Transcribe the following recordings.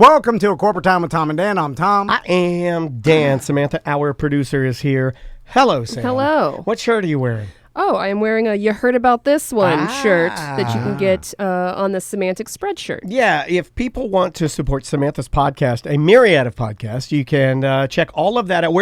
Welcome to A Corporate Time with Tom and Dan. I'm Tom. I am Dan. Samantha, our producer, is here. Hello, Sam. Hello. What shirt are you wearing? Oh, I am wearing a You Heard About This One shirt that you can get on the Semantic Spreadshirt. Yeah, if people want to support Samantha's podcast, a myriad of podcasts, you can check all of that out.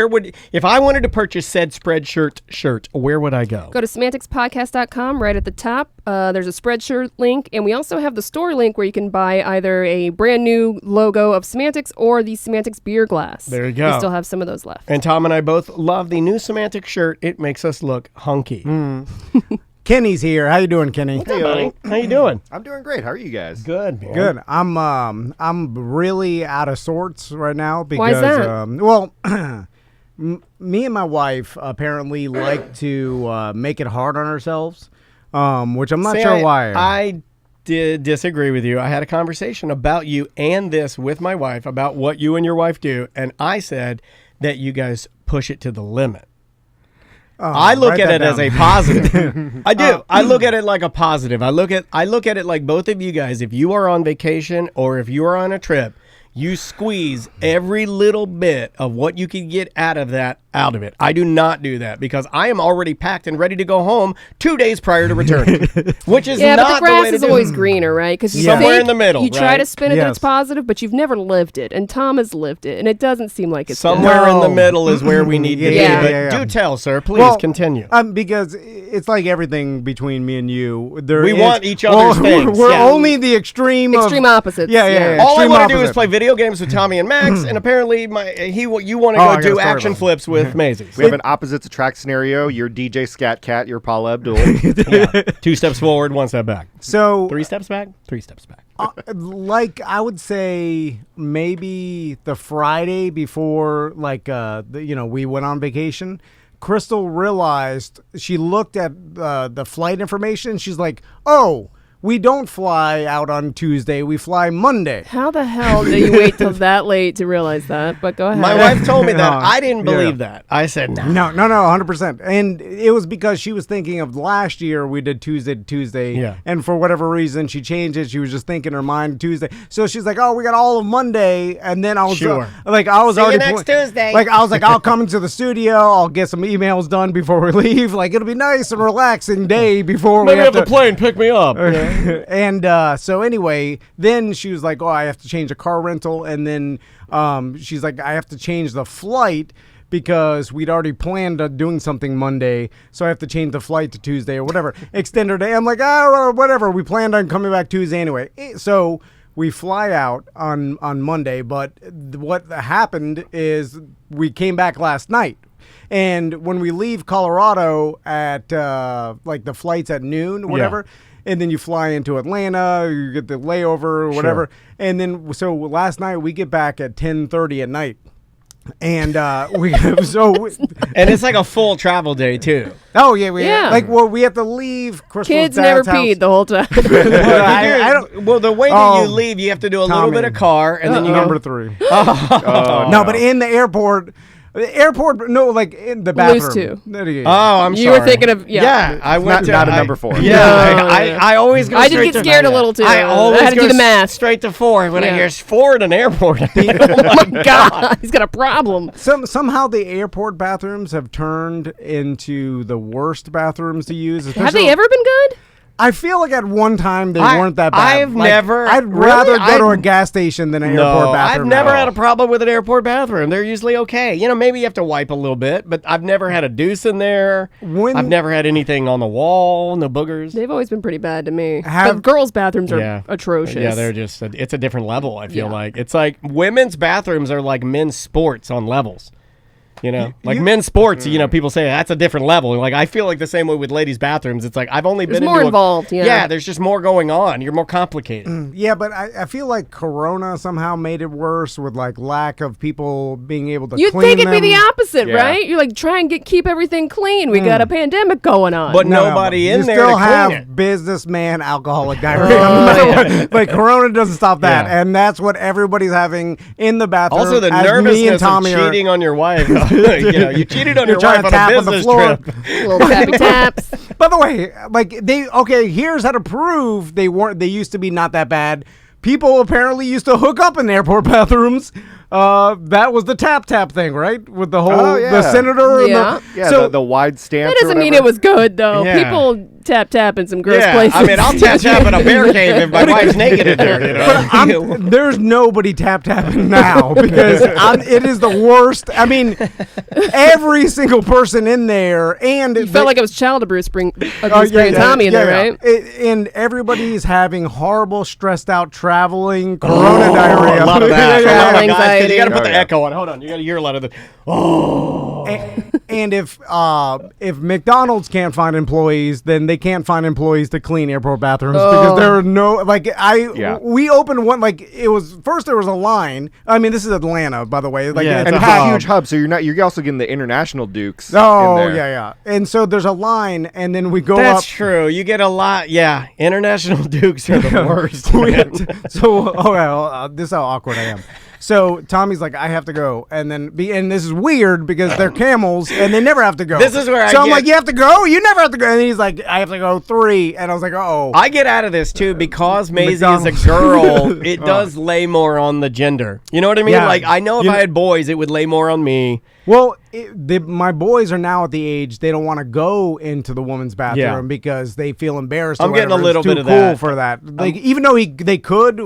If I wanted to purchase said Spreadshirt shirt, where would I go? Go to semanticspodcast.com. Right at the top, there's a Spreadshirt link, and we also have the store link where you can buy either a brand new logo of Semantics or the Semantics beer glass. There you go. We still have some of those left. And Tom and I both love the new Semantic shirt. It makes us look hunky. Kenny's here. How you doing, Kenny? Hey, buddy. How you doing? I'm doing great. How are you guys? Good, man. Good. I'm really out of sorts right now because Why is that? Me and my wife apparently like to make it hard on ourselves, which I'm not sure why. I did disagree with you. I had a conversation about you and this with my wife about what you and your wife do, and I said that you guys push it to the limit. I look at it as a positive. I do. I look at it like a positive. I look at it like both of you guys, if you are on vacation or if you are on a trip, you squeeze every little bit of what you can get out of it. I do not do that because I am already packed and ready to go home 2 days prior to returning, which is but not the grass way to is do always it. greener, right? Because Somewhere in the middle, you try right? to spin it that Yes. it's positive, but you've never lived it. And Tom has lived it, and it doesn't seem like it's Somewhere good. in the middle is where we need to be. Yeah. But do tell, sir. Please continue. Because it's like everything between me and you. We want each other's things. We're Yeah. only the extreme opposites. Yeah. All I extreme want to do is opposite. play video games with Tommy and Max, and apparently you want to Oh, I go got a do story action about it. flips with Maisie. We have an opposites attract scenario. You're DJ Scat Cat. You're Paula Abdul. Yeah. 2 steps forward, 1 step back. So 3 steps back, 3 steps back. like I would say maybe the Friday before we went on vacation, Crystal realized, she looked at the flight information, she's like, oh, we don't fly out on Tuesday, we fly Monday. How the hell do you wait till that late to realize that? But go ahead. My wife told me that. No, I didn't believe yeah. that. I said, no. No, 100%. And it was because she was thinking of last year we did Tuesday to Tuesday. Yeah. And for whatever reason, she changed it. She was just thinking in her mind Tuesday. So she's like, oh, we got all of Monday. And then I was Sure. I was See you already next Tuesday. Like, I was like, I'll come into the studio. I'll get some emails done before we leave. Like, it'll be nice and relaxing day before Maybe we have have the plane pick me up. And so anyway, then she was like, oh, I have to change a car rental. And then she's like, I have to change the flight because we'd already planned on doing something Monday. So I have to change the flight to Tuesday or whatever. Extend her day. I'm like, whatever. We planned on coming back Tuesday anyway. So we fly out on Monday. But what happened is we came back last night. And when we leave Colorado at the flight's at noon or whatever, and then you fly into Atlanta, you get the layover or whatever. Sure. And then, so last night we get back at 10:30 at night. And and it's like a full travel day too. Oh yeah, we have to leave Crystal's Kids dad's never house. peed the whole time. Well, the way that you leave, you have to do a little bit of car, and then you go. Number 3. No, but in the airport. No, like in the bathroom. Lose 2. Oh, I'm sorry. You were thinking of, I went not a number 4. Yeah, I always go I straight did get to scared a little too. I always had to go do the math. straight to 4 when I Yeah. hear 4 at an airport. Oh my God, he's got a problem. Somehow the airport bathrooms have turned into the worst bathrooms to use. Have they ever been good? I feel like at one time they weren't that bad. I'd rather go to a gas station than an airport bathroom. I've never had a problem with an airport bathroom. They're usually okay. You know, maybe you have to wipe a little bit, but I've never had a deuce in there. I've never had anything on the wall, no boogers. They've always been pretty bad to me. The girls' bathrooms are atrocious. Yeah, they're just, it's a different level, I feel like. It's like women's bathrooms are like men's sports on levels. You know, men's sports, people say that's a different level. Like, I feel like the same way with ladies' bathrooms. It's like, I've only been more involved. Yeah, there's just more going on. You're more complicated. Yeah, but I feel like Corona somehow made it worse with like lack of people being able to You'd clean think it'd them. be the opposite, right? You're like, try and keep everything clean. We got a pandemic going on. But nobody in you there still to have clean it. businessman alcoholic diarrhea. No matter what. Like, Corona doesn't stop that. Yeah. And that's what everybody's having in the bathroom. Also, the as me and nervousness of Tommy cheating on your wife. You cheated on You're your trying wife to on a tap on the business floor. trip. Little tappy taps. By the way, like here's how to prove they used to be not that bad. people apparently used to hook up in airport bathrooms. That was the tap thing, right? With the whole the senator. Yeah. So the wide stance. That doesn't mean it was good, though. Yeah. People tap in some gross places. I mean, I'll tap in a bear cave if my wife's naked in there. You know? but there's nobody tapping now because it is the worst. I mean, every single person in there, and you felt like it was child abuse bringing Tommy in there, right? And everybody's having horrible, stressed out traveling, corona diarrhea. A lot of that. Travel Guys, 'cause anxiety. you got to put the echo on. Hold on, you got to hear a lot of the. And if McDonald's can't find employees, then they can't find employees to clean airport bathrooms because there are no we opened one it was first there was a line. I mean, this is Atlanta, by the way. And it's a huge hub, so you're also getting the international Dukes. Oh yeah. And so there's a line, and then we go up. That's true. You get a lot. Yeah, international Dukes are the worst. This is how awkward I am. So Tommy's like, I have to go, and this is weird because they're camels and they never have to go. This is where I'm like, you have to go? You never have to go. And he's like, I have to go 3, and I was like, oh. I get out of this too because Maisie is a girl. It does lay more on the gender. You know what I mean? Yeah. Like I know if I had boys, it would lay more on me. Well, my boys are now at the age they don't want to go into the woman's bathroom because they feel embarrassed. I'm getting a little bit of cool that. for that. Like, even though they could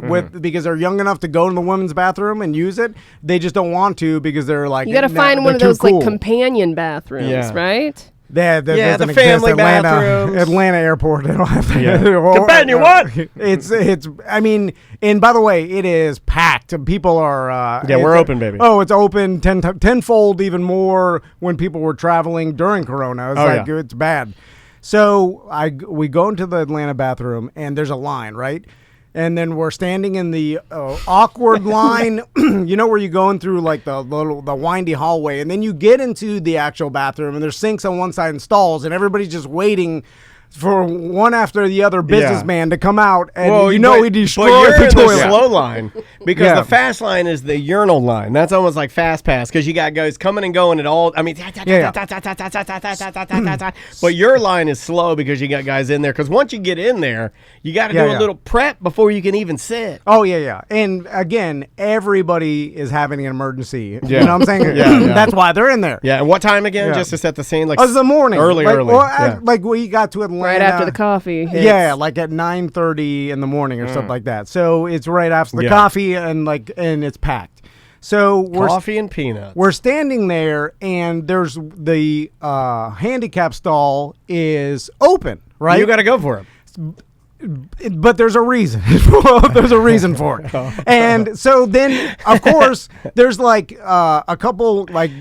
because they're young enough to go in the women's bathroom and use it, they just don't want to because they're like, you got to find one of those like companion bathrooms, right? The family bathrooms. Atlanta Airport. They don't have Companion what? It's. I mean, and by the way, it is packed. People are. We're open, baby. Oh, it's open tenfold, even more when people were traveling during Corona. It's it's bad. So we go into the Atlanta bathroom, and there's a line, right? And then we're standing in the awkward line, you know, where you're going through like the windy hallway, and then you get into the actual bathroom, and there's sinks on one side and stalls, and everybody's just waiting for one after the other businessman to come out, and we destroy the toilet. The slow line because the fast line is the urinal line. That's almost like fast pass because you got guys coming and going at all. I mean, but your line is slow because you got guys in there. Because once you get in there, you got to do a little prep before you can even sit. Oh yeah. And again, everybody is having an emergency. You know what I'm saying? That's why they're in there. Yeah. And what time again? Just to set the scene. Like it was the morning. Early. Like we got to Atlanta. Right after the coffee. Yeah, like at 9:30 in the morning or something like that. So it's right after the coffee and it's packed. So coffee and peanuts. We're standing there, and there's the handicap stall is open, right? You got to go for it. But there's a reason. There's a reason for it. And so then, of course, there's like a couple like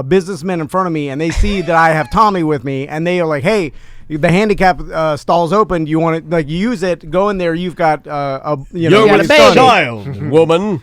businessmen in front of me, and they see that I have Tommy with me, and they are like, hey, the handicap stall's open. You want to use it? Go in there. You've got you got a child, woman.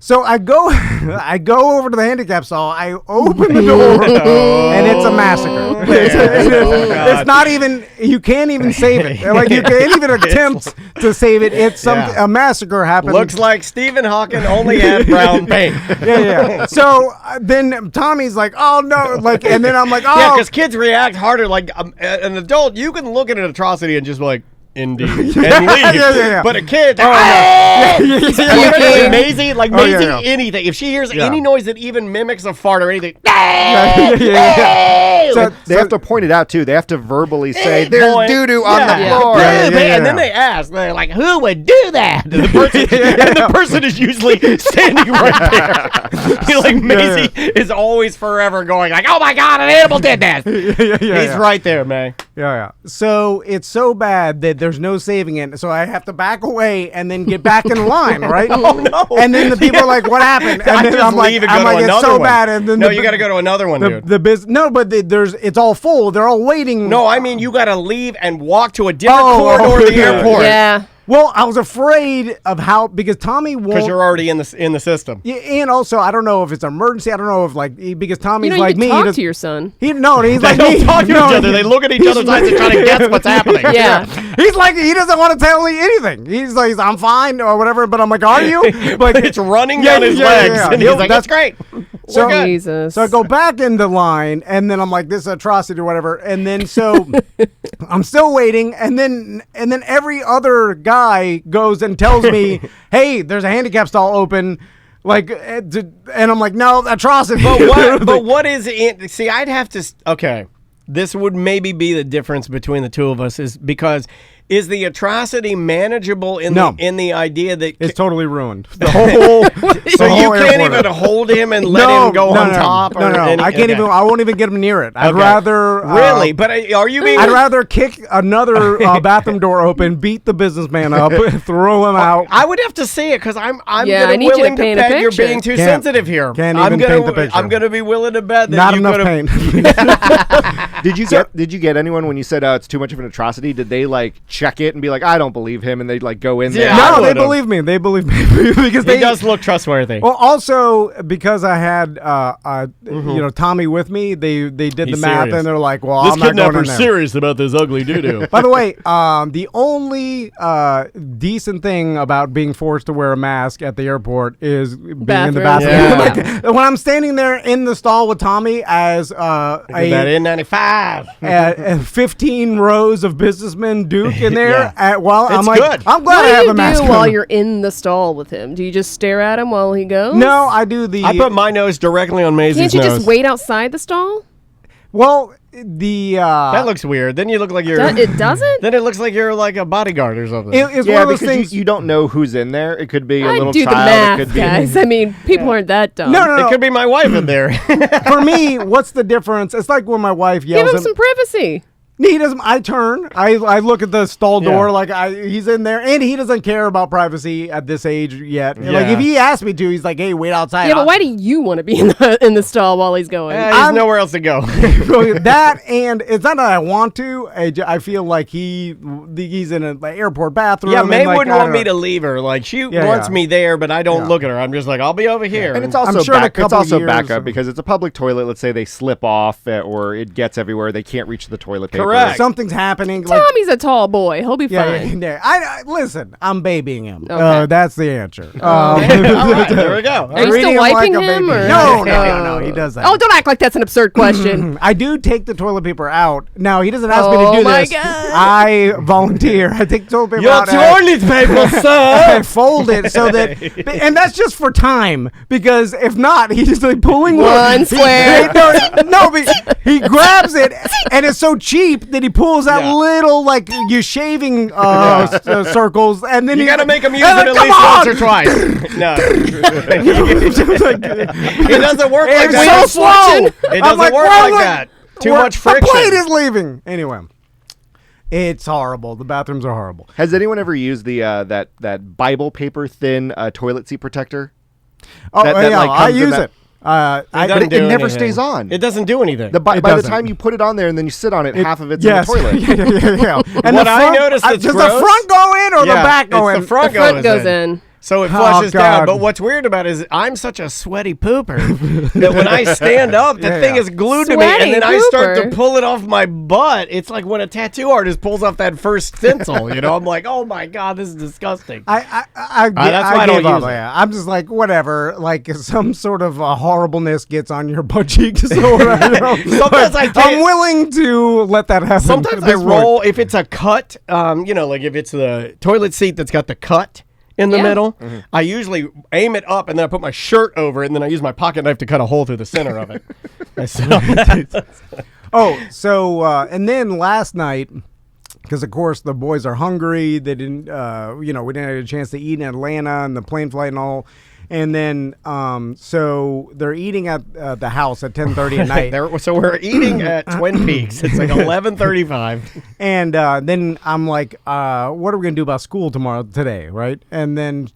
So I go over to the handicap stall. I open the door, and it's a massacre. It's not even. You can't even save it. Like you can't even attempt to save it. It's a massacre happened. Looks like Stephen Hawking only had brown paint. Yeah. So then Tommy's like, "Oh no!" Like, and then I'm like, "Oh." Yeah, because kids react harder. Like an adult, you can look at an atrocity and just be like. Indeed, and leave. But a kid, Maisie, like Maisie, anything. If she hears any noise that even mimics a fart or anything, so they have to point it out too. They have to verbally say, "There's doo doo on the floor," and then they ask, they're like, "Who would do that?" And the person is usually standing right there. You know, like Maisie is always forever going like, "Oh my God, an animal did that." He's right there, man. Yeah. So it's so bad that there's no saving it. So I have to back away and then get back in line, right? Oh no! And then the people are like, "What happened?" And then I'm like, "It's so bad." And then you got to go to another one, dude. It's all full. They're all waiting. No, I mean you got to leave and walk to a different corridor of the airport. Yeah. Well, I was afraid of because Tommy won't. Because you're already in the system. Yeah, and also I don't know if it's an emergency. I don't know if because Tommy's you like me. Talk to your son. He's like they me. Don't talk to each other. They look at each other's eyes and try to guess what's happening. Yeah. He's like he doesn't want to tell me anything. He's like I'm fine or whatever. But I'm like, are you? Like it's running down his legs. And he's like, that's great. So, Jesus. So I go back into line, and then I'm like, this is atrocity or whatever. And then so I'm still waiting, and then every other guy goes and tells me, hey, there's a handicap stall open. Like, and I'm like, no, atrocity. But what is it? See, I'd have to. Okay, this would maybe be the difference between the two of us, is because is the atrocity manageable in the idea that it's totally ruined the whole. So you can't even hold him and let him go on top. No, I can't even. I won't even get him near it. I'd rather really. But are you being? I'd rather kick another bathroom door open, beat the businessman up, throw him out. I would have to see it because I'm Yeah, I need you to willing to paint a bet you're picture. being too sensitive here. Can't even paint the picture. I'm going to be willing to bet that Not you enough paint. Did you get anyone when you said it's too much of an atrocity? Did they like check it and be like, I don't believe him, and they like go in there? Yeah, No, they believe me. They believe me because He does look trustworthy. Well, also because I had Tommy with me, they did the math serious. and they're like, well, I'm not going in there. serious about this ugly doo-doo. By the way, the only decent thing about being forced to wear a mask at the airport is being in the bathroom. Yeah. Like, when I'm standing there in the stall with Tommy as that N95. 15 rows of businessmen Duke in there, Yeah. I'm like, good. I'm glad I have a mask What do you do while on. you're in the stall with him? Do you just stare at him while he goes? No, I do the. I put my nose directly on Maisie's Can't you nose. just wait outside the stall? Well, the That looks weird. Then you look like you're. It doesn't? Then it looks like you're like a bodyguard or something. it's Yeah, one of those because things. you don't know who's in there. It could be a I little do child. the math, it could be guys. I mean, people aren't that dumb. No. It could be my wife in there. For me, what's the difference? It's like when my wife Give yells him some privacy. He doesn't. I turn. I look at the stall door Yeah. like he's in there, and he doesn't care about privacy at this age yet. Like Yeah. if he asked me to, he's like, "Hey, wait outside." Yeah, but why do you want to be in the stall while he's going? There's nowhere else to go. That and it's not that I want to. I feel like he's in an airport bathroom. Yeah, and, May like, wouldn't I want don't me know. to leave her. Like she Yeah, wants yeah. me there, but I don't Yeah. look at her. I'm just like, I'll be over here. And it's also sure in a it's couple also years- backup because it's a public toilet. Let's say they slip off or it gets everywhere. They can't reach the toilet paper. Correct. Something's happening. Like, Tommy's a tall boy. He'll be fine. yeah. I listen. I'm babying him. Okay. That's the answer. All right, there we go. Are you Reading still him wiping like a him? baby. Or? No. He does that. Oh, don't act like that's an absurd question. I do take the toilet paper out. Now, he doesn't ask me to do my this. God. I volunteer. I take toilet paper Your out. toilet paper, I sir. fold it so that, and that's just for time. Because if not, he's just like pulling One square. but he grabs it, and it's so cheap that he pulls out Yeah. little like you shaving circles, and then You got to make him use and it at come least on! once or twice. No, it doesn't work like It's that. so slow. It I'm doesn't work well, like look, that. Too we're- much friction. The plate is leaving. Anyway, it's horrible. The bathrooms are horrible. Has anyone ever used the that Bible paper thin toilet seat protector? Oh, That, yeah, like, I comes in use that- it. But doesn't it do never anything. stays on. It doesn't do anything. By It the doesn't. time you put it on there and then you sit on it, half of it's yes. in the toilet. yeah. And What the I front, noticed that's does gross- the front go in or the Yeah, back go it's in? the front The front goes in. So it Oh, flushes down. God. But what's weird about it is I'm such a sweaty pooper that when I stand up, the thing is glued to me, Sweaty and then I start to pooper. pull it off my butt. It's like when a tattoo artist pulls off that first stencil. You know, I'm like, oh my God, this is disgusting. I that's why I don't gave up. use it. Yeah. I'm just like, whatever. Like, some sort of horribleness gets on your butt cheeks. So, Sometimes I take- I'm willing to let that happen. Sometimes at I this roll point. if it's a cut. Like if it's the toilet seat that's got the cut in the Yeah. middle. I usually aim it up and then I put my shirt over it and then I use my pocket knife to cut a hole through the center of it. I sit on that. Oh, so and then last night, because of course the boys are hungry. They didn't, we didn't have a chance to eat in Atlanta and the plane flight and all. And then, so they're eating at the house at 10:30 at night. So we're eting at Twin Peaks. It's like 11:35. And then I'm like, what are we going to do about school today, right? And then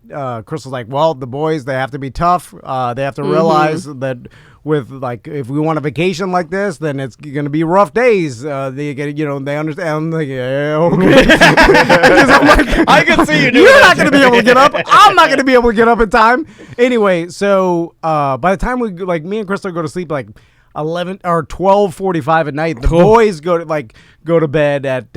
Crystal's like, well, the boys, they have to be tough. They have to realize that with, like, if we want a vacation like this, then it's going to be rough days. They get, they understand. I'm like, yeah, okay. 'Cause I'm like, I can see you doing you're that. not going to be able to get up. I'm not going to be able to get up in time. Anyway, so by the time me and Crystal go to sleep, like 11 or 12:45 at night, the boys go to bed at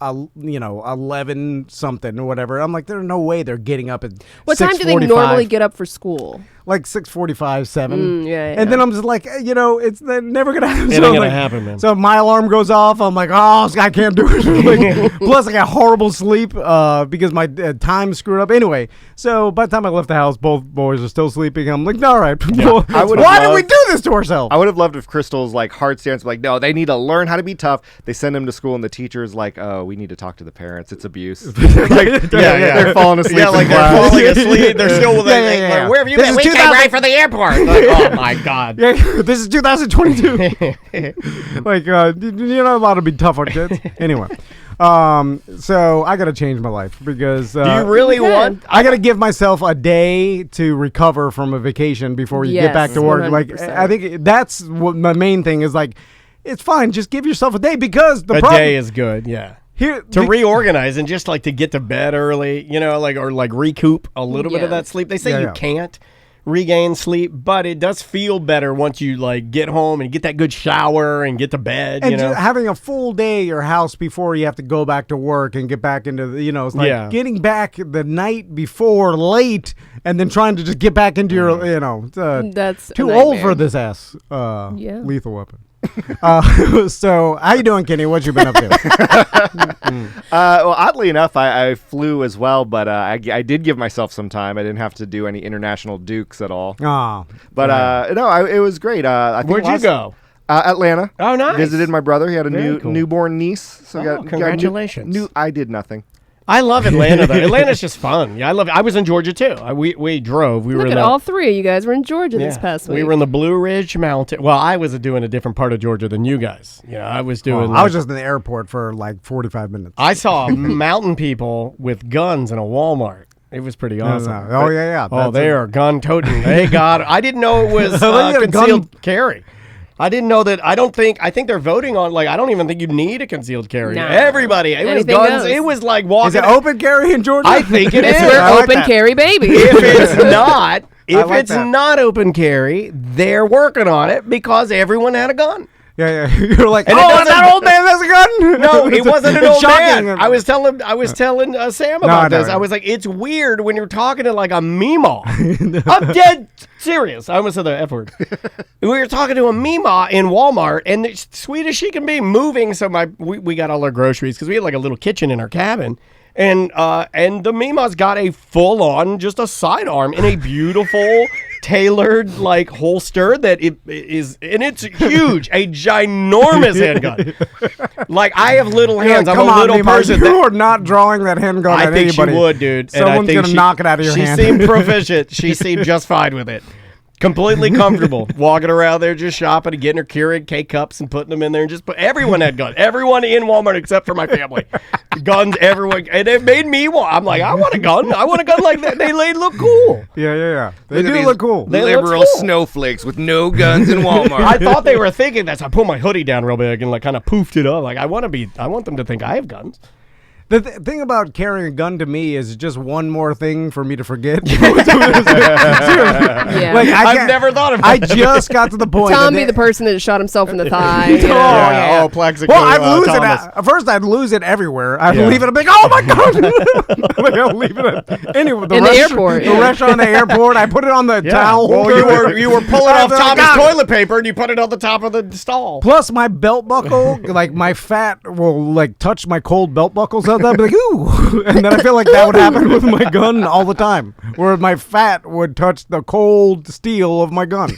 11 something or whatever. I'm like, there's no way they're getting up at What time do they 6:45. normally get up for school? like 6:45, 7. yeah. And then I'm just like, it's never gonna happen. It ain't gonna happen, man. So my alarm goes off. I'm like, oh, I can't do it. Like, plus, I got horrible sleep because my time screwed up. Anyway, so by the time I left the house, both boys are still sleeping. I'm like, all right. Why did we do this to ourselves? I would have loved if Crystal's like hard stance, like, no, they need to learn how to be tough. They send them to school, and the teacher's like, oh, we need to talk to the parents. It's abuse. They're falling asleep. Yeah, like they're falling asleep. They're still Where have you been? We came right for the airport. Like, oh my God. Yeah, this is 2022. Like, you're not allowed to be tough on kids. Anyway, so I got to change my life because Do you really want? I got to give myself a day to recover from a vacation before you get back to work. 100%. Like, I think that's what my main thing is. Like, it's fine. Just give yourself a day because A day is good. Yeah. Here, to reorganize and just like to get to bed early, or like recoup a little bit of that sleep. They say you can't regain sleep, but it does feel better once you like get home and get that good shower and get to bed. And just having a full day at your house before you have to go back to work and get back into the, it's like getting back the night before late and then trying to just get back into your, That's too old for this ass lethal weapon. So how you doing, Kenny? What you been up to? Well, oddly enough, I flew as well, but I did give myself some time. I didn't have to do any international dukes at all. Oh, but it was great. I think Where'd you go? Atlanta. Oh, nice. Visited my brother. He had a Cool. newborn niece. So congratulations. I did nothing. I love Atlanta, though. Atlanta's just fun. Yeah, I love it. I was in Georgia, too. We drove. We Look were at all three of you guys were in Georgia this past week. We were in the Blue Ridge Mountain. Well, I was doing a different part of Georgia than you guys. Yeah, I was doing. I was just in the airport for like 45 minutes. I saw mountain people with guns in a Walmart. It was pretty awesome. Oh, yeah. Oh, they are gun toting. They got it. I didn't know it was concealed carry. I didn't know that. I think they're voting on, I don't even think you need a concealed carry. No. Everybody, it was guns. It was like walking. Is it open carry in Georgia? I think it is. We're open carry, baby. If it's not open carry, they're working on it because everyone had a gun. Yeah. You're like, And that old man has a gun? No, it wasn't an It's old shocking. man. I was telling Sam about this. No. I was like, it's weird when you're talking to like a Meemaw. I'm dead serious. I almost said the F word. We were talking to a Meemaw in Walmart, and it's sweet as she can be, moving. So we got all our groceries because we had like a little kitchen in our cabin. And the Meemaw's got a full on, just a sidearm in a beautiful tailored like holster that it is, and it's huge, a ginormous handgun. Like I have little hands. I'm a little person. You are not drawing that handgun I at think anybody. she would, dude. Someone's gonna knock it out of your hand. She seemed proficient. She seemed just fine with it. Completely comfortable walking around there, just shopping and getting her Keurig K-cups and putting them in there, and everyone had guns. Everyone in Walmart except for my family, guns. Everyone, and it made me want. I'm like, I want a gun. I want a gun like that. They look cool. Yeah. They do look cool. They liberal look cool. snowflakes with no guns in Walmart. I thought they were thinking that. So I put my hoodie down real big and like kind of poofed it up. Like I want them to think I have guns. The thing about carrying a gun to me is just one more thing for me to forget. Yeah. Like, I've never thought of that. I just got to the point. Tom be the person that shot himself in the thigh. Yeah. Oh, Plexico. Well, I'd lose Thomas. it. First, I'd lose it everywhere. I'd leave it. I'm like, oh my god! Like, I'll leave it at anyway. In the airport. The restaurant, in the airport. I put it on the towel holder. Well, you were pulling off Thomas' toilet paper and you put it on the top of the stall. Plus, my belt buckle, like my fat will like touch my cold belt buckle. So I'd be like, ooh, and then I feel like that would happen with my gun all the time, where my fat would touch the cold steel of my gun.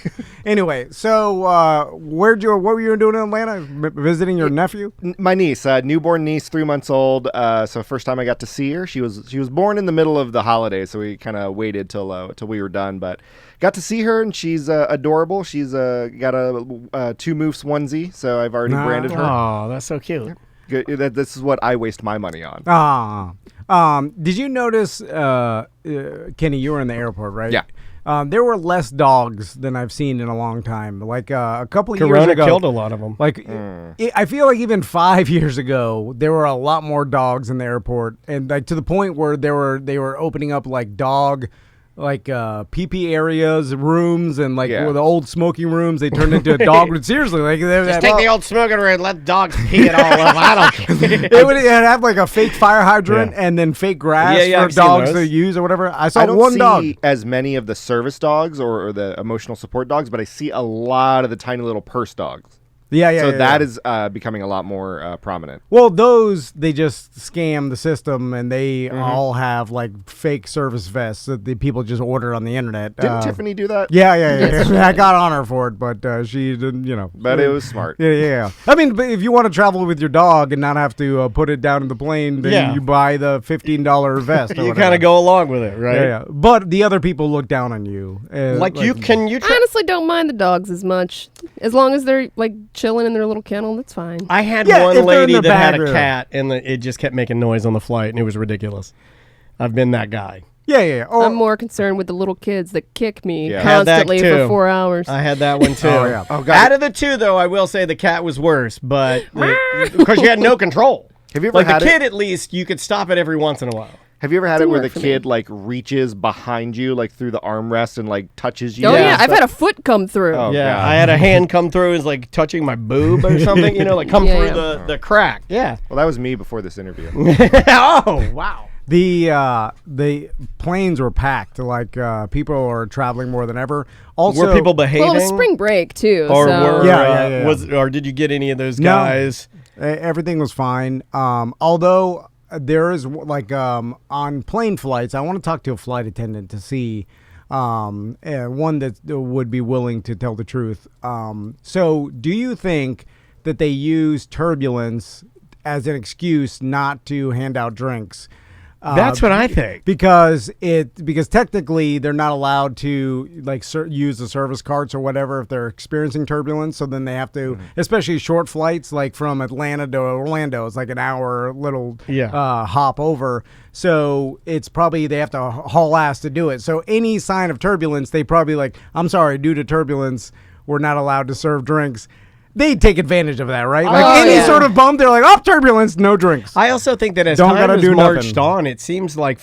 Anyway, so what were you doing in Atlanta? Visiting your nephew? My niece, newborn niece, 3 months old. So first time I got to see her. She was born in the middle of the holidays, so we kind of waited till we were done. But got to see her, and she's adorable. She's got a Two Moose onesie, so I've already branded her. Oh, that's so cute. Good. This is what I waste my money on. Did you notice, Kenny? You were in the airport, right? Yeah. There were less dogs than I've seen in a long time. Like a couple of years Corona ago, killed a lot of them. Like I feel like even 5 years ago, there were a lot more dogs in the airport, and like to the point where they were opening up like dog pee areas, rooms, and Yeah. with the old smoking rooms, they turned into a dog. Seriously, like Just take the old smoking room and let dogs pee it all up. I don't care. it would have like a fake fire hydrant and then fake grass for I've seen dogs those. to use or whatever. I saw I don't one see dog. as many of the service dogs or the emotional support dogs, but I see a lot of the tiny little purse dogs. So that is becoming a lot more prominent. Well, those, they just scam the system, and they all have like fake service vests that the people just order on the internet. Didn't Tiffany do that? Yeah. I got on her for it, but she didn't, But it was smart. Yeah. I mean, but if you want to travel with your dog and not have to put it down in the plane, then you buy the $15 vest. You kind of go along with it, right? Yeah. But the other people look down on you. You I honestly don't mind the dogs as much. As long as they're like chilling in their little kennel, that's fine. I had Yeah, if one they're in lady the that had bag a room. cat, and it just kept making noise on the flight, and it was ridiculous. I've been that guy. Yeah. Or, I'm more concerned with the little kids that kick me Yeah. Had that constantly too. for 4 hours. I had that one too. Oh, yeah. Oh, God. Out of the two, though, I will say the cat was worse, but because you had no control. Have you ever Like had the it? kid, at least you could stop it every once in a while. Have you ever had it Didn't where the work for kid like reaches behind you, like through the armrest, and like touches you? Oh Yeah. yeah, I've had a foot come through. Oh, Yeah, God. I had a hand come through and was like touching my boob or something, like come Yeah, through yeah. the crack. Yeah. Well, that was me before this interview. Oh, wow. The planes were packed. Like people are traveling more than ever. Also, Were people behaving? Well, it was spring break too. Or so. were Yeah. or did you get any of those No. guys? Everything was fine. Although there is on plane flights, I want to talk to a flight attendant to see one that would be willing to tell the truth. So, do you think that they use turbulence as an excuse not to hand out drinks? That's what I think. Because technically they're not allowed to use the service carts or whatever if they're experiencing turbulence. So then they have to, especially short flights like from Atlanta to Orlando, it's like an hour little hop over. So it's probably they have to haul ass to do it. So any sign of turbulence, they probably I'm sorry, due to turbulence, we're not allowed to serve drinks. They take advantage of that, right? Any sort of bump, they're like, oh, turbulence, no drinks. I also think that as Don't time gotta has do marched nothing. on, it seems like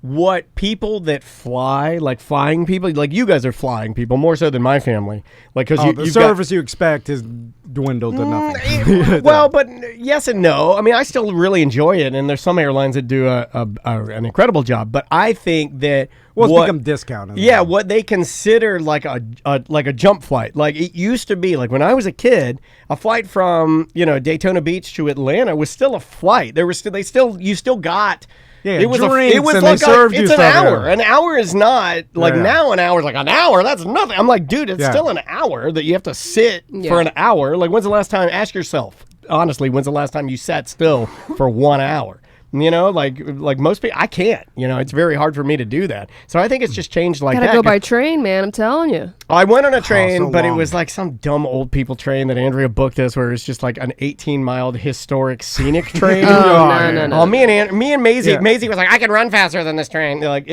what people that fly, like flying people, like you guys are flying people more so than my family, like because The service you expect has dwindled to nothing. Well, but yes and no. I mean, I still really enjoy it, and there's some airlines that do an incredible job. But I think that it's become discounted. Yeah, what they consider like a jump flight. Like it used to be, like when I was a kid, a flight from Daytona Beach to Atlanta was still a flight. You still got. Yeah, it was drinks, it was and like they served you it's an stuff, hour. yeah. An hour is not like Yeah. now. An hour is like an hour. That's nothing. I'm like, dude, it's Yeah. still an hour that you have to sit for an hour. Like, when's the last time? Ask yourself honestly, when's the last time you sat still for 1 hour? Like most people, I can't. It's very hard for me to do that. So I think it's just changed like Gotta that. go by train, man. I'm telling you. I went on a train, so but it long. was like some dumb old people train that Andrea booked us, where it's just like an 18-mile historic scenic train. No. Oh, me and Maisie. Yeah. Maisie was like, I can run faster than this train. They're like,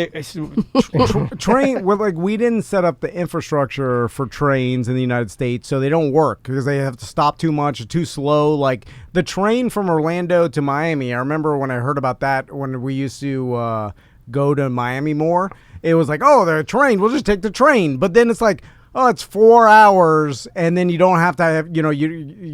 train. Well, we didn't set up the infrastructure for trains in the United States, so they don't work because they have to stop too much, or too slow. Like the train from Orlando to Miami. I remember when I heard about that when we used to go to Miami more. It was like, oh, the train. We'll just take the train. But then it's like, oh, it's 4 hours, and then you don't have to have, you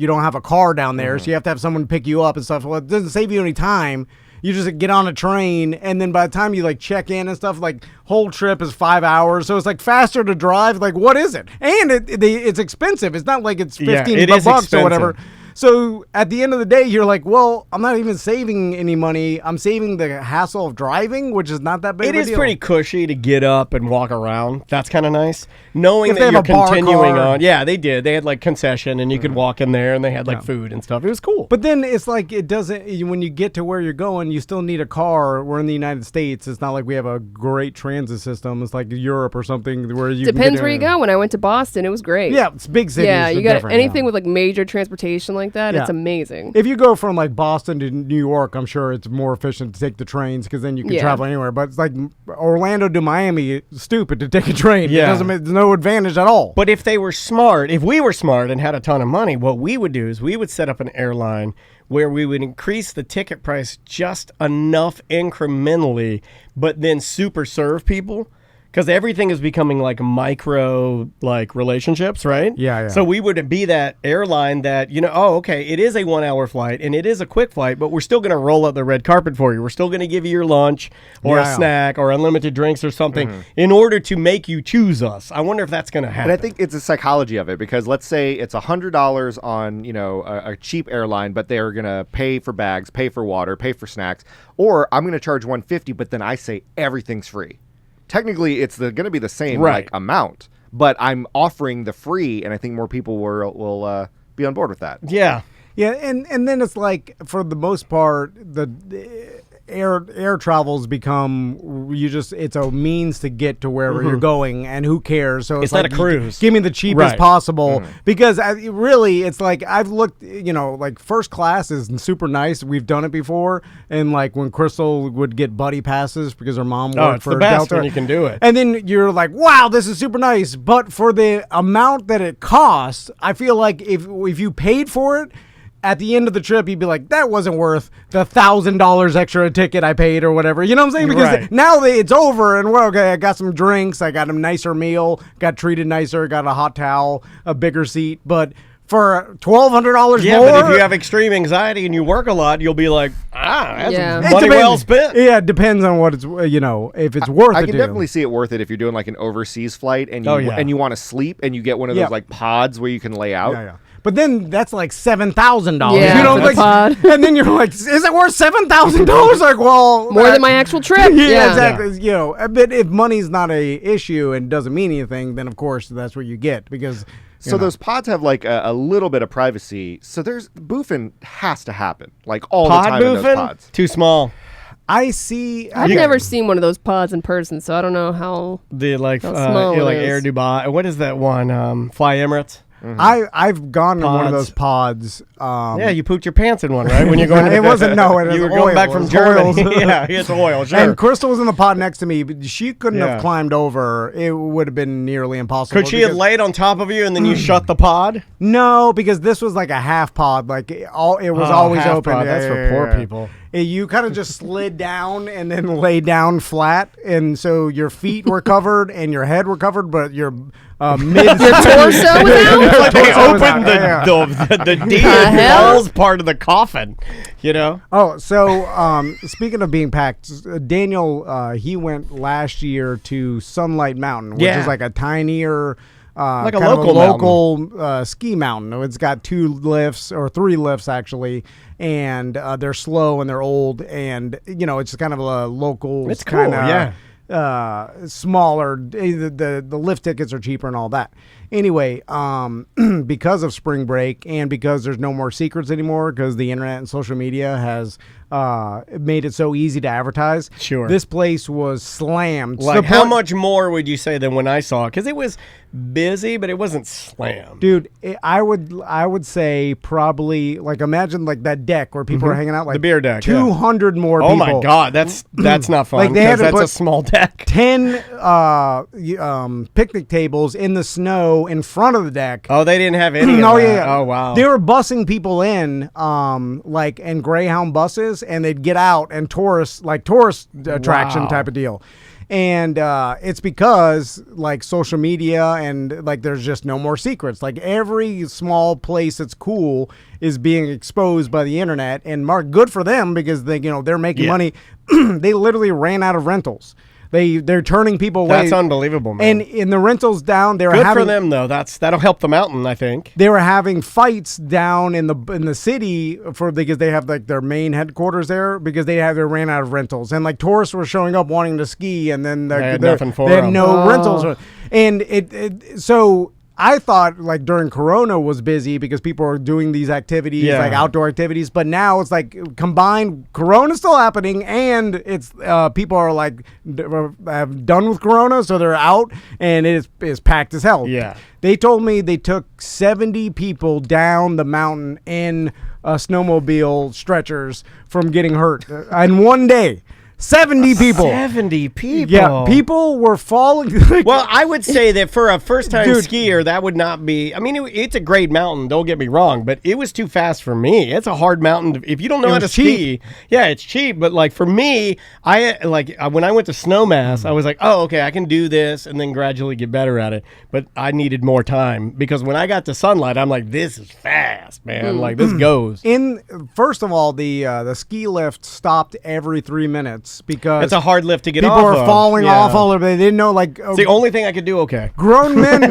don't have a car down there, so you have to have someone pick you up and stuff. Well, it doesn't save you any time. You just get on a train, and then by the time you check in and stuff, whole trip is 5 hours. So it's faster to drive. Like, what is it? And it's expensive. It's not like it's 15 it is bucks or whatever. expensive. So at the end of the day, you're like, well, I'm not even saving any money. I'm saving the hassle of driving, which is not that big it of a is deal. pretty cushy to get up and walk around. That's kind of nice. Knowing If they that have you're a bar continuing car. on. Yeah, they did. They had concession, and you could walk in there, and they had food and stuff. It was cool. But then it's it doesn't, when you get to where you're going, you still need a car. We're in the United States. It's not like we have a great transit system. It's like Europe or something where you Depends can where you go. When I went to Boston, it was great. Yeah, it's big cities. Yeah, are you got different, anything yeah. with major transportation like that. Yeah. It's amazing. If you go from Boston to New York, I'm sure it's more efficient to take the trains because then you can Yeah. travel anywhere. But it's like Orlando to Miami, it's stupid to take a train. Yeah. There's no advantage at all. But if they were smart, if we were smart and had a ton of money, what we would do is we would set up an airline where we would increase the ticket price just enough incrementally, but then super serve people. because everything is becoming like micro like relationships, right? Yeah. So we would be that airline that, okay, it is a 1 hour flight and it is a quick flight, but we're still going to roll out the red carpet for you. We're still going to give you your lunch or a snack or unlimited drinks or something in order to make you choose us. I wonder if that's going to happen. And I think it's a psychology of it, because let's say it's $100 on, a cheap airline, but they're going to pay for bags, pay for water, pay for snacks, or I'm going to charge $150, but then I say everything's free. Technically, it's going to be the same amount, but I'm offering the free, and I think more people will be on board with that. Yeah. Yeah, and then it's like, for the most part, the air travels become, it's a means to get to wherever you're going, and who cares? So It's like, not a cruise. Give me the cheapest possible, because it's like, I've looked, like first class is super nice. We've done it before, and like when Crystal would get buddy passes because her mom worked for the best Delta, when you can do it. and then you're like, wow, this is super nice, but for the amount that it costs, I feel like if you paid for it, at the end of the trip, you'd be like, that wasn't worth the $1,000 extra ticket I paid or whatever. You know what I'm saying? Because now it's over, and I got some drinks, I got a nicer meal, got treated nicer, got a hot towel, a bigger seat. But for $1,200 more? Yeah, but if you have extreme anxiety and you work a lot, you'll be like, that's money well spent. Yeah, it depends on what it's, if it's worth it. I can definitely see it worth it if you're doing like an overseas flight and you want to sleep and you get one of those like pods where you can lay out. Yeah. But then that's like $7,000. Yeah, like, pod. And then you're like, is it worth $7,000? Like, well, more than my actual trip. Yeah, exactly. But if money's not a issue and doesn't mean anything, then of course that's what you get, because. So those pods have like a little bit of privacy. So there's boofing has to happen like all the time in those pods. Too small. I've never seen one of those pods in person, so I don't know how. The small like it is. Air Dubai. What is that one? Fly Emirates. I've gone in one of those pods. Yeah, you pooped your pants in one, right? When you're going. It wasn't. No, it was you were oil. going back from Germany. Yeah, it's oil. Sure. And Crystal was in the pod next to me, but she couldn't have climbed over. It would have been nearly impossible. Could she have laid on top of you and then you shut the pod? No, because this was like a half pod. Like it was always open. Pod. That's for poor people. You kind of just slid down and then lay down flat, and so your feet were covered and your head were covered, but your mid your torso was out. Like they opened the balls part of the coffin, Oh, so speaking of being packed, Daniel, he went last year to Sunlight Mountain, which is like a tinier. Like a kind local ski mountain. It's got 2 lifts or 3 lifts actually, and they're slow and they're old, and it's just kind of a local. It's cool, smaller. The lift tickets are cheaper and all that. Anyway, because of spring break and because there's no more secrets anymore, because the internet and social media has made it so easy to advertise. Sure. This place was slammed. Like how much more would you say than when I saw it? Because it was busy, but it wasn't slammed. Dude, I would say probably, like, imagine like that deck where people are hanging out, like the beer deck, 200 more people. Oh my God, that's not fun. Like they had to that's put a small deck. 10 picnic tables in the snow in front of the deck. Oh, they didn't have any. Oh wow. They were busing people in, like in Greyhound buses, and they'd get out and tourist attraction type of deal. And it's because like social media and like there's just no more secrets. Like every small place that's cool is being exposed by the internet. And Mark, good for them, because they're making money. They literally ran out of rentals. They're turning people away. That's unbelievable, man. And in the rentals down, good for them though. That'll help the mountain, I think. They were having fights down in the city because they have like their main headquarters there, because they ran out of rentals, and like tourists were showing up wanting to ski, and then they had nothing for they them. had no rentals, and so. I thought like during Corona was busy because people are doing these activities, like outdoor activities, but now it's like combined. Corona's still happening, and it's people are like have done with Corona, so they're out, and it is packed as hell. Yeah, they told me they took 70 people down the mountain in snowmobile stretchers from getting hurt in one day. 70 people. 70 people. Yeah, people were falling. Well, I would say that for a first-time Dude. skier, that would not be. I mean, it's a great mountain. Don't get me wrong, but it was too fast for me. It's a hard mountain. If you don't know how to ski, yeah, it's cheap. But like for me, when I went to Snowmass, I was like, oh, okay, I can do this, and then gradually get better at it. But I needed more time because when I got to Sunlight, I'm like, this is fast, man. Like this goes. First of all, the ski lift stopped every 3 minutes because It's a hard lift to get people off were of. falling Yeah. off all over. They didn't know like It's the only thing I could do. Okay, grown men.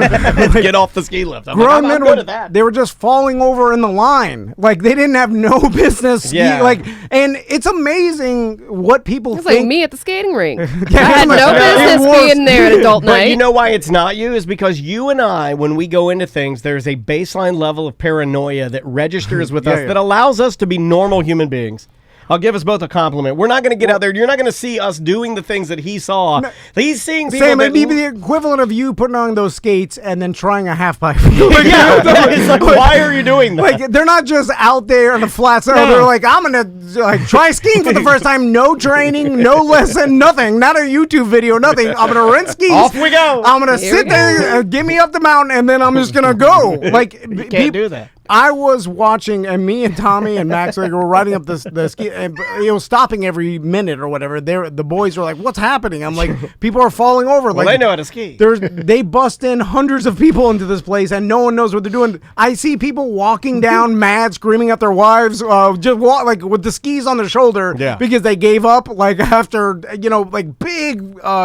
get off the ski lift. I'm Grown like, I'm men good at that. they were just falling over in the line. Like they didn't have no business ski. Yeah. Like, and it's amazing what people It's think. like me at the skating rink. I Yeah, had like, no it business was. being there at adult But night. you know why it's not you is because you and I, when we go into things, there's a baseline level of paranoia that registers with us Yeah. that allows us to be normal human beings. I'll give us both a compliment. We're not going to get out there. You're not going to see us doing the things that he saw. He's seeing people Sam, that it'd be the equivalent of you putting on those skates and then trying a half pipe. yeah, it's like, why are you doing that? Like they're not just out there on the flats. No. They're like, I'm gonna like try skiing for the first time. No training, no lesson, nothing. Not a YouTube video, nothing. I'm gonna rent skis. Off we go. I'm gonna Here we sit there, get me up the mountain, and then I'm just gonna go. Like You can't do that. I was watching, and me and Tommy and Max like, were riding up the ski, and it was stopping every minute or whatever. The boys were like, "What's happening?" I'm like, "People are falling over." Well, Like they know how to ski. they bust in hundreds of people into this place, and no one knows what they're doing. I see people walking down, mad, screaming at their wives, just like with the skis on their shoulder, Yeah. because they gave up. Like after like big,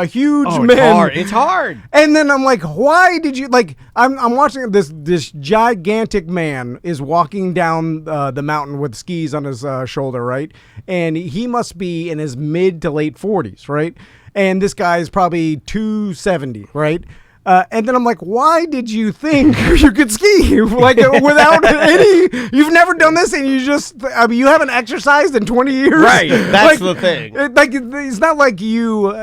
huge Oh, men. it's hard. It's hard. And then I'm like, why did you like? I'm watching this gigantic man is walking down the mountain with skis on his shoulder, right? And he must be in his mid to late 40s, right? And this guy is probably 270, right? And then I'm like, why did you think you could ski like without any? You've never done this, and you haven't exercised in 20 years, Right, that's the thing. Like it's not like you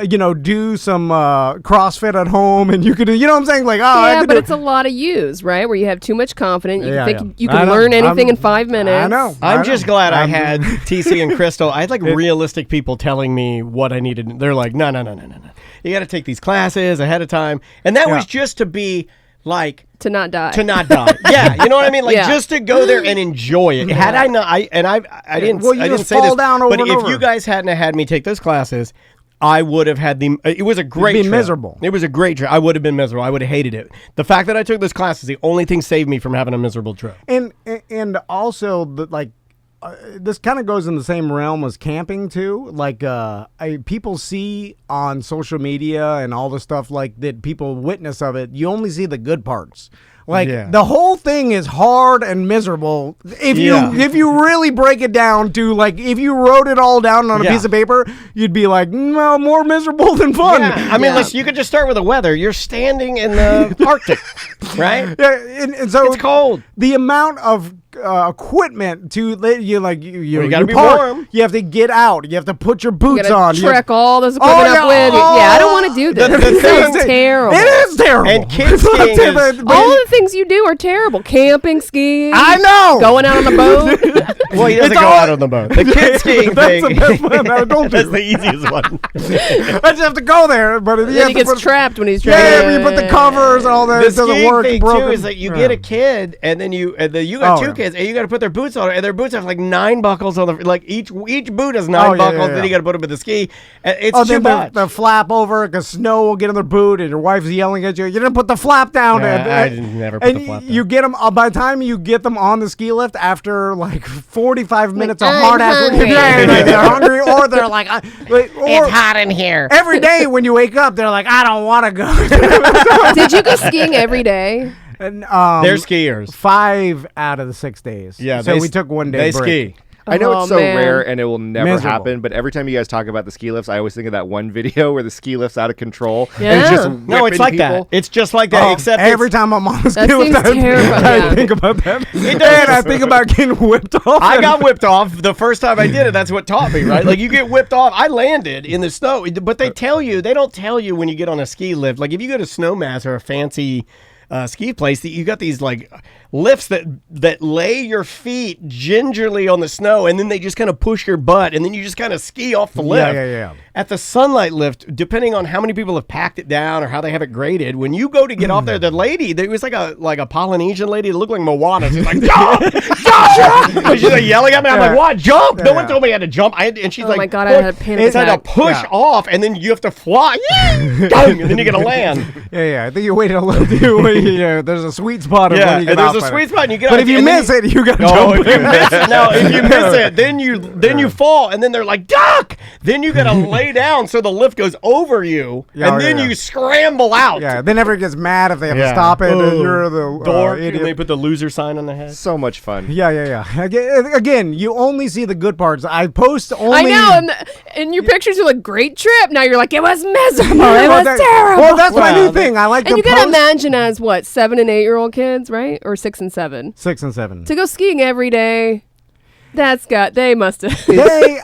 do some CrossFit at home, and you could what I'm saying, like I yeah, could but do- it's a lot of use, right? Where you have too much confidence. You Yeah, think yeah. you I can know. learn anything I'm- in 5 minutes. I know. I'm just glad I I'm- had TC and Crystal. I had like realistic people telling me what I needed. They're like, no. You got to take these classes ahead of time. And that was just to be like, To not die. to not die. Yeah, you know what I mean? Like Yeah. just to go there and enjoy it. Had I not, I didn't, Well, you I didn't just say fall this, down over but and if over. you guys hadn't have had me take those classes, I would have had it was a great You'd be trip. miserable. It was a great trip. I would have been miserable. I would have hated it. The fact that I took those classes, the only thing saved me from having a miserable trip. And also this kind of goes in the same realm as camping too. Like people see on social media and all the stuff like that people witness of it. You only see the good parts. Like Yeah. the whole thing is hard and miserable. If you really break it down to like if you wrote it all down on a Yeah. piece of paper, you'd be like, no, more miserable than fun. Yeah. I mean, listen, you could just start with the weather. You're standing in the Arctic, right? Yeah, and so It's cold. The amount of equipment to you gotta be warm. You have to get out. You have to put your You boots gotta on. You have- trek all this equipment up with. Yeah, I don't want to do this. The This thing sounds is- terrible. It is terrible. And kid It's not skiing terrible, is- but All the things you do are terrible. Camping, skiing. I know. Going out on the boat. Well, he doesn't It's go all- out on the boat. The kid skiing That's thing. the best one I don't That's do. the easiest one. I just have to go there, but you Then have he to gets put, trapped when he's trying Yeah, to. when you put the covers and all that, The it doesn't skiing work. thing broken. too is that you get a kid and then you got two kids and you got to put their boots on, and their boots have like 9 buckles on the like each boot has 9 buckles. Then you got to put them in the ski. It's too then much. the flap over because snow will get in their boot, and your wife's yelling at you. You didn't put the flap down. Yeah, I didn't never put and the flap down. You get them by the time you get them on the ski lift after like 45 minutes of I'm hard ass. hungry. Yeah, like they're hungry, or they're like, It's hot in here. every day when you wake up, they're like, I don't want to go. Did you go skiing every day? And, They're skiers. 5 out of the 6 days. Yeah, so they we s- took one day They break. ski. I know Oh, it's so man. rare and it will never Miserable. happen, but every time you guys talk about the ski lifts, I always think of that one video where the ski lift's out of control. And it's Yeah. just No, it's whipping like people. that. It's just like that, Oh, except every time I'm on the ski That lift, seems terrible, I yeah. think about that. does. And I think about getting whipped off. I got whipped off the first time I did it. That's what taught me, right? Like you get whipped off. I landed in the snow, but they don't tell you when you get on a ski lift. Like if you go to Snowmass or a fancy ski place that you got these like lifts that lay your feet gingerly on the snow, and then they just kind of push your butt, and then you just kind of ski off the lift. Yeah. At the Sunlight lift, depending on how many people have packed it down or how they have it graded, when you go to get off there, the lady, it was like a Polynesian lady that looked like Moana. She's like, jump! Jump! And she's like yelling at me. I'm like, what? Jump! No one told me I had to jump. And she's like, my God, I had a panic attack. Had to push off, and then you have to fly. and then you got to land. Yeah. I think you waited a little too. There's a sweet spot of when you get there's off a it. sweet spot, and you get But off, if you miss it, you got to jump. If you miss it, if you miss it, then you fall, and then they're like, duck! Then you got to lay down so the lift goes over you, and then you scramble out. Yeah, then everyone gets mad if they have to stop it. And you're the dork, idiot. and they put the loser sign on the head. So much fun. Yeah. Again, you only see the good parts. I post only. I know, and your pictures are like, great trip. Now you're like, it was miserable. It was terrible. Well, that's my new thing. I like and to you gotta post. imagine as what, 7 and 8 year old kids, right? Or 6 and 7. 6 and 7. To go skiing every day. They must have.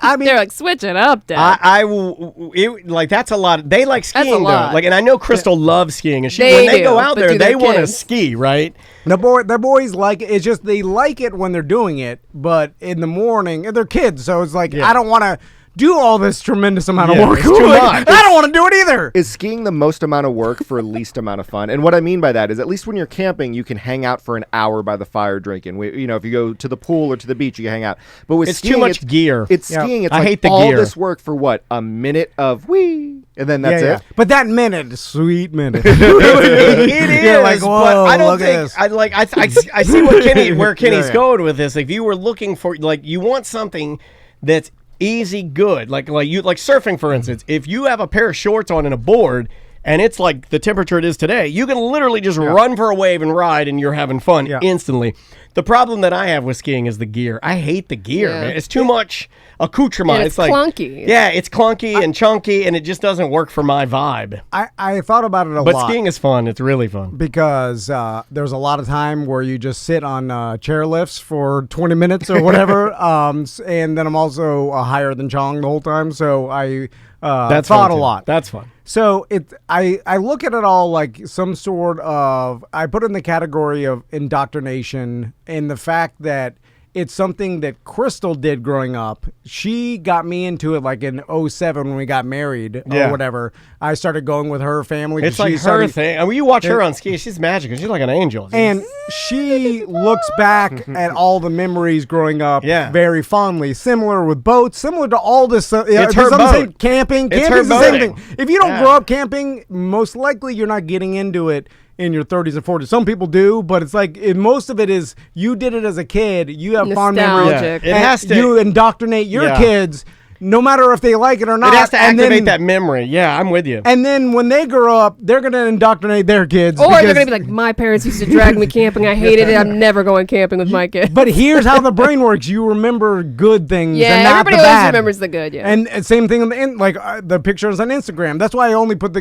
I mean, they're like, switch it up, Dad. That's a lot. They like skiing, That's a lot. though. Like, and I know Crystal loves skiing, and They when they do, go out but there, do they their want to kids? ski, right? the boys like it. It's just they like it when they're doing it, but in the morning, and they're kids, so it's like I don't want to do all this tremendous amount of work. It's too much. I don't want to do it either. Is skiing the most amount of work for least amount of fun? And what I mean by that is, at least when you're camping, you can hang out for an hour by the fire drinking. If you go to the pool or to the beach, you can hang out. But with It's skiing, too much gear. It's skiing. It's I like hate the all gear. this work for what? A minute of whee, and then that's it. But that minute, sweet minute. It is, You're like, but whoa, I don't look at think this. I see where Kenny's going with this. If you were looking for, like, you want something that's easy, good, like surfing, for instance. If you have a pair of shorts on and a board, and it's like the temperature it is today, you can literally just run for a wave and ride, and you're having fun instantly. The problem that I have with skiing is the gear. I hate the gear, man. It's too much accoutrement. And it's like clunky. Yeah, it's clunky and chunky, and it just doesn't work for my vibe. I thought about it a lot. But skiing is fun. It's really fun. Because there's a lot of time where you just sit on chairlifts for 20 minutes or whatever. And then I'm also higher than Chong the whole time. So I thought a lot. That's fun. So I look at it all like some sort of, I put it in the category of indoctrination, in the fact that it's something that Crystal did growing up. She got me into it like in 2007 when we got married or whatever. I started going with her family. It's like her thing. I mean, you watch her on ski, she's magical. She's like an angel. And she looks back at all the memories growing up very fondly. Similar with boats, similar to all this. It's her boat. Camping. It's Camping's her the same boating. thing. If you don't grow up camping, most likely you're not getting into it in your 30s and 40s. Some people do, but it's like most of it is you did it as a kid. You have fond memories. Nostalgic. It has to. You indoctrinate your kids, no matter if they like it or not. It has to and activate then, that memory. Yeah, I'm with you. And then when they grow up, they're going to indoctrinate their kids. Or they're because- going to be like, my parents used to drag me camping. I hated it. I'm never going camping with my kids. But here's how the brain works. You remember good things and not everybody the always bad. remembers the good, And same thing on the pictures on Instagram. That's why I only put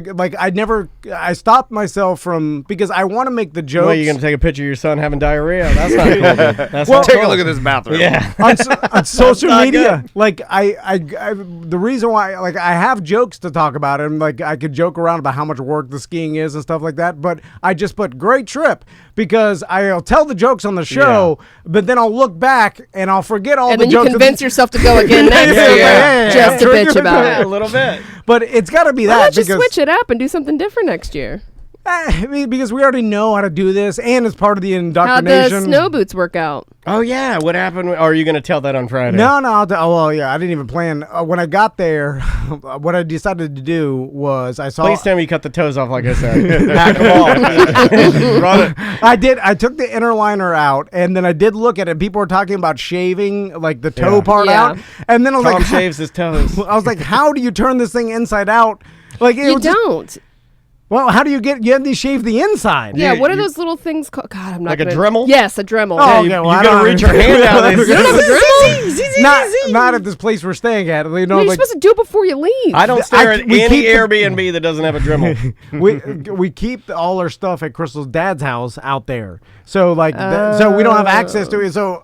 I stopped myself from, because I want to make the jokes. Well, you're going to take a picture of your son having diarrhea? That's not cool. Dude. That's Well, not Take cool. a look at this bathroom. Yeah. on social not media. good. Like the reason why, like, I have jokes to talk about it, and like I could joke around about how much work the skiing is and stuff like that, but I just put great trip because I'll tell the jokes on the show, but then I'll look back and I'll forget all And the then you jokes. convince yourself to go again next year just to bitch about Yeah, it. a little bit. But it's got to be Why that not just because switch it up and do something different next year? I mean, because we already know how to do this, and it's part of the How'd indoctrination. the snow boots work out? Oh, yeah. What happened? Or are you going to tell that on Friday? No, well, yeah, I didn't even plan. When I got there, what I decided to do was I saw. Please tell me you cut the toes off like I said. Pack them off. Run it. I did. I took the inner liner out, and then I did look at it. People were talking about shaving, like the toe part Yeah. out, and then I was Tom like, shaves his toes. I was like, how do you turn this thing inside out? Like it You was just- don't. well, how do you get? You have to shave the inside. Yeah, Yeah, what are you- those little things called? God, I'm not Like a gonna- Dremel? Yes, a Dremel. Oh, You, okay, well, you I got don't- to reach your hand out. You don't have a Dremel? Not at this place we're staying at. You know, No, you're like, supposed to do it before you leave. I don't stare at we any keep the- Airbnb that doesn't have a Dremel. we keep all our stuff at Crystal's dad's house out there, so like so we don't have access to it. So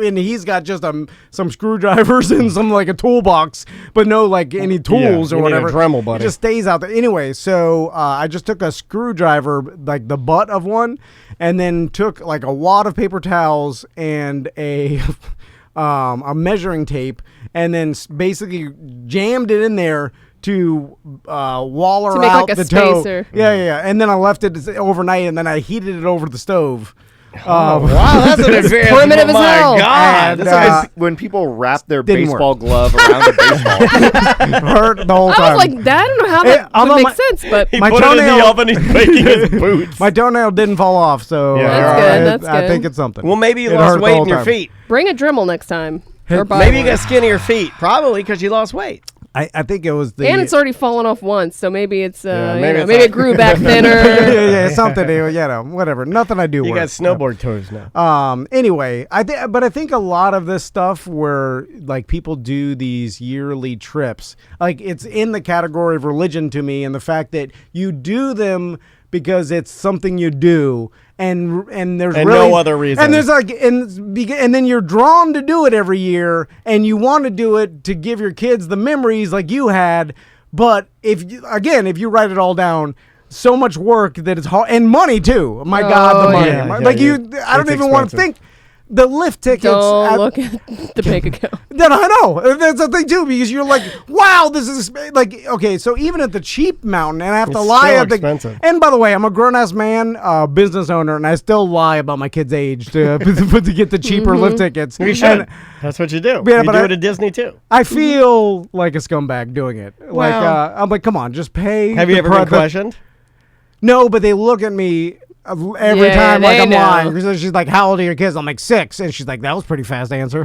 and he's got just some screwdrivers and some like a toolbox, but no like any tools you or need a whatever. Dremel, buddy. It just stays out there anyway. So I I just took a screwdriver, like the butt of one, and then took like a wad of paper towels and a measuring tape, and then basically jammed it in there to waller To make, out like, a the toe. spacer. Yeah. And then I left it overnight, and then I heated it over the stove. Wow, that's an advantage. primitive as My hell. God. And, That's When people wrap their didn't baseball glove around a baseball. Hurt the whole I time. was like, that, I don't know how Hey, that although would make my- sense, but he my put it in the toenail- oven. He's making his boots. My toenail didn't fall off, so Yeah, That's good, that's I good. think it's something. Well, maybe you It lost hurt the weight whole in your time. feet. bring a Dremel next time. Hey, Or buy Maybe you one. got skinnier feet. Probably because you lost weight. I think it was the And it's already fallen off once, so maybe it's maybe it's maybe like- it grew back yeah, thinner. something. Whatever. Nothing I do. You got works. snowboard toes now. Anyway, I think a lot of this stuff where like people do these yearly trips, like it's in the category of religion to me, and the fact that you do them because it's something you do, and there's And really no other reason. and there's like and then you're drawn to do it every year, and you want to do it to give your kids the memories like you had, but if you write it all down. So much work that it's hard, and money too. My God, the money! yeah, yeah, Like yeah. I don't It's even want to expensive. think. The lift tickets. Don't look at the bank account. Then I know that's the thing too, because you're like, wow, this is like okay. So even at the cheap mountain, and I have to It's lie still at the. expensive. And by the way, I'm a grown ass man, business owner, and I still lie about my kid's age to to get the cheaper lift tickets. You should. And That's what you do. Yeah, you but do I- it at Disney too. I feel like a scumbag doing it. Like Well- I'm like, come on, just pay. Have you ever been questioned? No, but they look at me every Yeah, time like they I'm know. lying. So she's like, "How old are your kids?" I'm like 6, and she's like, "That was pretty fast answer."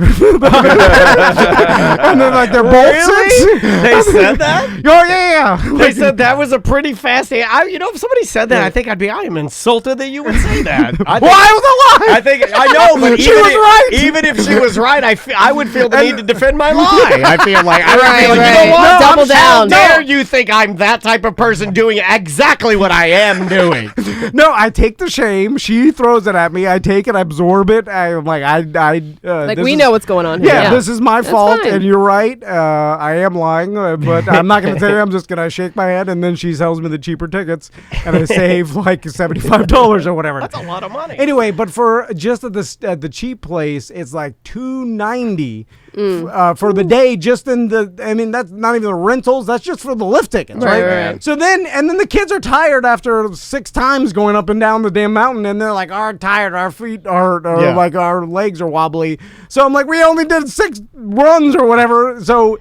And then like they're both 6. They said that? Oh yeah. They said that was a pretty fast answer. If somebody said that, I am insulted that you would say that. I think, Why was a lie? I know, but She was right. even if she was right, I would feel the need to defend my lie. I feel like, you Right. know what? Double How down. dare you think I'm that type of person doing exactly what I am doing? No, I take the shame. She throws it at me. I take it. I absorb it. I'm like, Like this we is- know what's going on here. Yeah, this is my That's fault, fine. and you're right. I am lying, but I'm not going to tell you. I'm just going to shake my head, and then she sells me the cheaper tickets, and I save like $75 or whatever. That's a lot of money. Anyway, but for just at the cheap place, it's like $290 for the day. Just in the, I mean, that's not even the rentals. That's just for the lift tickets, Right, right? right. So then the kids are tired after 6 times going up and down the damn mountain, and they're like, "Are tired. Our feet are Yeah. like our legs are wobbly." So I'm like, "We only did 6 runs or whatever." So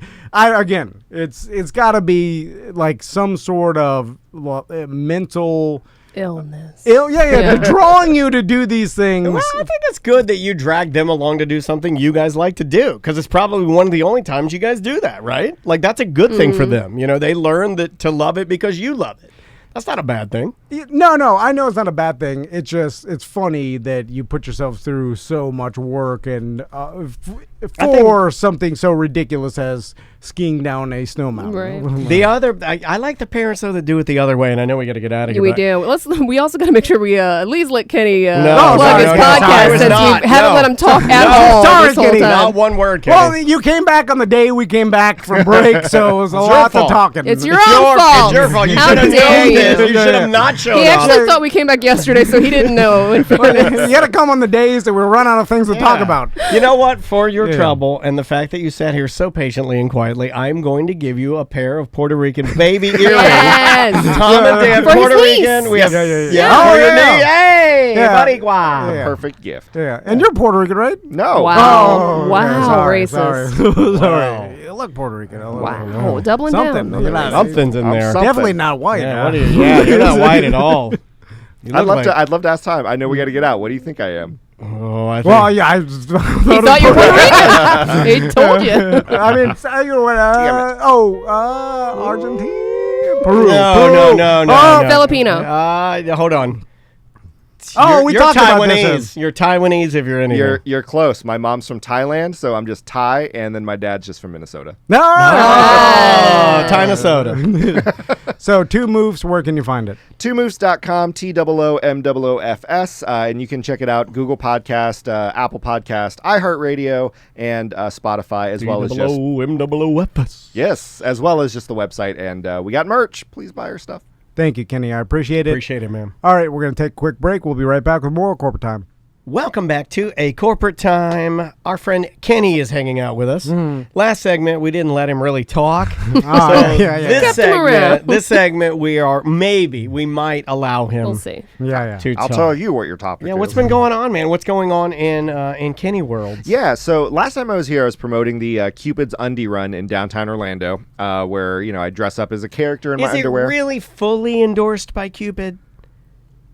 it's got to be like some sort of mental. illness. They're drawing you to do these things. Well, I think it's good that you drag them along to do something you guys like to do, because it's probably one of the only times you guys do that, right? Like, that's a good thing for them. You know, they learn to love it because you love it. That's not a bad thing. No, I know it's not a bad thing. It's funny that you put yourself through so much work and for something so ridiculous as skiing down a snow mountain. Right. The other, I like the parents though that do it the other way, and I know we got to get out of here. We but- do. We also got to make sure we at least let Kenny No, plug his no, no, podcast I was since not. we haven't No. let him talk at No. all Sorry, this whole Kenny. time. Not one word, Kenny. Well, you came back on the day we came back from break, so it was a It's your lot of fault. talking. It's your It's own fault. It's your fault. You How should have dare known you. this. You should Yeah. have not shown He up. actually thought we came back yesterday, so he didn't know. In fairness. You got to come on the days that we run out of things to talk Yeah. about. You know what? For your Yeah. trouble and the fact that you sat here so patiently and quietly, I'm going to give you a pair of Puerto Rican baby earrings. Yes. Tom and Dan, For his Puerto niece. Rican. We have, Yeah. for Oh, your yeah. niece. Hey, Yeah. Boricua. Yeah. Perfect gift. Yeah, and you're Puerto Rican, right? No. Wow. Oh, Wow, sorry, racist. Sorry. You look Puerto Rican. Wow. Doubling Something. down. You're not- Something's in I'm there. something. Definitely not white. Yeah, huh? what are you- yeah, you're not white at all. You I'd look love like- to. I'd love to ask Tom. I know we got to get out. What do you think I am? Oh, I think. Well, yeah, I He thought you were Puerto Rican. He told you. I mean, Argentina, Peru, no. Filipino. Hold on. Oh, we you're talked about Taiwanese. this. You're Taiwanese if you're in here. You're close. My mom's from Thailand, so I'm just Thai, and then my dad's just from Minnesota. No. Oh, China soda. So 2 moves. Where can you find it? twomoves.com, TOOMOOFS, and you can check it out. Google Podcast, Apple Podcast, iHeartRadio, and Spotify, as well as just MOOFS. as well as just the website. And we got merch. Please buy our stuff. Thank you, Kenny. I appreciate it. Appreciate it, man. All right, we're going to take a quick break. We'll be right back with more corporate time. Welcome back to A Corporate Time. Our friend Kenny is hanging out with us. Last segment, we didn't let him really talk. This segment, we might allow him. We'll see. To I'll talk. tell you what your topic is. Yeah, what's been going on, man? What's going on in Kenny world? Yeah, so last time I was here, I was promoting the Cupid's Undie run in downtown Orlando, where I dress up as a character in my underwear. Is it really fully endorsed by Cupid?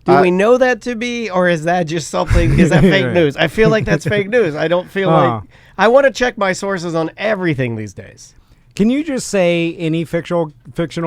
Do we know that to be, or is that just something? Is that fake news? I feel like that's fake news. I don't feel like I want to check my sources on everything these days. Can you just say any fictional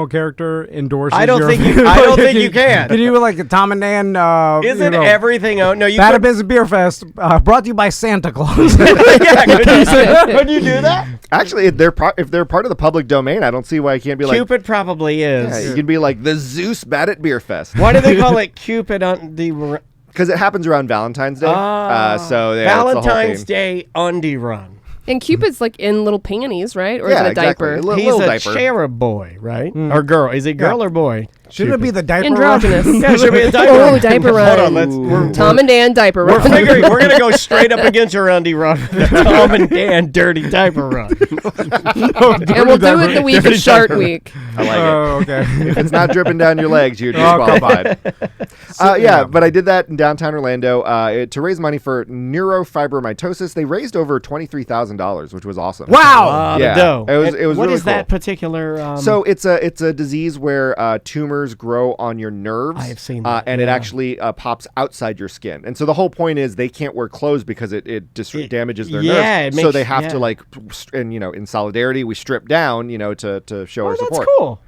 character endorses? I don't think you can. Can you like Tom and Dan? Isn't everything? No, you. Bad Business Beer Fest brought to you by Santa Claus. Could you do that? Actually, if they're part of the public domain, I don't see why I can't be like Cupid probably is. Yeah, you can be like the Zeus Bad at Beer Fest. Why do they call it Cupid on the? Because it happens around Valentine's Day. So Valentine's Day Undie run. And Cupid's like in little panties, right? Or is it a exactly. diaper? He's little a diaper. cherub boy, right? Or girl? Is it girl or boy? Shouldn't it be the diaper? Androgynous. Yeah, it should be a diaper. Oh, diaper run. Hold on, we're Tom and Dan diaper We're run. figuring we're gonna go straight up against your Undie run, the Tom and Dan dirty diaper run. And we'll do it the week of Shark Week. I like it. Oh, okay. If it's not dripping down your legs, you're disqualified. But I did that in downtown Orlando to raise money for neurofibromatosis. They raised over $23,000, which was awesome. Wow. Yeah. It was What really is that cool. particular? So it's a disease where tumors grow on your nerves. I have seen that, and it actually pops outside your skin. And so the whole point is they can't wear clothes because it damages their nerves. So they have to in solidarity we strip down to show our support. That's cool.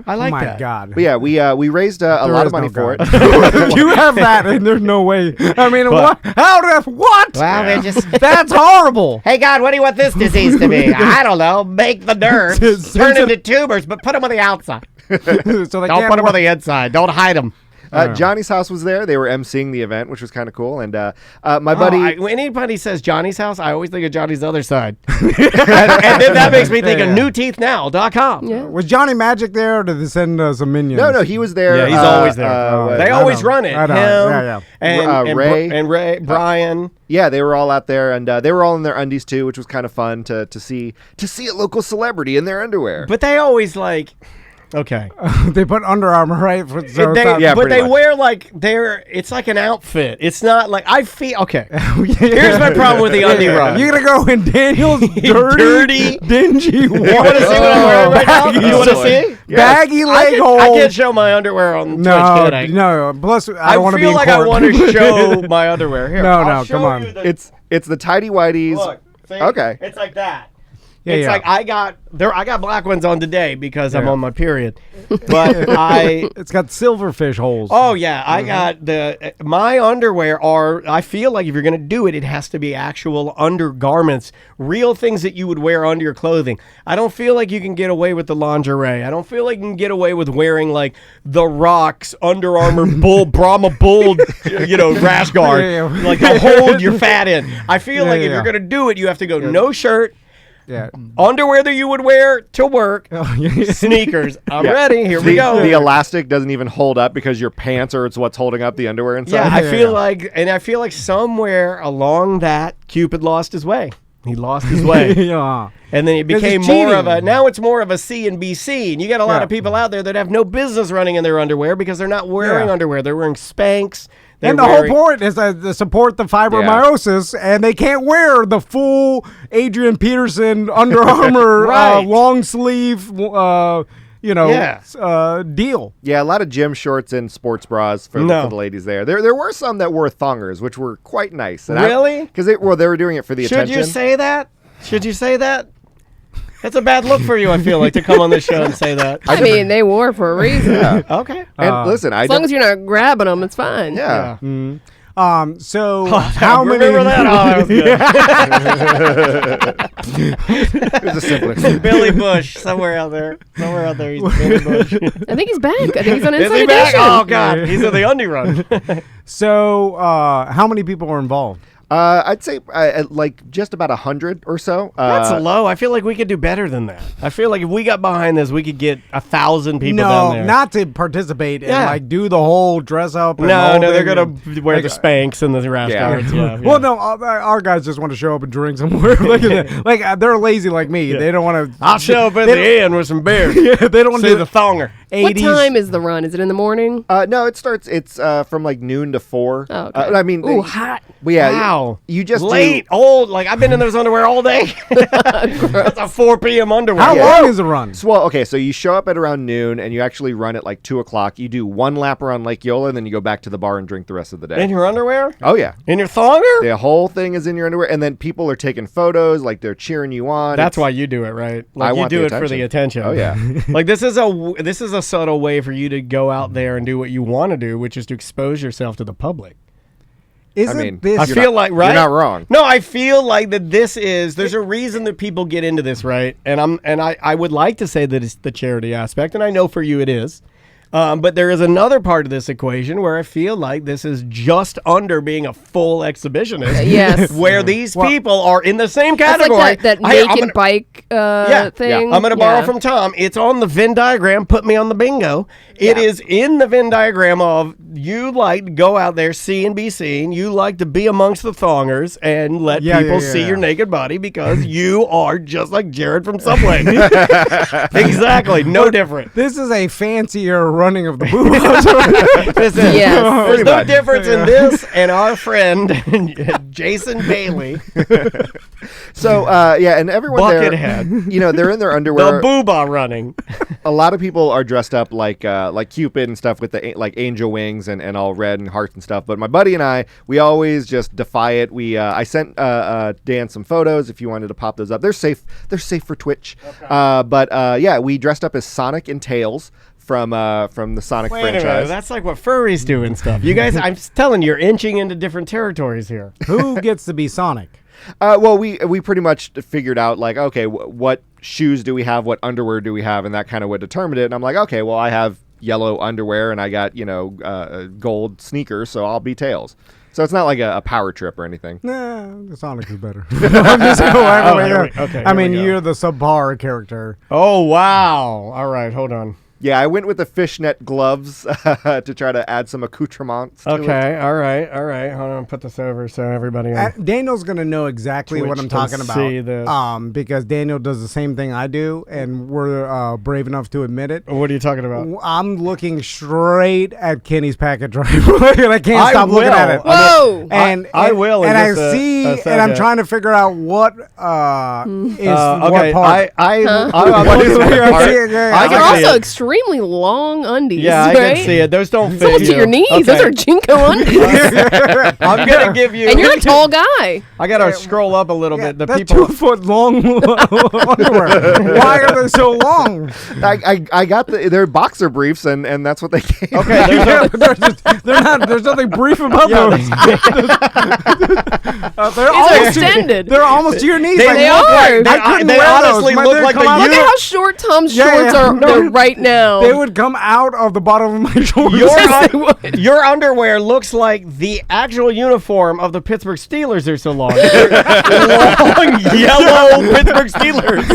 I like that. My God. But yeah, we raised a lot of money for it. You have that, and there's no way. I mean, what? How did what? Well, they just. That's horrible. Hey God, what do you want this disease to be? I don't know. Make the nerves turn into tumors, but put them on the outside. So they Don't can't put them work. on the inside. Don't hide them. Johnny's house was there. They were emceeing the event, which was kind of cool. And my buddy... when anybody says Johnny's house, I always think of Johnny's other side. and then that makes me think of newteethnow.com. Yeah. Was Johnny Magic there, or did they send some minions? No, he was there. Yeah, he's always there. They always run it. I know. Him Yeah. and Ray. Ray, Brian. Yeah, they were all out there, and they were all in their undies too, which was kind of fun to see a local celebrity in their underwear. But they always like... Okay. They put Under Armour, right? But they wear like it's like an outfit. It's not like I feel okay. Here's my problem with the undie run. You're gonna go in Daniel's dirty, dingy. You want to see what I'm wearing right now? You want to see? Baggy leg hole. I can't show my underwear on Twitch, can I? No. Plus, I don't want to be feel in like court. I want to show my underwear. Here, No, come on. It's the tidy whities. Look, see? Okay. It's like that. Yeah, it's yeah. like I got black ones on today because I'm Yeah. on my period. But It's got silverfish holes. Oh yeah, I got my underwear I feel like if you're going to do it, it has to be actual undergarments, real things that you would wear under your clothing. I don't feel like you can get away with the lingerie. I don't feel like you can get away with wearing like the Rock's Under Armour Brahma Bull, rash guard, like to hold your fat in. I feel like if you're going to do it, you have to go no shirt. Yeah. Underwear that you would wear to work, sneakers. I'm ready. Here we go. The elastic doesn't even hold up because your pants are what's holding up the underwear inside. Yeah, I feel like somewhere along that Cupid lost his way. He lost his way. Yeah. And then it 'Cause became it's more of cheating. now it's more of a C and B scene. You got a lot of people out there that have no business running in their underwear because they're not wearing underwear. They're wearing Spanx. And the whole point is to support the fibromyositis, and they can't wear the full Adrian Peterson Under Armour long sleeve, deal. Yeah, a lot of gym shorts and sports bras for the ladies there. There were some that wore thongers, which were quite nice. And really? Because they were doing it for the attention. Should you say that? Should you say that? That's a bad look for you, I feel like, to come on the show and say that. I mean, they wore for a reason. Okay. And listen, as long as you're not grabbing them, it's fine. Yeah. So how many? Remember that? Oh, that was good. It was a simple experience. Billy Bush, somewhere out there. He's Billy Bush. I think he's back. I think he's on Is Inside he back? Edition. Oh, God. He's in the undie run. So how many people were involved? I'd say like just about 100 or so. That's low. I feel like we could do better than that. I feel like if we got behind this, we could get 1,000 people down there. Not to participate and like do the whole dress up. And No, all they're thing gonna wear the Spanx and the rash guards. Yeah. Well, no, our guys just want to show up and drink somewhere. like they're lazy like me. They don't want to. I'll show up at the end with some beer. Yeah, they don't want to See do the thonger. 80s. What time is the run? Is it in the morning? No, it starts. It's from like noon to 4. Oh, okay. I mean, Ooh, hot. Well, yeah, wow. You just late, old. Like I've been in those underwear all day. That's a 4 p.m. underwear. How long is the run? So, well, okay, so you show up at around noon, and you actually run at like 2 o'clock. You do 1 lap around Lake Yola, and then you go back to the bar and drink the rest of the day. In your underwear? Oh yeah, in your thonger? The whole thing is in your underwear, and then people are taking photos, like they're cheering you on. That's why you do it, right? Like I you want do the it for the attention. Oh yeah. Like this is a subtle way for you to go out there and do what you want to do, which is to expose yourself to the public. Isn't this? I feel like right. You're not wrong. No, I feel like that this is. There's a reason that people get into this, right? And I would like to say that it's the charity aspect, and I know for you it is. But there is another part of this equation where I feel like this is just under being a full exhibitionist. Yes. Where these people are in the same That's category. like that naked bike thing. I'm going to borrow from Tom. It's on the Venn diagram. Put me on the bingo. It is in the Venn diagram of you like to go out there, see and be seen. You like to be amongst the thongers and let people see your naked body because you are just like Jared from Subway. Exactly. No different. This is a fancier running of the boob. Yes. There's no difference in this and our friend Jason Bailey. So and everyone Buckethead. there, they're in their underwear. The booba running. A lot of people are dressed up like Cupid and stuff with the like angel wings and all red and hearts and stuff. But my buddy and I, we always just defy it. We I sent Dan some photos if you wanted to pop those up. They're safe. They're safe for Twitch. Okay. But we dressed up as Sonic and Tails from the Sonic franchise. That's like what furries do and stuff. You guys, I'm telling you, you're inching into different territories here. Who gets to be Sonic? Well, we pretty much figured out like, okay, what shoes do we have? What underwear do we have? And that kind of would determine it. And I'm like, okay, well, I have yellow underwear and I got, gold sneakers, so I'll be Tails. So it's not like a power trip or anything. Nah, the Sonic is better. I'm just okay, I mean, you're the subpar character. Oh, wow. All right, hold on. Yeah, I went with the fishnet gloves to try to add some accoutrements to it. Okay, all right. Hold on, put this over so everybody Daniel's going to know exactly what I'm talking about. See this. Because Daniel does the same thing I do, and we're brave enough to admit it. What are you talking about? I'm looking straight at Kenny's packet driver, and I can't stop looking at it. Whoa! I will. And I see, and I'm trying to figure out what is what part. They're also extremely long undies. Yeah, I right? can see it. Those don't fit. It's almost to your knees. Okay. Those are Jinko undies. I'm gonna give you. And you're a tall guy. I gotta scroll up a little bit. The That's people 2 foot long underwear. Why are they so long? I got they're boxer briefs and that's what they gave. Okay, there's nothing brief about those. They're extended. They're almost to your knees. They are. They honestly look like Look at how short Tom's shorts are right now. They would come out of the bottom of my shoulders. Your underwear looks like the actual uniform of the Pittsburgh Steelers. They're so long. Long yellow Pittsburgh Steelers.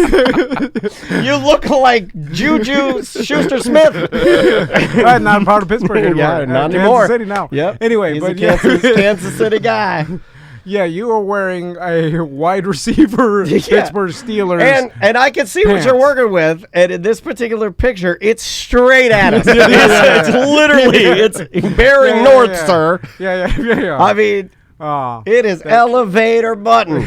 You look like Juju Schuster-Smith. Right, not a part of Pittsburgh anymore. Yeah, not anymore. Kansas City now. Yep. Anyway, he's but a Kansas City guy. Yeah, you are wearing a wide receiver Pittsburgh Steelers. And I can see pants. what you're working with. And in this particular picture, it's straight at us. It's literally, it's bearing north, sir. Yeah. I mean, it is elevator button.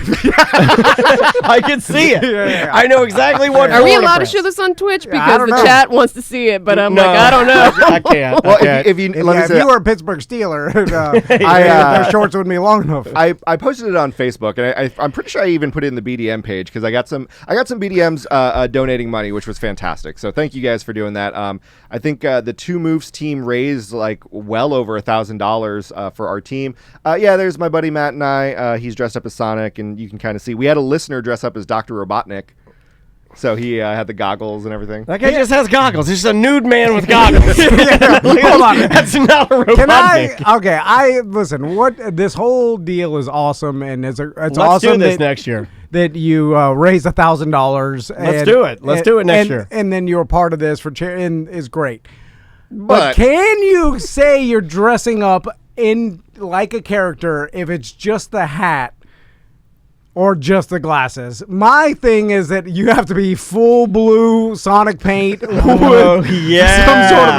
I can see it. Yeah. I know exactly what. Are we allowed to show this on Twitch? Because I don't the know. chat wants to see it, but I'm like, I don't know. I can't. Well, if you let me If say, you were a Pittsburgh Steeler, their shorts wouldn't be long enough. I posted it on Facebook, and I'm pretty sure I even put it in the BDM page because I got some BDMs donating money, which was fantastic. So thank you guys for doing that. I think the Two Moves team raised like well over $1,000 for our team. There's my buddy Matt and I. He's dressed up as Sonic, and you can kind of see we had a listener dress up as Dr. Robotnik. So he had the goggles and everything. That guy just has goggles. He's just a nude man with goggles. Hold on. That's not a robot. Can I listen? What this whole deal is awesome, and it's Let's awesome do this next year. that you raised $1,000. Let's do it. Let's do it next year. And then you're part of this for charity, and is great. But Can you say you're dressing up in like a character if it's just the hat? Or just the glasses. My thing is that you have to be full blue Sonic paint. Oh, yeah. Some sort of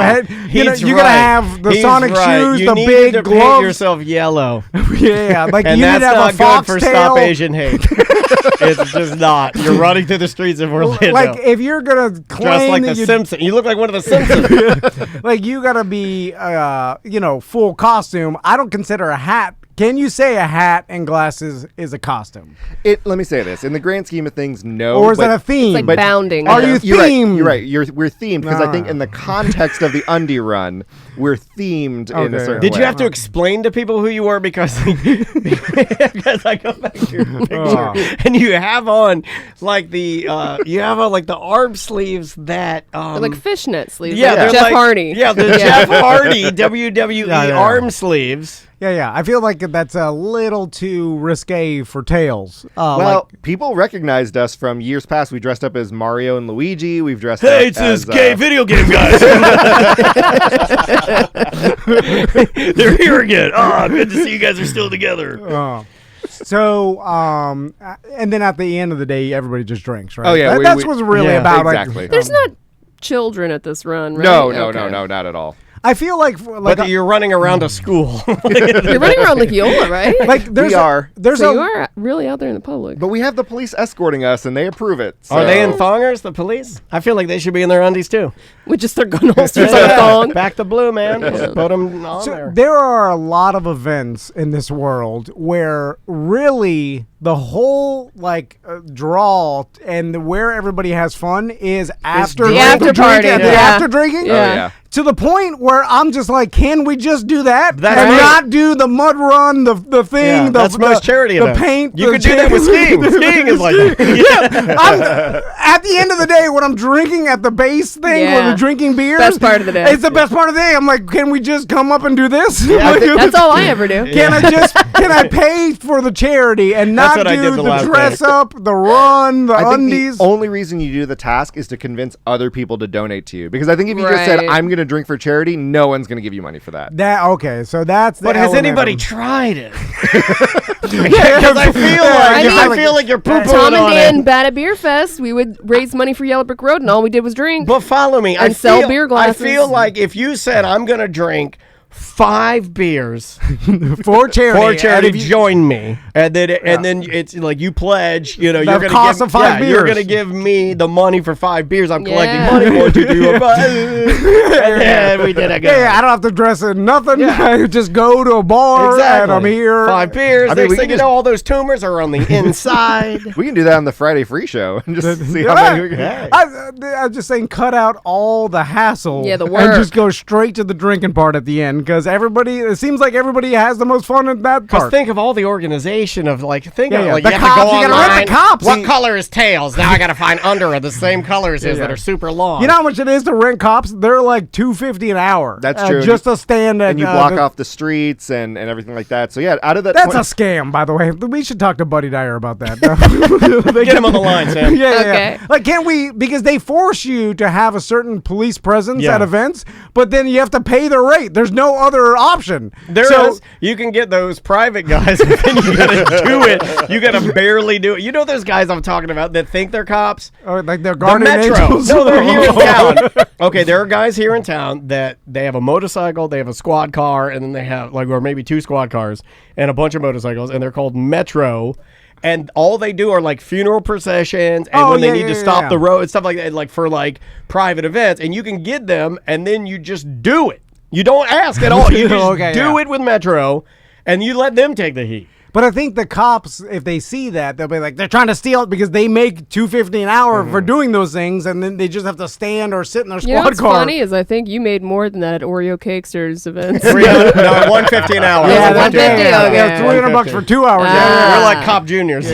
head. You gotta have the Sonic shoes, you the need big to paint gloves. yourself yellow. Yeah, like And you need that's to have not a good for Stop foxtail. Asian Hate. It's just not. You're running through the streets of Orlando. Like if you're gonna claim dressed like that the Simpsons. You look like one of the Simpsons. like you gotta be, full costume. I don't consider a hat. Can you say a hat and glasses is a costume? let me say this: in the grand scheme of things, no. Or is but, that a theme? It's like bounding. Are you You're right. themed? You're right. We're themed because I think in the context of the Undie run, we're themed in a Okay. certain Did way. you have to explain to people who you were because I go back to your picture and you have on like the arm sleeves that They're like fishnet sleeves. yeah, like they're Jeff like- Hardy. Yeah, the Jeff Hardy WWE Yeah. arm sleeves. Yeah. I feel like that's a little too risque for Tails. Well, people recognized us from years past. We dressed up as Mario and Luigi. We've dressed Hey, up it's as this gay video game guys. They're here again. Oh, good to see you guys are still together. And then at the end of the day, everybody just drinks, right? Oh, yeah, That's what's really yeah, about. exactly. There's not children at this run, right? No, Okay. not at all. I feel like But you're running around a school. You're running around like Yola, right? there's We are. There's so a you are really out there in the public. But we have the police escorting us, and they approve it. Are they in so- thongers, the police? I feel like they should be in their undies too. With just their gun holsters on a thong. Back to blue, man. Just put them on So there. there are a lot of events in this world where really the whole draw and where everybody has fun is after The after party, drinking, the yeah. after drinking. Yeah. Oh, yeah. To the point where I'm just like, can we just do that That's and right. not do the mud run, the thing, Yeah, the, that's most charity the events. paint. You the could do that with skiing. Skiing is like that. I'm, at the end of the day, when I'm drinking at the base thing, when Yeah. we're drinking beers, Best part of the day. It's the best part of the day. I'm like, can we just come up and do this? That's all I ever do. Can I pay for the charity and That's not what I do did the the last dress day. up, the run, the I think undies? the only reason you do the task is to convince other people to donate to you. Because I think if you just said, Right. I'm going to drink for charity, no one's going to give you money for that. That okay, so that's the But has element anybody of- tried it? Because I feel like you're pooping Tom and on Dan it. bad at Beer Fest. We would raise money for Yellow Brick Road, and all we did was drink. But follow me. And sell beer glasses. I feel like if you said I'm gonna drink 5 beers for charity? for and charity, if you- join me, and then it's like you pledge. You're The gonna cost give, of 5 You're beers. gonna give me the money for 5 beers. I'm collecting Yeah. money. 1, 2, 3, 4, 5. And then we did a go. Yeah, I don't have to dress in nothing. I just go to a bar and I'm here. 5 beers. I mean, Next we thing can you just- know, all those tumors are on the inside. We can do that on the Friday free show and just see how many we can. Yeah. I'm just saying, cut out all the hassle. Yeah, the And work. just go straight to the drinking part at the end because it seems like everybody has the most fun in that Because part. think of all the organization of Yeah, you yeah. have The to cops, go you gotta rent online. the cops. What See- color is tails? Now I gotta find under the same color as his Yeah. that are super long. You know how much it is to rent cops? They're like $250 an hour. That's true. Just to stand at And you block off the streets and everything like that. So, yeah, out of that. That's a scam, by the way. We should talk to Buddy Dyer about that. Get him on the line, Sam. Yeah, Okay. yeah. Like, can't we? Because they force you to have a certain police presence Yeah. at events, but then you have to pay the rate. There's no other option. There is. You can get those private guys, but then you gotta do it. You gotta barely do it. You know those guys I'm talking about that think they're cops? Like they're The guardian Metro. angels. No, they're here in town. Okay, there are guys here in town that they have a motorcycle, they have a squad car, and then they have or maybe 2 squad cars and a bunch of motorcycles, and they're called Metro. And all they do are like funeral processions, and when they need to stop the road and stuff like that, like for like private events. And you can get them, and then you just do it. You don't ask at all. You just do it with Metro, and you let them take the heat. But I think the cops, if they see that, they'll be like, they're trying to steal it because they make $2.50 an hour for doing those things, and then they just have to stand or sit in their You know squad what's car. funny is I think you made more than that at Oreo Cakesters events. No, $150 an hour. Yeah, that's $150, yeah, okay. $300 for 2 hours. Ah. We're like cop juniors.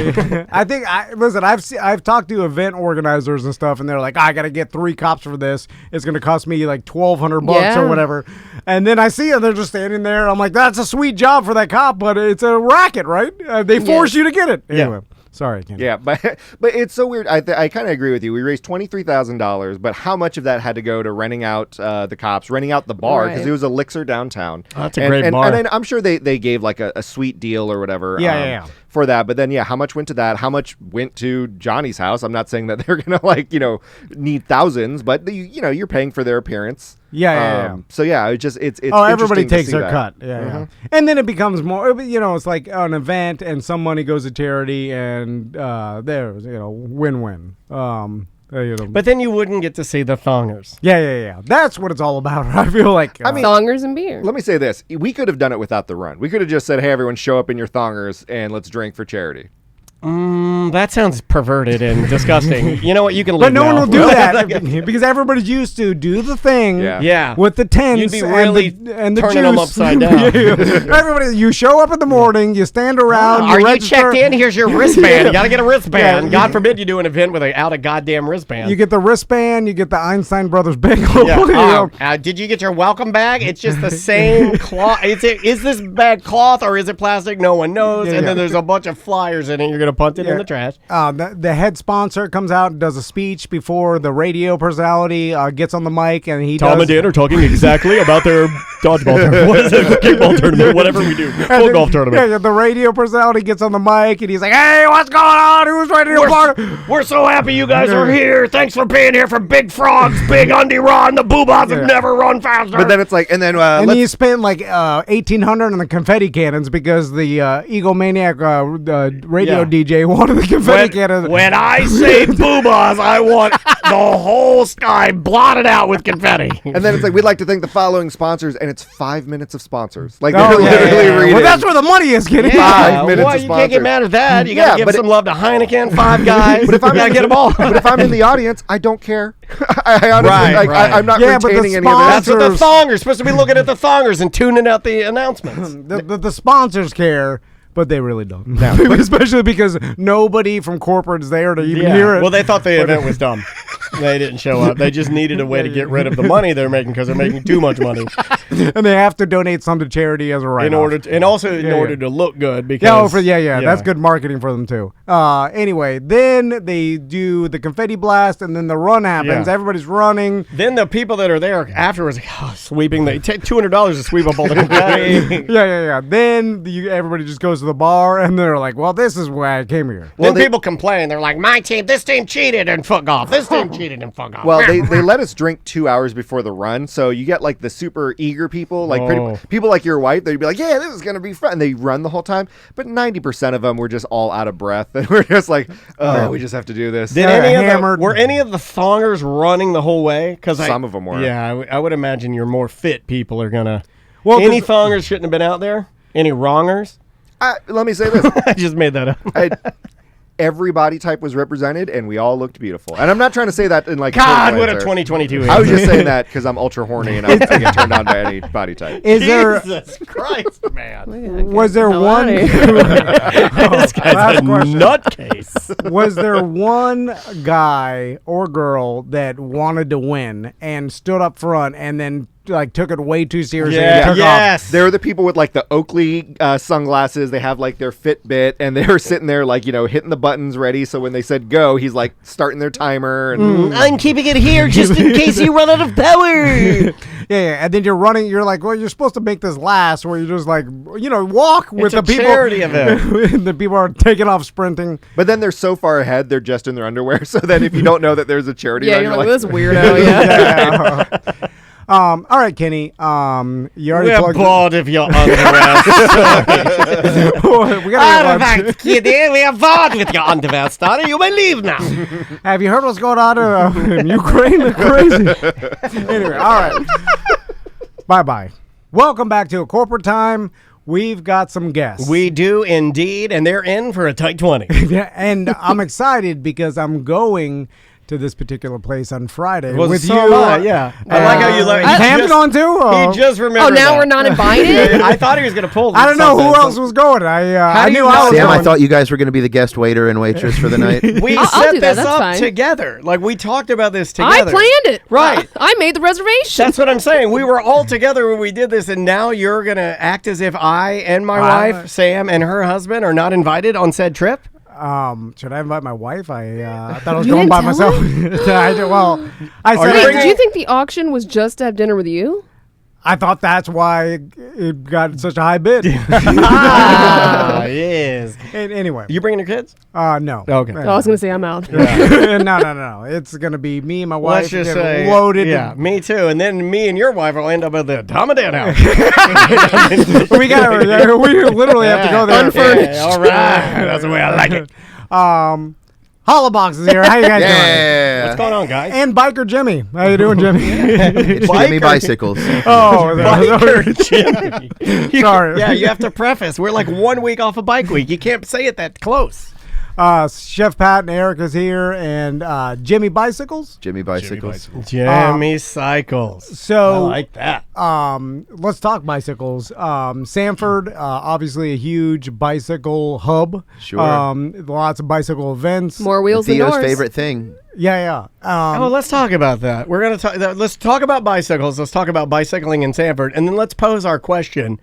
I think I've talked to event organizers and stuff, and they're like, I gotta get 3 cops for this. It's gonna cost me like $1,200 Yeah. or whatever. And then I see them, they're just standing there. I'm like, that's a sweet job for that cop, but it's a racket, right? They force you to get it. Yeah. Anyway, sorry, Ken. Yeah, but it's so weird. I kind of agree with you. We raised $23,000, but how much of that had to go to renting out the cops, renting out the bar because Right. it was a Elixir downtown. Oh, that's a great bar. And then I'm sure they gave like a sweet deal or whatever. Yeah. For that, but then how much went to that? How much went to Johnny's house? I'm not saying that they're gonna need thousands, but you're paying for their appearance. Yeah. So it's Everybody interesting to takes see their that. cut. Yeah. And then it becomes more, it's like an event and some money goes to charity and there's, win-win. But then you wouldn't get to see the thongers. Yeah. That's what it's all about. I feel like. I mean, Thongers and beer. let me say this: we could have done it without the run. We could have just said, "Hey, everyone, show up in your thongers and let's drink for charity." That sounds perverted and disgusting. You know what? You can leave but no now. one will do that because everybody's used to do the thing Yeah. with the tents You'd be really and the turning juice. them upside down. Everybody, you show up in the morning, you stand around. Are you register, checked in? Here's your wristband. You got to get a wristband. God forbid you do an event without a goddamn wristband. You get the wristband, you get the Einstein Brothers bagel. Yeah. Did you get your welcome bag? It's just the same cloth. Is this bag cloth or is it plastic? No one knows. Yeah, and yeah. then there's a bunch of flyers in it. You're going to punt it in the trash. The head sponsor comes out and does a speech before the radio personality gets on the mic, and he Tom does. and Dan are talking exactly about their dodgeball tournament. What is it? Kickball tournament. Whatever we do. Full golf tournament. Yeah, the radio personality gets on the mic, and he's like, "Hey, what's going on? Who's ready to party?" We're so happy you guys are here. Thanks for being here for Big Frogs, Big Undie Run. The Boobas have never run faster. But then it's like, and then And he spent like $1,800 on the confetti cannons because the egomaniac radio DJ wanted the confetti cannons. When I say boobas, I want the whole sky blotted out with confetti. and then it's like, we'd like to thank the following sponsors, and it's 5 minutes of sponsors. Like Oh, they're literally reading. Well, that's where the money is, kidding. Yeah, 5 minutes well, of you can't get sponsors. mad at that. You Yeah, got to give but some love to Heineken, Five Guys. But if I'm gotta get them all. But if I'm in the audience, I don't care. I honestly, Right. I'm not Yeah, but the retaining any of That's that. what the thongers supposed to be looking at the thongers and tuning out the announcements. The sponsors care, but they really don't. Especially because nobody from corporate is there to even hear it. Well, they thought the event was dumb. They didn't show up. They just needed a way to get rid of the money they're making because they're making too much money and they have to donate some to charity as a write-off. in order to look good. Because that's good marketing for them too. Anyway, then they do the confetti blast, and then the run happens. Yeah. Everybody's running. Then the people that are there afterwards, sweeping, they take $200 to sweep up all the confetti. Yeah. Then everybody just goes to the bar, and they're like, "Well, this is why I came here." Then people complain. They're like, this team cheated and fuck off. This team cheated and fuck off. Well, they let us drink 2 hours before the run, so you get like the super eager people, like people like your wife. They'd be like, "Yeah, this is gonna be fun." And they run the whole time, but 90% of them were just all out of breath, and we're just like, "Oh, we just have to do this." Were any of the thongers running the whole way? Because Some of them were. Yeah, I would imagine your more fit people are gonna. Well, Any thongers shouldn't have been out there. Any wrongers? Let me say this: I just made that up. every body type was represented, and we all looked beautiful. And I'm not trying to say that in like God, total what a answer. 2022 is. I was just saying that because I'm ultra horny and I get turned on by any body type. Is there Jesus Christ, man. was there one? This guy's a nutcase. Was there one guy or girl that wanted to win and stood up front and then like took it way too seriously? Yeah. And took Yes. They're the people with like the Oakley sunglasses. They have like their Fitbit, and they were sitting there like, hitting the buttons ready. So when they said go, he's like starting their timer. And I'm keeping it here just in case you run out of power. Yeah, and then you're running. You're like, well, you're supposed to make this last, where you're just like, walk with It's the a people. charity event. The people are taking off sprinting. But then they're so far ahead, they're just in their underwear. So then if you don't know that there's a charity Yeah, run, you're like, this weirdo. Yeah. All right, Kenny. You already We're plugged bored of your underwear. we gotta kidding. We are bored with your underwear story. You may leave now. Have you heard what's going on in Ukraine? They're crazy. Anyway, all right. Bye-bye. Welcome back to A Corporate Time we've got some guests. We do indeed, and they're in for a tight 20. Yeah, and I'm excited because I'm going to this particular place on Friday Well, with so you. am I, yeah. I like how you let Is Hampton going too? He just remembered. Oh, now that. we're not invited? I thought he was going to pull. I don't know who something. else was going. I do knew you I know? was Sam, going. I thought you guys were going to be the guest waiter and waitress for the night. We I'll set do that, this that's up fine. together. Like, we talked about this I together. planned it. Right. I made the reservation. That's what I'm saying. We were all together when we did this, and now you're going to act as if I and my wife, Sam, and her husband are not invited on said trip? Should I invite my wife? I thought I was You going didn't by tell myself. I Are said you Wait, did you think the auction was just to have dinner with you? I thought that's why it got such a high bid. Yes. Anyway, You bringing your kids? no. Okay. Oh, I was going to say I'm out. No. It's gonna be me and my wife. Let's just get say loaded. Yeah, me too. And then me and your wife will end up at the Tom and Dan house. We literally have to go there. Unfurnished. Yeah, all right. That's the way I like it. Holobox is here. How you guys doing? Yeah. What's going on, guys? And Biker Jimmy. How you doing, Jimmy? It's Jimmy Bicycles. Oh, Biker Jimmy. Sorry. Yeah, you have to preface. We're like 1 week off of Bike Week. You can't say it that close. Chef Pat and Eric is here, and Jimmy Bicycles. Jimmy Bicycles. Jimmy Cycles. So, I like that. let's talk bicycles. Sanford, obviously a huge bicycle hub. Sure. Lots of bicycle events. More wheels than Theo's doors. favorite thing. Yeah. Let's talk about that. We're gonna talk. Let's talk about bicycles. Let's talk about bicycling in Sanford, and then let's pose our question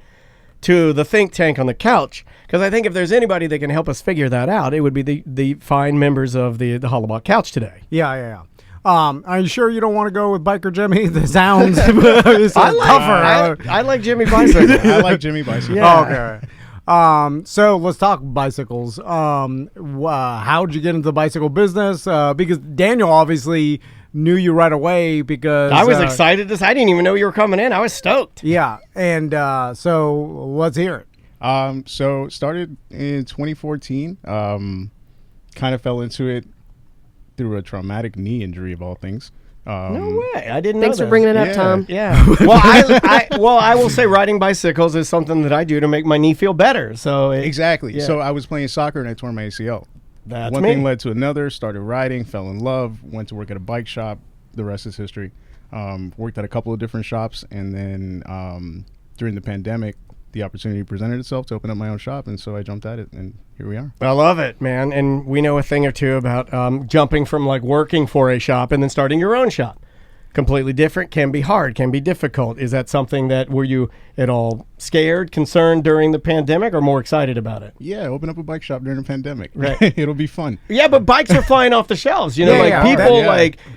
to the think tank on the couch, because I think if there's anybody that can help us figure that out, it would be the fine members of the Hollowbot couch today. Yeah. Are you sure you don't want to go with Biker Jimmy? The sounds is tougher. I like Jimmy Bicycle. I like Jimmy Bicycle. Yeah. Okay. So let's talk bicycles. How'd you get into the bicycle business? Because Daniel obviously knew you right away because I was excited. I didn't even know you were coming in. I was stoked. Yeah, and so let's hear it. So started in 2014. Kind of fell into it through a traumatic knee injury of all things. No way. I didn't know Thanks for this. bringing it up, Yeah. Tom. Yeah. Well, I will say riding bicycles is something that I do to make my knee feel better. So Exactly. Yeah. So I was playing soccer and I tore my ACL. That's One me. thing led to another. Started riding, fell in love, went to work at a bike shop. The rest is history. Worked at a couple of different shops, and then during the pandemic, the opportunity presented itself to open up my own shop, and so I jumped at it, and here we are. I love it, man. And we know a thing or two about jumping from like working for a shop and then starting your own shop. Completely different, can be hard, can be difficult. Is that something that were you at all scared, concerned during the pandemic, or more excited about it? Yeah, open up a bike shop during the pandemic. Right. It'll be fun. Yeah, but bikes are flying off the shelves. You know, Yeah,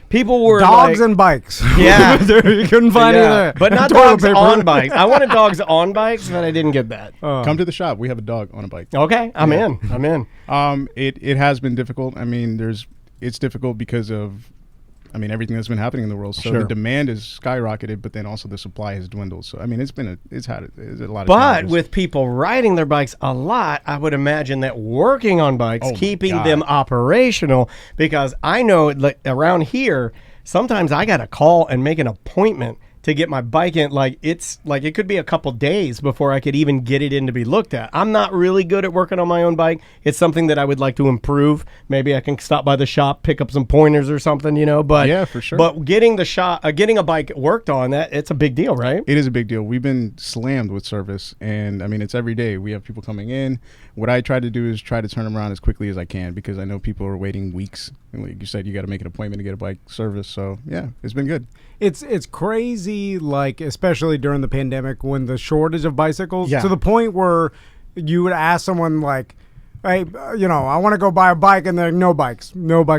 people were Dogs like, and bikes. Yeah. You couldn't find either. but not Toilet dogs paper. on bikes. I wanted dogs on bikes, but I didn't get that. Come to the shop. We have a dog on a bike. Okay, I'm in. I'm in. It has been difficult. I mean, it's difficult because of everything that's been happening in the world. So Sure. the demand has skyrocketed, but then also the supply has dwindled. So it's had a lot of But challenges. with people riding their bikes a lot, I would imagine that working on bikes, Oh my keeping God. them operational, because I know like around here, sometimes I got to call and make an appointment to get my bike in. Like it's like it could be a couple days before I could even get it in to be looked at. I'm not really good at working on my own bike. It's something that I would like to improve. Maybe I can stop by the shop, pick up some pointers or something, But Yeah, for sure. But getting a bike worked on, it's a big deal, right? It is a big deal. We've been slammed with service, and it's every day. We have people coming in. What I try to do is try to turn them around as quickly as I can, because I know people are waiting weeks. And like you said, you got to make an appointment to get a bike service. So yeah, it's been good. It's crazy, like especially during the pandemic when the shortage of bicycles Yeah. to the point where you would ask someone like, "Hey, I want to go buy a bike," and they're like, no bikes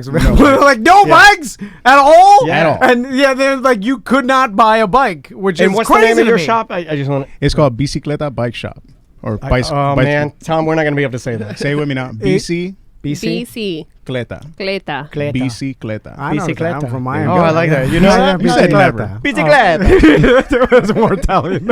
available. Like no bikes at all. Yeah. At all. And they're like, you could not buy a bike, which And is what's crazy the name of to your me. shop? I just want to. It's called Bicicleta Bike Shop, or Oh man, Tom, we're not going to be able to say that. Say it with me now. BC BC. BC. Cleta. Cleta. Bicicleta. I know that. Bicicleta. I'm from Miami. Oh, I like that. You know that? You said never. Bicicleta. It was more Italian.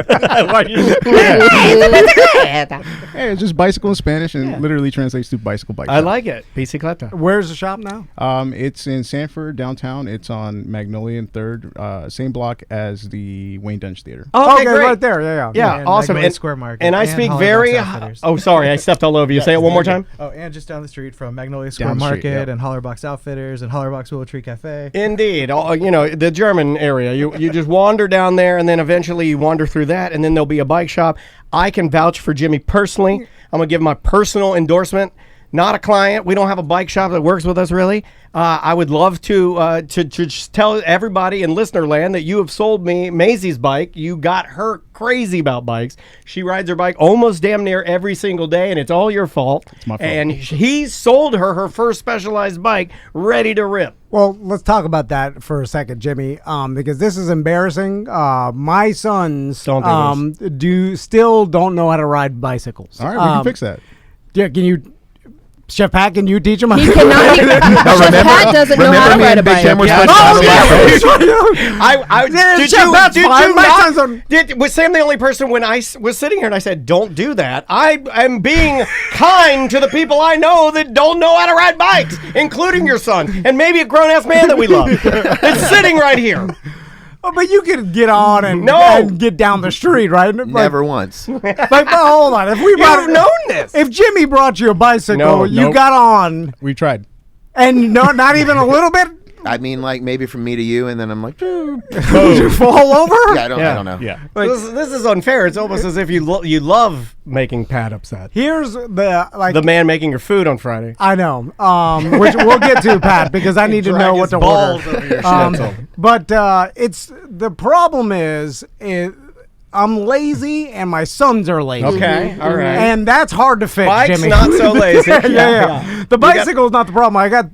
Hey, it's just bicycle in Spanish and literally translates to bicycle bike. I shop. like it. Bicicleta. Where's the shop now? It's in Sanford downtown. It's on Magnolia and 3rd, same block as the Wayne Dunge Theater. Okay, great. right there. Yeah. Yeah, And awesome. Magnolia And, Square Market. and I and speak Hollywood very. Outfitters. Oh, sorry, I stepped all over you. Say it one more time. Oh, and just down the street from Magnolia Square Down the street, Market yep. and Hollerbox Outfitters and Hollerbox Willow Tree Cafe. Indeed. You know, the German area. You just wander down there, and then eventually you wander through that, and then there'll be a bike shop. I can vouch for Jimmy personally. I'm going to give my personal endorsement. Not a client. We don't have a bike shop that works with us, really. I would love to just tell everybody in listener land that you have sold me Maisie's bike. You got her crazy about bikes. She rides her bike almost damn near every single day, and it's all your fault. It's my fault. And he sold her first Specialized bike ready to rip. Well, let's talk about that for a second, Jimmy, because this is embarrassing. My sons Don't still don't know how to ride bicycles. All right, we can fix that. Yeah, can you, Chef Pat? Can you teach them? He cannot. Chef Pat doesn't know how to ride a bike. Tim were Yeah. supposed to have a Did Chef, you, that's did fine. you My not- sons don't- was Sam the only person when I was sitting here and I said, don't do that? I am being kind to the people I know that don't know how to ride bikes, including your son and maybe a grown-ass man that we love. It's sitting right here. Oh, but you could get on and, No. and get down the street, right? Never once. But hold on. If we brought, You've known this. if Jimmy brought you a bicycle, No, you nope. got on, We tried. and not even a little bit. I mean, like maybe from me to you, and then I'm like, yeah, Did you fall over? I don't know. Yeah. This is unfair. It's almost as if you love making Pat upset. Here's The man making your food on Friday. I know, which we'll get to, Pat, because I need to know what to balls order. over your schnitzel. But it's the problem is I'm lazy and my sons are lazy. Okay, all right. And that's hard to fix, Bike's Jimmy. not so lazy. yeah. The bicycle is not the problem. I got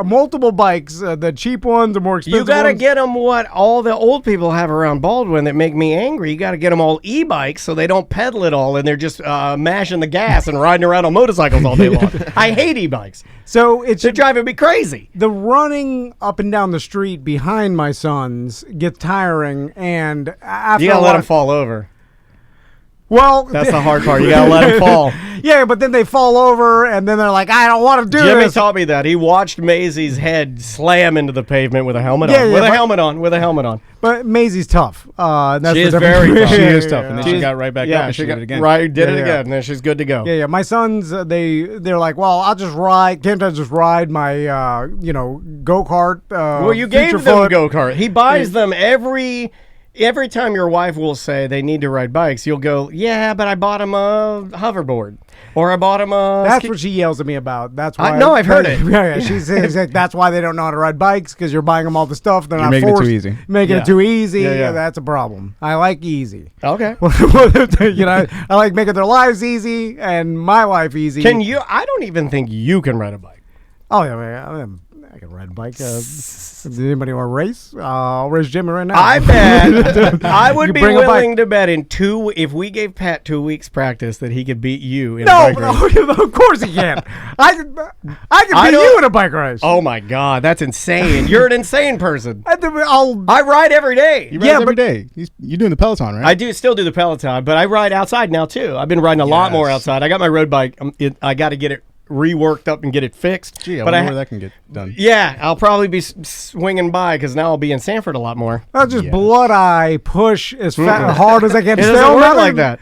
multiple bikes. The cheap ones, the more expensive You got to ones. get them what all the old people have around Baldwin that make me angry. You got to get them all e-bikes so they don't pedal it all and they're just mashing the gas and riding around on motorcycles all day long. I hate e-bikes. So it's They're driving me crazy. the running up and down the street behind my sons gets tiring, and after You got to a let while- them fall over. Well, That's the hard part. You got to let them fall. yeah, but then they fall over, and then they're like, "I don't want to do Jimmy this." taught me that. He watched Maisie's head slam into the pavement with a helmet Yeah, on. yeah, With a but- helmet on. With a helmet on. But Maisie's tough. That's She the is difference. very tough. She Yeah, is yeah, tough, yeah. and then she got right back up and she did it again. Right, did it Yeah, yeah. again, and then she's good to go. Yeah. My sons, they're like, well, I'll just ride. Can't I just ride my, go kart? Well, you gave them go-kart. He buys them every time your wife will say they need to ride bikes, you'll go, yeah, but I bought him a hoverboard. Or I bought him a... That's what she yells at me about. That's why. No, I've heard it. Yeah. She's like, that's why they don't know how to ride bikes, because you're buying them all the stuff. They're You're not making it forced. too easy. Making Yeah. it too easy. Yeah. That's a problem. I like easy. Okay. I like making their lives easy and my life easy. Can you... I don't even think you can ride a bike. Oh, yeah. I can ride a bike. Does anybody want to race? I'll race Jimmy right now. I bet I would You be bring a bike. willing to bet if we gave Pat 2 weeks practice that he could beat you in a No, bike race. of course he can't. I can I beat don't- you in a bike race. Oh my God, that's insane. You're an insane person. I'll I ride every day. You ride Yeah, every but- day. You're doing the Peloton, right? I do still do the Peloton, but I ride outside now too. I've been riding a lot more Yes. outside. I got my road bike. I got to get it reworked up and get it fixed. Gee, I but wonder where that can get done. yeah, I'll probably be swinging by because now I'll be in Sanford a lot more. I'll just Yes. blood eye push as hard as I can. It doesn't work like that.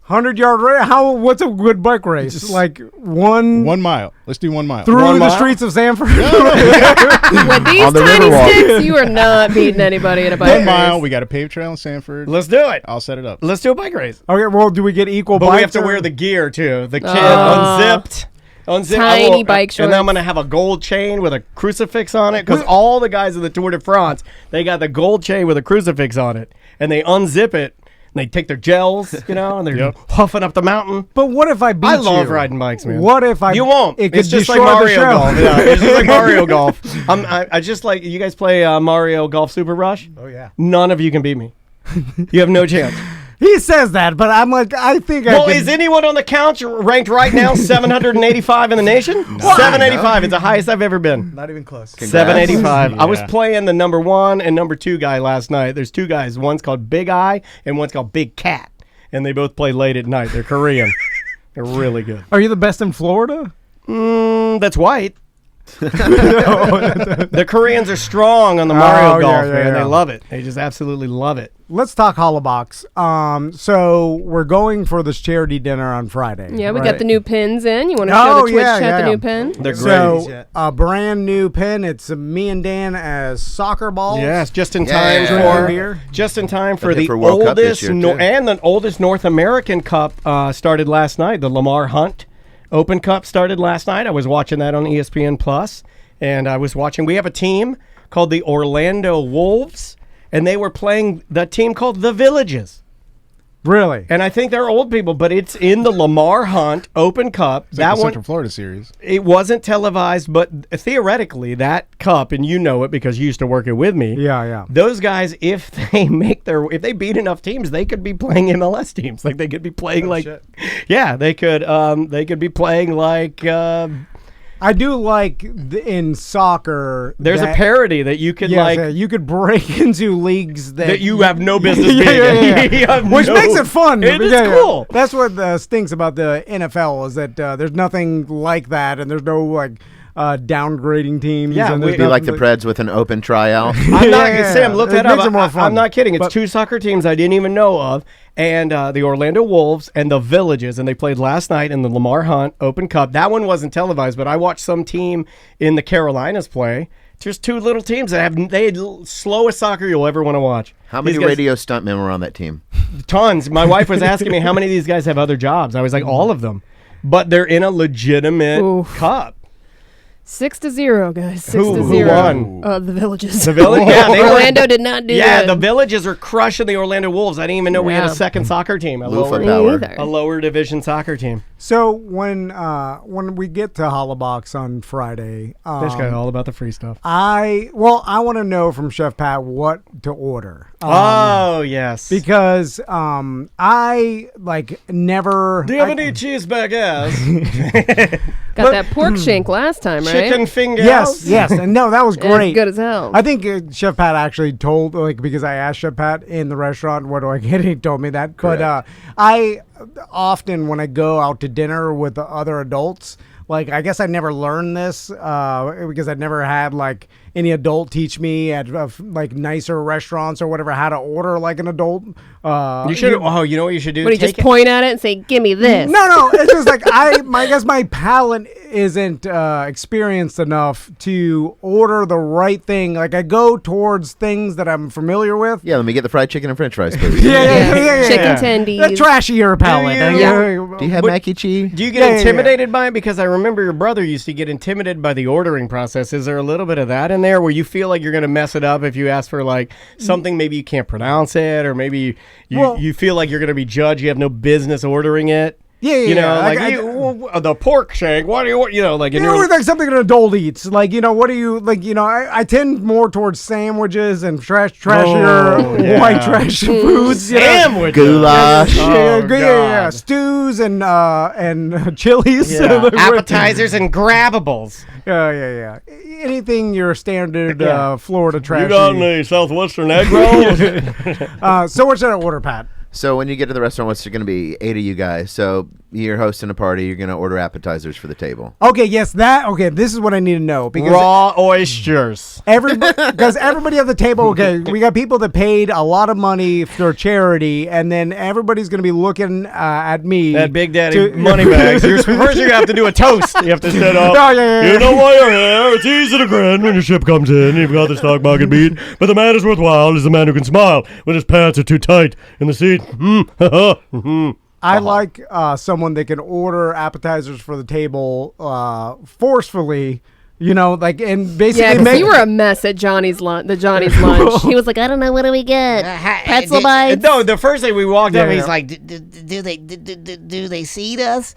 100-yard race. What's a good bike race? Like 1 mile. Let's do 1 mile. through 1 the mile? streets of Sanford. With these On the tiny Riverwalk. sticks, you are not beating anybody in a bike 1 race. mile. We got a paved trail in Sanford. Let's do it. I'll set it up. Let's do a bike race. Okay, well, do we get equal But bikes? we have to or- wear the gear too. The kid Oh. unzipped. I Tiny will- bike And then I'm shorts. going to have a gold chain with a crucifix on it because all the guys in the Tour de France, they got the gold chain with a crucifix on it. And they unzip it. And they take their gels, and they're huffing up the mountain. But what if I beat you? I love riding bikes, man. What if I? You won't. It could It's just like destroy the Mario show. Golf. Yeah, it's just like Mario Golf. I just like, you guys play Mario Golf Super Rush? Oh yeah. None of you can beat me. You have no chance. He says that, but I'm like, I think I Well, could- is anyone on the couch ranked right now 785 in the nation? 785. It's the highest I've ever been. Not even close. 785. I was Yeah. playing the number 1 and number 2 guy last night. There's 2 guys. One's called Big Eye and one's called Big Cat. And they both play late at night. They're Korean. They're really good. Are you the best in Florida? That's white. The Koreans are strong on the Mario Oh, Golf, yeah, man. yeah. They love it. They just absolutely love it. Let's talk Holobox. So we're going for this charity dinner on Friday. Yeah, we right? got the new pins in. You want to show Oh, the Twitch yeah, chat yeah, the yeah. new pin? They're great. So a brand new pin. It's me and Dan as soccer balls. Yes, just in Yeah, time yeah, for yeah. just in time for I did the for World Cup this oldest year, too. and the oldest North American Cup started last night. The Lamar Hunt Open Cup started last night. I was watching that on ESPN Plus, and I was watching. We have a team called the Orlando Wolves, and they were playing the team called the Villages. Really? And I think they're old people, but it's in the Lamar Hunt Open Cup. It's like That the one, Central Florida series. it wasn't televised, but theoretically, that cup, and you know it because you used to work it with me. Yeah, yeah. Those guys, if they beat enough teams, they could be playing MLS teams. Like they could be playing shit. yeah, they could be playing like. I do like in soccer. There's a that- parody that you could Yes, like yeah, you could break into leagues that you have no business Yeah, being yeah, in. yeah. You have Which no- makes it fun. It is Yeah, yeah. cool. That's what stinks about the NFL is that there's nothing like that, and there's no like downgrading teams. Yeah, and we- there's Be like the nothing Preds with an open tryout. I'm not Yeah, Sam. Look it that up. makes it more fun. I'm not kidding. It's But- 2 soccer teams I didn't even know of, and the Orlando Wolves and the Villages, and they played last night in the Lamar Hunt Open Cup. That one wasn't televised, but I watched some team in the Carolinas play. Just 2 little teams that have slowest soccer you'll ever want to watch. How many These guys- radio stuntmen were on that team? Tons. My wife was asking me how many of these guys have other jobs. I was like, all of them, but they're in a legitimate Oof. cup. 6-0, guys. 6 Who to 0. won? The Villages. The Village. Yeah, they were. Orlando did not do Yeah, good. the Villages are crushing the Orlando Wolves. I didn't even know we had a Yeah. second soccer team. Lufa Me power. either. A lower division soccer team. So when we get to Holobox on Friday, This guy's all about the free stuff. I want to know from Chef Pat what to order. Oh, yes. Because I like never. Do you have I- any cheeseburgers? Got that pork shank last time, right? Chicken fingers? Yes, and no, that was It's great. good as hell. I think Chef Pat actually told, like, because I asked Chef Pat in the restaurant, what do I get? He told me that. But I often, when I go out to dinner with the other adults, like, I guess I never learned this because I'd never had, like, any adult teach me at, like, nicer restaurants or whatever how to order, like, an adult. You should. Oh, you know what you should do? What do you just Take it- point at it and say, "Give me this"? No, it's just like I guess my palate isn't experienced enough to order the right thing. Like I go towards things that I'm familiar with. Yeah, let me get the fried chicken and french fries, please. Yeah. Chicken yeah. tendies. The trashier palate. you? Do you have mac and cheese? Do you Yeah, get yeah, intimidated by it? Because I remember your brother used to get intimidated by the ordering process. Is there a little bit of that in there where you feel like you're going to mess it up if you ask for like something maybe you can't pronounce it, or maybe you feel like you're going to be judged, you have no business ordering it? Yeah, You know, yeah. like the pork shank. What do you want? You know, like You know, like something an adult eats. Like, you know, what do you like? You know, I tend more towards sandwiches and trashier yeah. white trash foods. You know? sandwich. Goulash. Oh, yeah, God. stews and chilies. Yeah. Appetizers and grabbables. Yeah. Anything your standard Yeah. Florida trash. any Southwestern egg rolls? So what's that order, Pat? So when you get to the restaurant, what's going to be 8 of you guys? So you're hosting a party. You're going to order appetizers for the table. Okay, yes, okay, this is what I need to know because Raw oysters. because everybody at the table, okay, we got people that paid a lot of money for charity, and then everybody's going to be looking at me. That Big Daddy money bags. First, you have to do a toast. You have to stand up. Oh, yeah. You know why you're here. It's easy to grin when your ship comes in. You've got the stock market beat. But the man who's worthwhile is the man who can smile when his pants are too tight in the seat. I like someone that can order appetizers for the table forcefully. You know, like, and basically Yeah, 'cause make you were a mess at Johnny's lunch. He was like, "I don't know, what do we get? Pretzel bites." No, the first day we walked up, Yeah, he's yeah. like, do they seat us?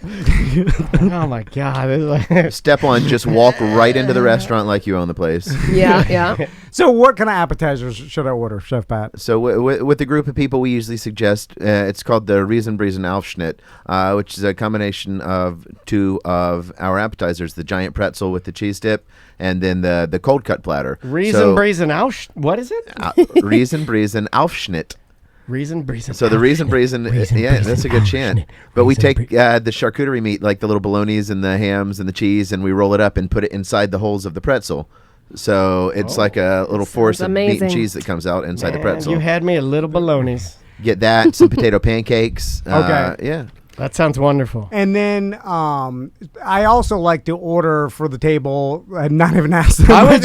Oh, my God. It's like- Step one, just walk right into the restaurant like you own the place. Yeah. So what kind of appetizers should I order, Chef Pat? So with the group of people, we usually suggest it's called the Riesenbriesen Aufschnitt, which is a combination of two of our appetizers: the giant pretzel with the cheese dip, and then the cold cut platter. Riesenbriesen Ausch. What is it? Riesenbriesen Aufschnitt. Riesenbriesen. So the Riesenbriesen, yeah, that's a good chant. But we take the charcuterie meat, like the little bolognas and the hams and the cheese, and we roll it up and put it inside the holes of the pretzel. So it's like a little force of meat and cheese that comes out inside the pretzel. You had me a little bolognas. Get that, some potato pancakes. Okay. Yeah. That sounds wonderful. And then I also like to order for the table and not even ask them. I want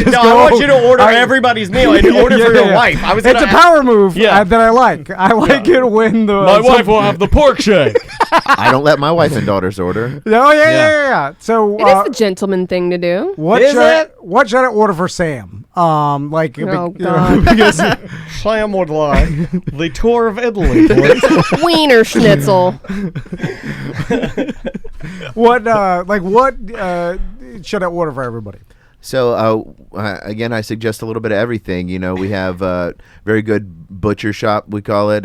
you to order everybody's meal and order for your wife. It's a power move that I like. I like it when the my wife will have the pork shank. I don't let my wife and daughters order. Oh yeah. So It is the gentleman thing to do. what should I order for Sam? Oh, God. because Sam would like the tour of Italy, please. Wiener schnitzel. what should I order for everybody? So again, I suggest a little bit of everything. You know, we have very good butcher shop, we call it,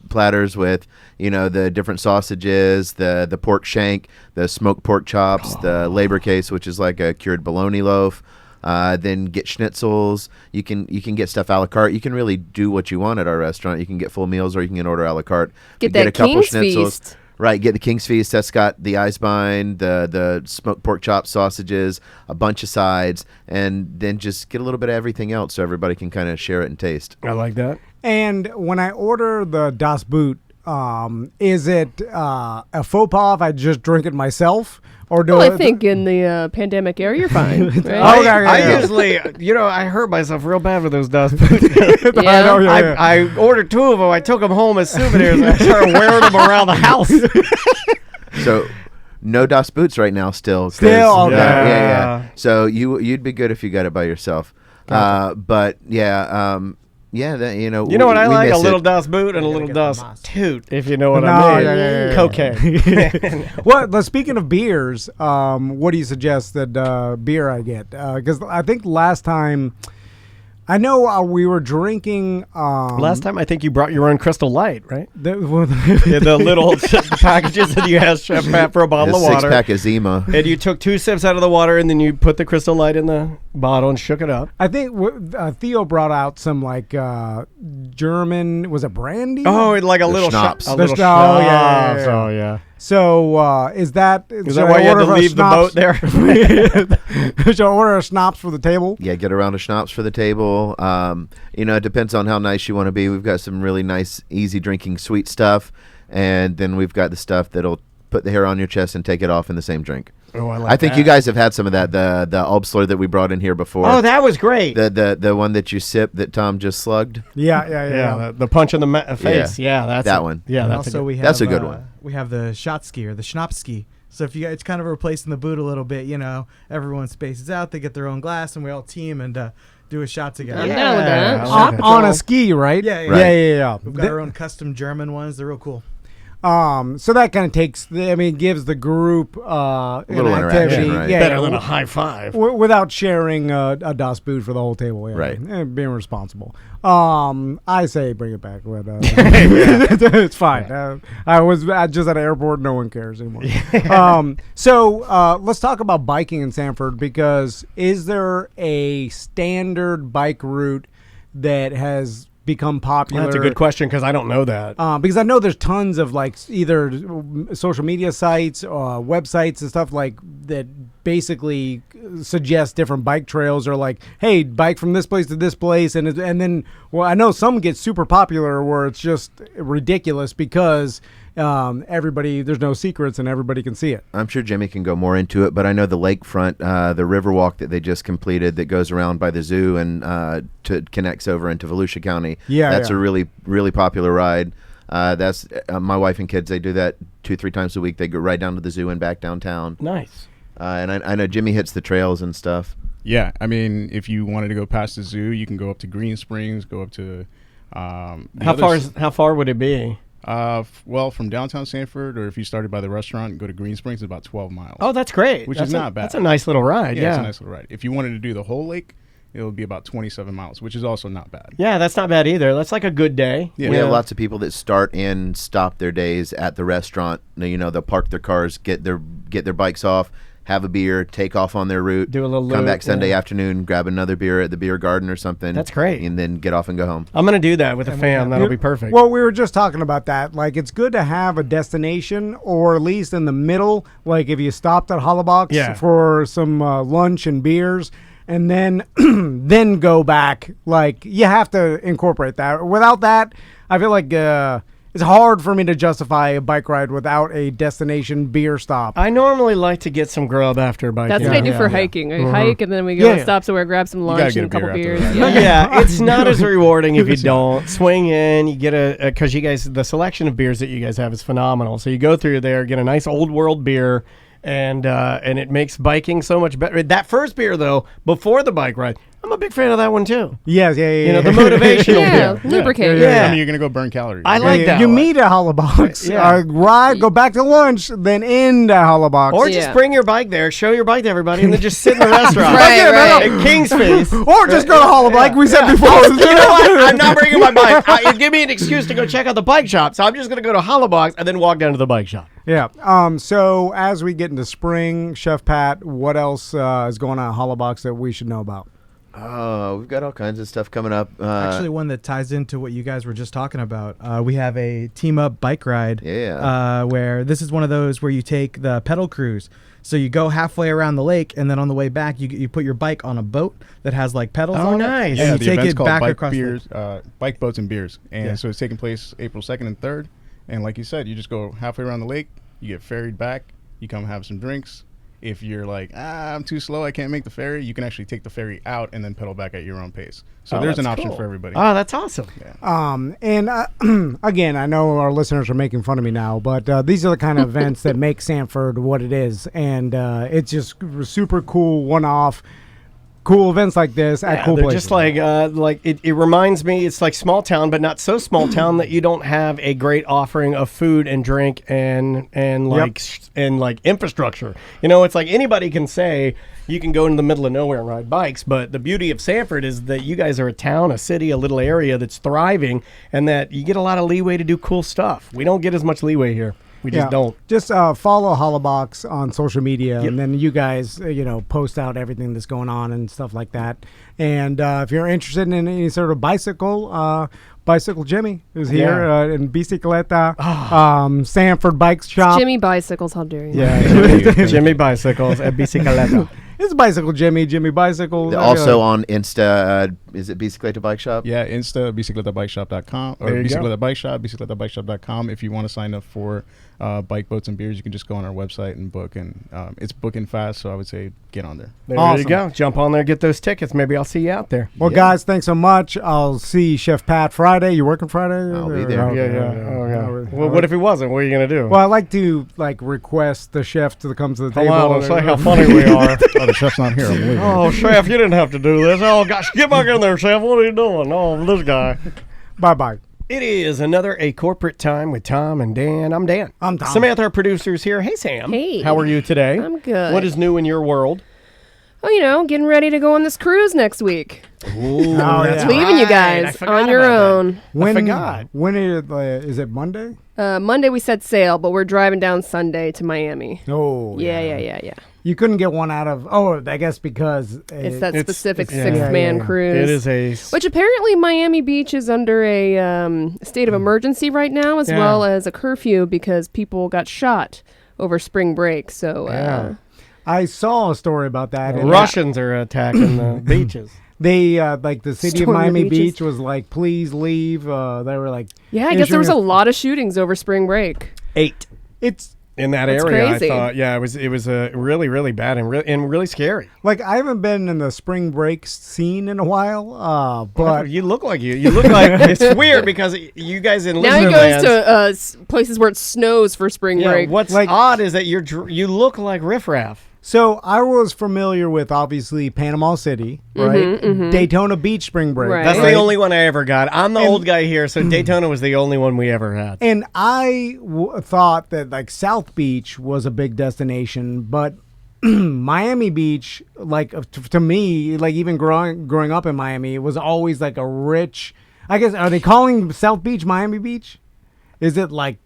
platters with, you know, the different sausages, the pork shank, the smoked pork chops, the labor case, which is like a cured bologna loaf. Then get schnitzels. You can get stuff a la carte. You can really do what you want at our restaurant. You can get full meals, or you can order a la carte. Get that a couple King's schnitzels. Feast. Right, get the King's Feast. That's got the Eisbein, the smoked pork chop sausages, a bunch of sides, and then just get a little bit of everything else so everybody can kind of share it and taste. I like that. And when I order the Das Boot, is it a faux pas if I just drink it myself? Or do Well, I think in the pandemic era, you're fine. Right? I usually, I hurt myself real bad with those dust boots. Yeah. I ordered 2 of them. I took them home as souvenirs, and I started wearing them around the house. So, no Das Boots right now still. Still? Okay. Yeah. So you'd be good if you got it by yourself. But yeah, you know what I like? A little it. dust boot and a little get the dust moss. toot, if you know what No, I mean. yeah. Cocaine. Well, speaking of beers, what do you suggest that beer I get? Because I think last time, I know we were drinking. Last time, I think you brought your own Crystal Light, right? The little packages that you asked Chef Pat for a bottle of water. 6-pack of Zima. And you took 2 sips out of the water, and then you put the Crystal Light in the bottle and shook it up. I think Theo brought out some like German, was it brandy? Oh, like a little schnapps. shot. A The little schnapp, schnapps. yeah. Oh, yeah. So is that why you had to leave the boat there? Should I order a schnapps for the table? Yeah, get a round of schnapps for the table. It depends on how nice you want to be. We've got some really nice, easy drinking sweet stuff, and then we've got the stuff that'll put the hair on your chest and take it off in the same drink. Oh, I like I think that. you guys have had some of that. The Obstler that we brought in here before. Oh, that was great. The one that you sipped that Tom just slugged. Yeah. The punch in the face. Yeah, that's that one. Yeah, And that's also we have that's a good one. We have the Schnappski or the Schnapski. So if it's kind of replacing the boot a little bit, everyone spaces out, they get their own glass, and we all team and do a shot together. I'm down with that. I like On a ski, right? Yeah. Yeah. We've got our own custom German ones. They're real cool. So that kind of gives the group a little interaction, right? Better than a high five. without sharing a Das Boot for the whole table. Yeah. Right. Being responsible. I say bring it back. But, it's fine. I just at an airport. No one cares anymore. So let's talk about biking in Sanford, because is there a standard bike route that has become popular? That's a good question, because I don't know that. Because I know there's tons of like either social media sites or websites and stuff like that basically suggest different bike trails, or like, hey, bike from this place to this place, and then I know some get super popular where it's just ridiculous because there's no secrets and everybody can see it. I'm sure Jimmy can go more into it, but I know the lakefront, the Riverwalk that they just completed that goes around by the zoo and connects over into Volusia County. That's a really, really popular ride. That's my wife and kids. They do that 2-3 times a week. They go right down to the zoo and back downtown. Nice. And I know Jimmy hits the trails and stuff. Yeah, I mean, if you wanted to go past the zoo, you can go up to Green Springs, go up to. How far would it be? Well, from downtown Sanford, or if you started by the restaurant and go to Green Springs, it's about 12 miles. Oh, that's great. Which is not bad. That's a nice little ride. Yeah, it's a nice little ride. If you wanted to do the whole lake, it'll be about 27 miles, which is also not bad. Yeah, that's not bad either. That's like a good day. Yeah. We have lots of people that start and stop their days at the restaurant. You know, they'll park their cars, get their bikes off, have a beer, take off on their route, Do a little come loop, back Sunday yeah. afternoon, grab another beer at the beer garden or something. That's great. And then get off and go home. I'm going to do that with a fam. That'll be perfect. Well, we were just talking about that. Like, it's good to have a destination, or at least in the middle. Like, if you stopped at Hollabox for some lunch and beers, and then then go back. Like, you have to incorporate that. Without that, I feel like it's hard for me to justify a bike ride without a destination beer stop. I normally like to get some grub after biking. That's what I do for hiking. I hike and then we go and stop somewhere, grab some lunch get and a a couple beer beers. after Yeah. Yeah, it's not as rewarding if you don't swing in. You get because you guys, the selection of beers that you guys have is phenomenal. So you go through there, get a nice old world beer, and it makes biking so much better. That first beer though, before the bike ride, I'm a big fan of that one too. Yes, yeah. You know, the motivational Yeah, beer. lubricate. Yeah. I mean, you're gonna go burn calories. I like that You one. meet at Hollabox, Yeah. ride, go back to lunch, then end at Hollabox. Or just Yeah. bring your bike there, show your bike to everybody, and then just sit in the restaurant. Right, right. In King's Face. Or just go to Hollabox, like we said before. You know what? I'm not bringing my bike. Give me an excuse to go check out the bike shop. So I'm just going to go to Hollabox and then walk down to the bike shop. Yeah. So as we get into spring, Chef Pat, what else is going on at Hollabox that we should know about? Oh, we've got all kinds of stuff coming up. Actually, one that ties into what you guys were just talking about. We have a team up bike ride. Yeah. Where this is one of those where you take the pedal cruise. So you go halfway around the lake, and then on the way back, you put your bike on a boat that has like pedals Oh, on nice. it. Yeah, And the you take event's it called back Bike across Beers, Bike Boats and Beers, and Yeah. so it's taking place April 2nd and 3rd. And like you said, you just go halfway around the lake, you get ferried back, you come have some drinks. If you're like, I'm too slow, I can't make the ferry, you can actually take the ferry out and then pedal back at your own pace. So there's an that's option cool. for everybody. Oh, that's awesome. And again, I know our listeners are making fun of me now, but these are the kind of events that make Sanford what it is. And it's just super cool, one-off, cool events like this at cool they're places. just like it reminds me, it's like small town, but not so small town that you don't have a great offering of food and drink and like infrastructure. You know, it's like anybody can say you can go into the middle of nowhere and ride bikes, but the beauty of Sanford is that you guys are a town, a city, a little area that's thriving, and that you get a lot of leeway to do cool stuff. We don't get as much leeway here. We just don't. Just follow Hollabox on social media, and then you guys, post out everything that's going on and stuff like that. And if you're interested in any sort of bicycle, Bicycle Jimmy is here in Bicicleta, Sanford Bike Shop. Jimmy Bicycles, how dare you? Yeah, Jimmy Bicycles at Bicicleta. It's Bicycle Jimmy Bicycles. Also on Insta, is it Bicicleta Bike Shop? Yeah, Insta, bicicletabikeshop.com or There you go. Bicicleta Bike Shop, bicicletabikeshop.com. If you want to sign up for Bike Boats and Beers, you can just go on our website and book. And it's booking fast, so I would say get on there. There Awesome. you go. Jump on there, get those tickets. Maybe I'll see you out there. Well, guys, thanks so much. I'll see Chef Pat Friday. You working Friday? I'll be there. Well, what if he wasn't? What are you gonna do? Well, I like to request the chef to come to the table. Come on, let's see how funny we are. Oh, the chef's not here. I'm leaving. Oh, chef, you didn't have to do this. Oh, gosh, get back in there, chef. What are you doing? Oh, this guy. Bye-bye. It is another A Corporate Time with Tom and Dan. I'm Dan. I'm Tom. Samantha, our producer's here. Hey, Sam. Hey. How are you today? I'm good. What is new in your world? Oh, getting ready to go on this cruise next week. Ooh, that's Leaving you I guys forgot on your about that. own. When, forgot. When is it Monday? Monday we set sail, but we're driving down Sunday to Miami. Oh, Yeah. You couldn't get one out of. Oh, I guess because It's that It's- specific yeah. six-man Yeah. cruise. It is a... Which apparently Miami Beach is under a state of emergency right now, as Yeah. well as a curfew because people got shot over spring break. So Yeah. I saw a story about that. The and Russians are attacking the beaches. They the city of Stormy Miami beaches. Beach was like, please leave. They were like, yeah, I guess there was a issuing lot of shootings over spring break. 8 It's in that That's area. crazy. I thought, yeah, it was really, really bad and really scary. like I haven't been in the spring break scene in a while. But You look like you look like it's weird because you guys in Now he listener goes lands- to places where it snows for spring yeah, break. what's Like- odd is that you look like riffraff. so I was familiar with obviously Panama City, right? Daytona Beach spring break. Right. That's the only one I ever got. I'm the And- old guy here, so Daytona was the only one we ever had. And I thought that like South Beach was a big destination, but Miami Beach, like to me, like even growing up in Miami, it was always like a rich. I guess are they calling South Beach Miami Beach? Is it like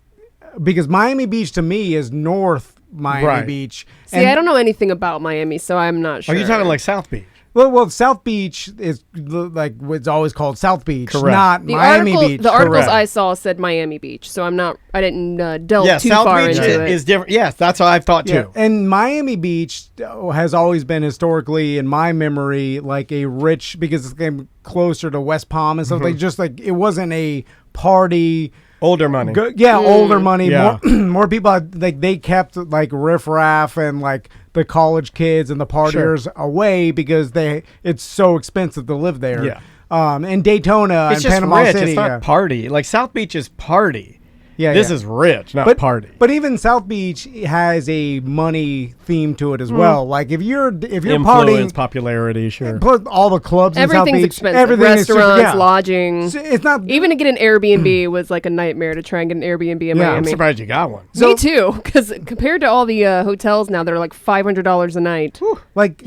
because Miami Beach to me is North Miami Right. Beach. See, I don't know anything about Miami, so I'm not sure. Are you talking like South Beach? Well, South Beach is like it's always called South Beach, Correct. not the Miami article, Beach. The articles Correct. I saw said Miami Beach, so I didn't delve Yeah, too South far Beach into it. is different. Yes, that's what I've thought too. Yeah, and Miami Beach has always been historically, in my memory, like a rich because it's came closer to West Palm and stuff. Like just like it wasn't a party. Older money. Older money. Yeah. More people. Like they kept like riffraff and like the college kids and the partiers away because it's so expensive to live there. Yeah. And Daytona It's and just Panama rich. City. It's not party. Like South Beach is party. Yeah, This yeah. is rich, not party. But even South Beach has a money theme to it as well. Like if you're Influence, partying, popularity, sure. plus all the clubs in South Everything's Beach, expensive. everything is super- Restaurants, yeah. lodging. It's not Even to get an Airbnb was like a nightmare to try and get an Airbnb in Yeah, I'm Miami. surprised you got one. Me too, because compared to all the hotels now, they're like $500 a night. like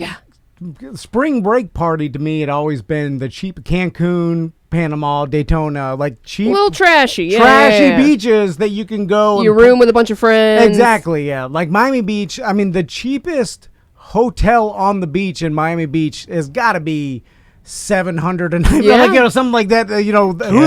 spring break party to me had always been the cheap Cancun, Panama, Daytona, like cheap, A little trashy, yeah. trashy yeah. beaches that you can go. Your and room with a bunch of friends. Exactly, yeah. Like Miami Beach, I mean, the cheapest hotel on the beach in Miami Beach has got to be $700 a night. Yeah. Like, something like that. Who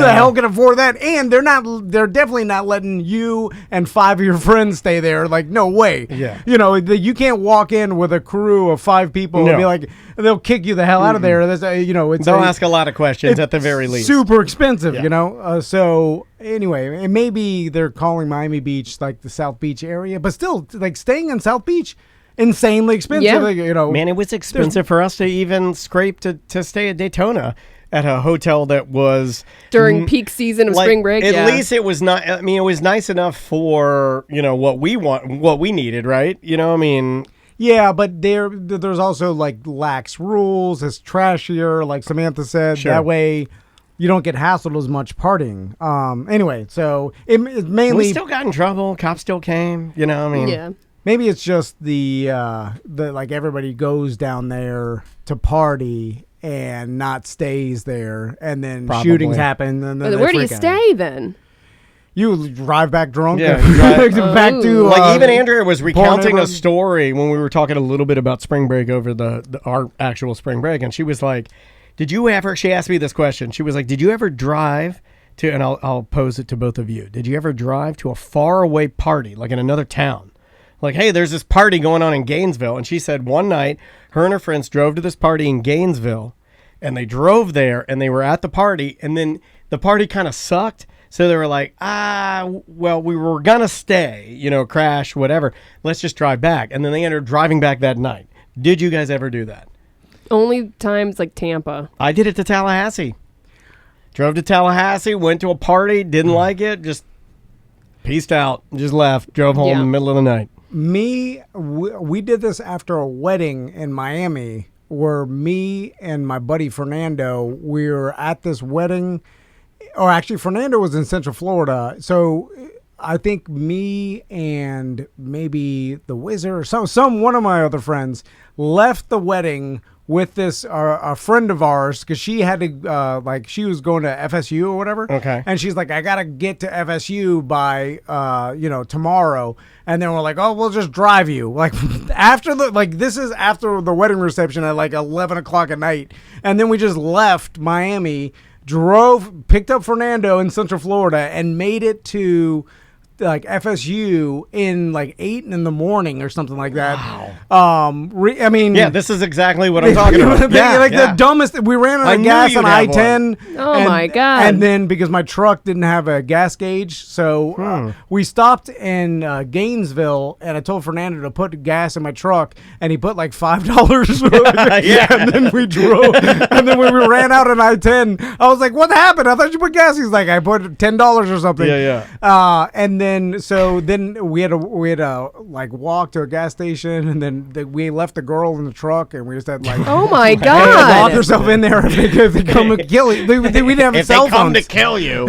the hell can afford that? And they're definitely not letting you and 5 of your friends stay there. Like, no way. Yeah. You can't walk in with a crew of 5 people and be like, they'll kick you the hell out of there. That's, it's They'll ask a lot of questions at the very least. super expensive, Yeah. So anyway, and maybe they're calling Miami Beach like the South Beach area, but still, like staying in South Beach, insanely expensive. Yeah. Like, Man, it was expensive for us to even scrape to stay at Daytona at a hotel that was During peak season of like, spring break. At least it was not. I mean, it was nice enough for what we needed, right? Yeah, but there's also like lax rules. It's trashier, like Samantha said. Sure. That way, you don't get hassled as much partying. Anyway, so it's mainly we still got in trouble. Cops still came. Yeah. maybe it's just the like everybody goes down there to party and not stays there, and then Probably. shootings happen. And then Where do you freak out. stay then? You drive back drunk. Yeah, back to Like even Andrea was recounting a neighborhood. story when we were talking a little bit about spring break over our actual spring break, and she was like, "Did you ever?" She asked me this question. She was like, "Did you ever drive to?" And I'll pose it to both of you. Did you ever drive to a faraway party, like in another town? Like, hey, there's this party going on in Gainesville, and she said one night her and her friends drove to this party in Gainesville, and they drove there, and they were at the party, and then the party kind of sucked. So they were like, well, we were going to stay, crash, whatever. Let's just drive back. And then they ended up driving back that night. Did you guys ever do that? Only times like Tampa. I did it to Tallahassee. Drove to Tallahassee, went to a party, didn't like it, just peaced out, just left, drove home in the middle of the night. We did this after a wedding in Miami where me and my buddy Fernando, we were at this wedding. Or actually, Fernando was in Central Florida. So I think me and maybe the Wizard or one of my other friends left the wedding with this a friend of ours because she had to she was going to FSU or whatever. Okay. And she's like, I gotta get to FSU by tomorrow. And then we're like, oh, we'll just drive you. Like this is after the wedding reception at like 11 o'clock at night. And then we just left Miami, picked up Fernando in Central Florida, and made it to like FSU in like 8 in the morning or something like that. Wow. I mean, Yeah, this is exactly what I'm talking about. The dumbest. We ran out I of knew gas you'd on have I-10. Oh, my God. And then because my truck didn't have a gas gauge, so we stopped in Gainesville, and I told Fernando to put gas in my truck, and he put like $5. Yeah. And then we drove, and then when we ran out on I-10, I was like, "What happened? I thought you put gas." He's like, "I put $10 or something." Yeah. And then we had to like walk to a gas station, and then we left the girl in the truck, and we just had like Oh my lock God. yourself in there if they come and kill you. We didn't have If cell they come phones. to kill you,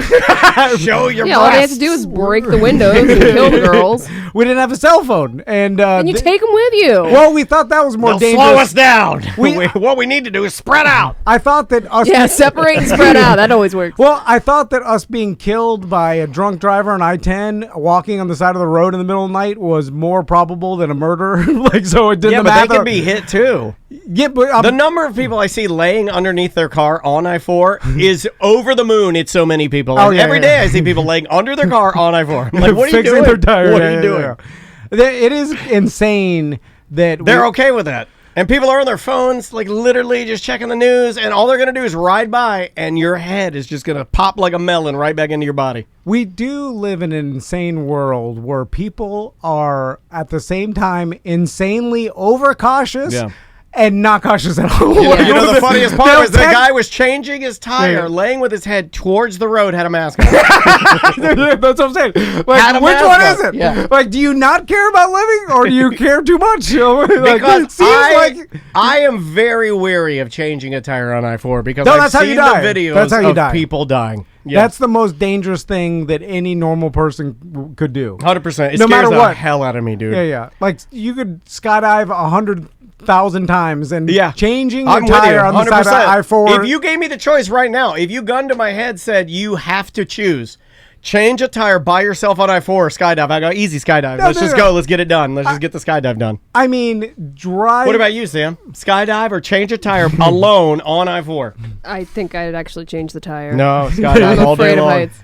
show your Yeah, all they have to breasts. do is break the windows and kill the girls. We didn't have a cell phone, and And you take them with you. well, we thought that was more They'll dangerous. slow us down. We- What we need to do is spread out. I thought that us. Yeah, separate and spread out. That always works. Well, I thought that us being killed by a drunk driver on I-10 walking on the side of the road in the middle of the night was more probable than a murder. Like, so it didn't Yeah, but matter. they can be hit too. Yeah, but The number of people I see laying underneath their car on I-4 is over the moon. It's so many people. Oh, And yeah, every yeah. day I see people laying under their car on I-4. I'm like, what are you fixing doing? their tire. What Yeah, are you yeah, doing? yeah. It is insane that They're okay with that. And people are on their phones, like literally just checking the news, and all they're going to do is ride by, and your head is just going to pop like a melon right back into your body. we do live in an insane world where people are at the same time insanely overcautious Yeah. and not cautious at all. Yeah. You know, the funniest part They'll was the text- guy was changing his tire, Yeah. laying with his head towards the road, had a mask on. That's what I'm saying. Like, Had a which mask one on. is it? Yeah. Like, do you not care about living, or do you care too much? Like, Because it seems I am very weary of changing a tire on I-4 because No, I've that's how seen you die. the videos That's how you of die. people dying. Yeah. that's the most dangerous thing that any normal person could do. 100%. It No scares matter the what. hell out of me, dude. Yeah, yeah. Like, you could skydive 100,000 times, and Yeah. changing I'm a with you, tire on the 100%. side of I-4. If you gave me the choice right now, if you gun to my head said you have to choose, change a tire by yourself on I-4 or skydive, I go, easy skydive. Let's just go. Let's get it done. Let's just get the skydive done. I mean, drive. What about you, Sam? Skydive or change a tire alone on I-4? I think I'd actually change the tire. No, skydive I'm all day afraid of long. heights.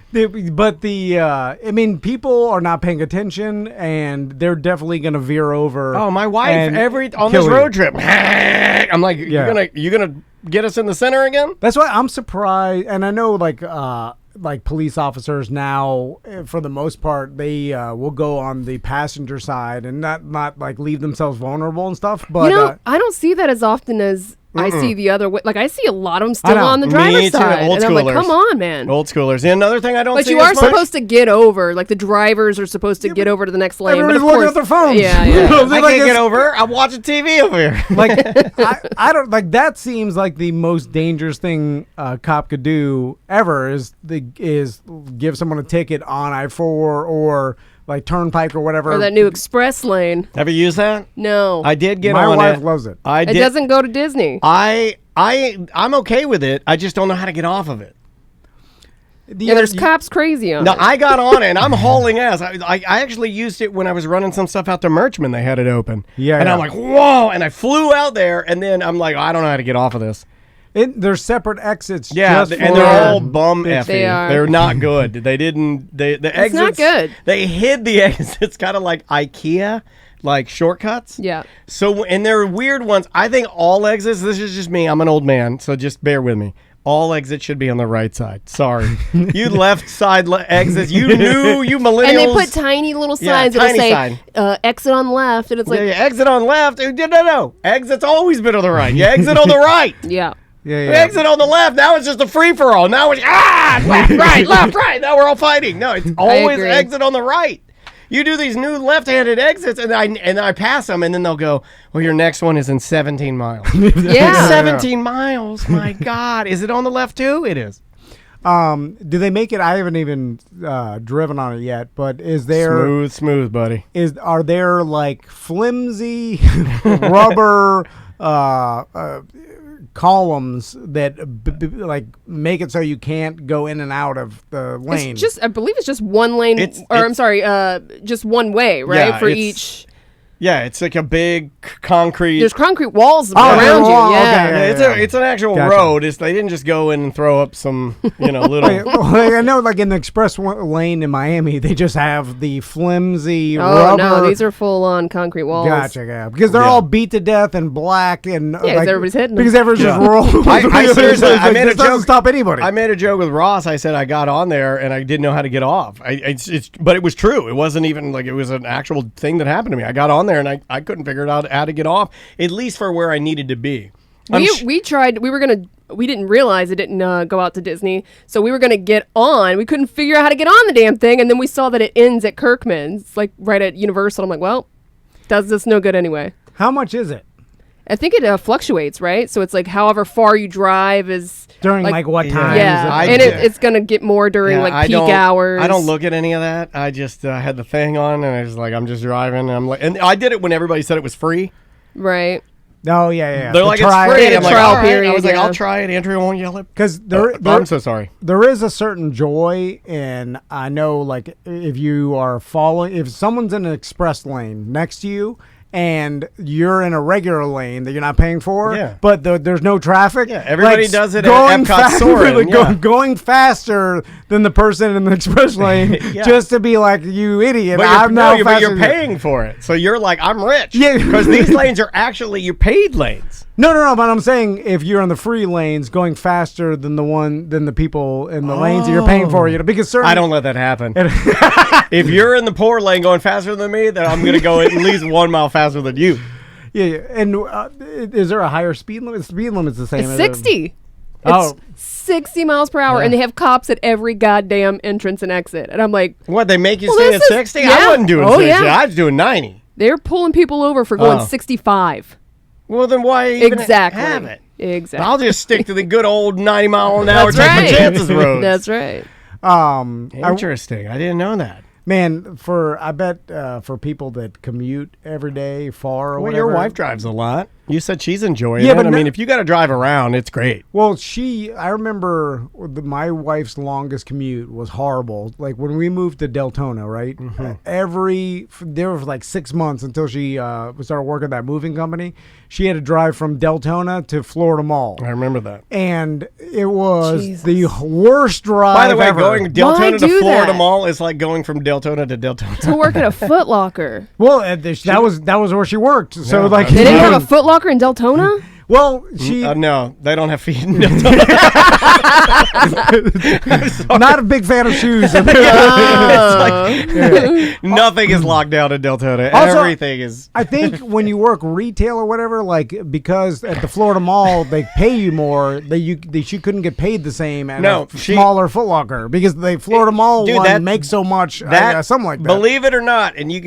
But I mean, people are not paying attention, and they're definitely going to veer over. Oh, my wife and on kill this you. road trip. I'm like, Yeah. you're gonna get us in the center again? That's why I'm surprised, and I know like police officers now, for the most part, they will go on the passenger side and not like leave themselves vulnerable and stuff. But You know, I don't see that as often as I see the other way. Like, I see a lot of them still know. on the Me driver's too, side. old And I'm like, schoolers. come on, man. Old schoolers. And another thing I don't But see you are as much- supposed to get over. Like, the drivers are supposed to get over to the next lane. everybody's but of looking course, at their phones. Yeah, yeah. I Like, can't get it's- over. I'm watching TV over here. Like I don't like that. Seems like the most dangerous thing a cop could do ever is give someone a ticket on I-4 or like Turnpike or whatever. Or that new express lane. Have you used that? No. I did get My on wife it. loves it. I It did. doesn't go to Disney. I'm okay with it. I just don't know how to get off of it. Yeah, there's cops crazy on No, it. I got on it and I'm hauling ass. I actually used it when I was running some stuff out to Merchman. They had it open. Yeah, And yeah. I'm like, whoa. And I flew out there and then I'm like, I don't know how to get off of this. There's separate exits. Yeah, just and for- they're all bum effy. They are. They're not good. They didn't. The exits. not good. They hid the exits, kind of like IKEA, like shortcuts. Yeah. So, and they're weird ones. I think all exits. This is just me. I'm an old man, so just bear with me. All exits should be on the right side. Sorry, you left side exits. You knew you millennials. And they put tiny little Yeah, signs that'll tiny say sign. exit on left, and it's like, Yeah, exit on left. No. Exit's always been on the right. You exit on the right. yeah. Yeah, yeah. Exit on the left. Now it's just a free for all. Now it's left, right. Now we're all fighting. No, it's always agree. exit on the right. You do these new left-handed exits, and I pass them, and then they'll go, "Well, your next one is in 17 miles." Yeah. 17 miles. My God, is it on the left too? It is. Do they make it? I haven't even driven on it yet. But is there Smooth, buddy. are there like flimsy rubber columns that like make it so you can't go in and out of the lane? It's just, I believe it's just one lane, just one way, right? Yeah, For it's- each. Yeah, it's like a big concrete. There's concrete walls Oh, around you. wall, Yeah. okay. It's an actual Gotcha. road. They didn't just go in and throw up some, little. Like, I know, like in the express lane in Miami, they just have the flimsy Oh, rubber. no, these are full on concrete walls. Gotcha, yeah, because they're Yeah. all beat to death and black and 'cause everybody's hitting them. because everyone's just Yeah. rolling. I seriously, It's I like, made a this doesn't joke. stop anybody. I made a joke with Ross. I said I got on there and I didn't know how to get off. But it was true. It wasn't even like it was an actual thing that happened to me. I got on there and I couldn't figure it out how to get off, at least for where I needed to be. We tried. We didn't realize it didn't go out to Disney, so we were gonna get on. We couldn't figure out how to get on the damn thing, and then we saw that it ends at Kirkman's, like right at Universal. I'm like, well, does this no good anyway? How much is it? I think it fluctuates, right? So it's like however far you drive is During like what time? Yeah, I and did. it's gonna get more during like peak hours. I don't look at any of that. I just had the thing on, and I was like, I'm just driving, and I'm like, and I did it when everybody said it was free. Right. Oh yeah. They're The like, trial- it's free. Yeah, I'm the like, trial all right. period, I was like, yeah. I'll try it. Andrea won't yell it. Because I'm so sorry. there is a certain joy, and I know like if you are following, if someone's in an express lane next to you and you're in a regular lane that you're not paying for, Yeah. but there's no traffic. Yeah, everybody like, does it at going Epcot fa- Soarin', yeah. going faster than the person in the express lane, Yeah. just to be like, you idiot. But I'm now but faster you're than you." paying for it, so you're like, I'm rich. Yeah. because these lanes are actually your paid lanes. No, but I'm saying if you're on the free lanes going faster than the people in the lanes that you're paying for, because certain I don't let that happen. If you're in the poor lane going faster than me, then I'm going to go at least 1 mile faster than you. Yeah. And is there a higher speed limit? Speed limit's the same. It's as a- 60. Oh. It's 60 miles per hour, Yeah. and they have cops at every goddamn entrance and exit. And I'm like, What, they make you Well, stay this at is- 60? yeah. I wasn't doing Oh, 60. yeah. I was doing 90. they're pulling people over for going Oh. 65. Well, then why even Exactly. have it? Exactly. I'll just stick to the good old 90 mile an hour That's take my right. chances road. That's right. Interesting. I didn't know that. Man, I bet for people that commute every day far or Well, whatever. your wife drives a lot. You said she's enjoying Yeah, it. but I no- mean, if you got to drive around, it's great. Well, I remember my wife's longest commute was horrible. Like when we moved to Deltona, right? There was like 6 months until she started working at that moving company. She had to drive from Deltona to Florida Mall. I remember that. And it was Jesus. the worst drive By the way, ever. going Why Deltona to do Florida that? Mall is like going from Deltona to Deltona. To work at a Foot Locker. Well, that was where she worked. So Yeah, like, They didn't have a Foot Locker in Deltona? well, she No, they don't have feet in Deltona. not a big fan of shoes. Nothing is locked down in Deltona. Also, Everything is. I think when you work retail or whatever, like because at the Florida Mall they pay you more, she couldn't get paid the same at No, a she- smaller Foot Locker because the Florida Mall Dude, one that- makes so much, That something like that. Believe it or not, and you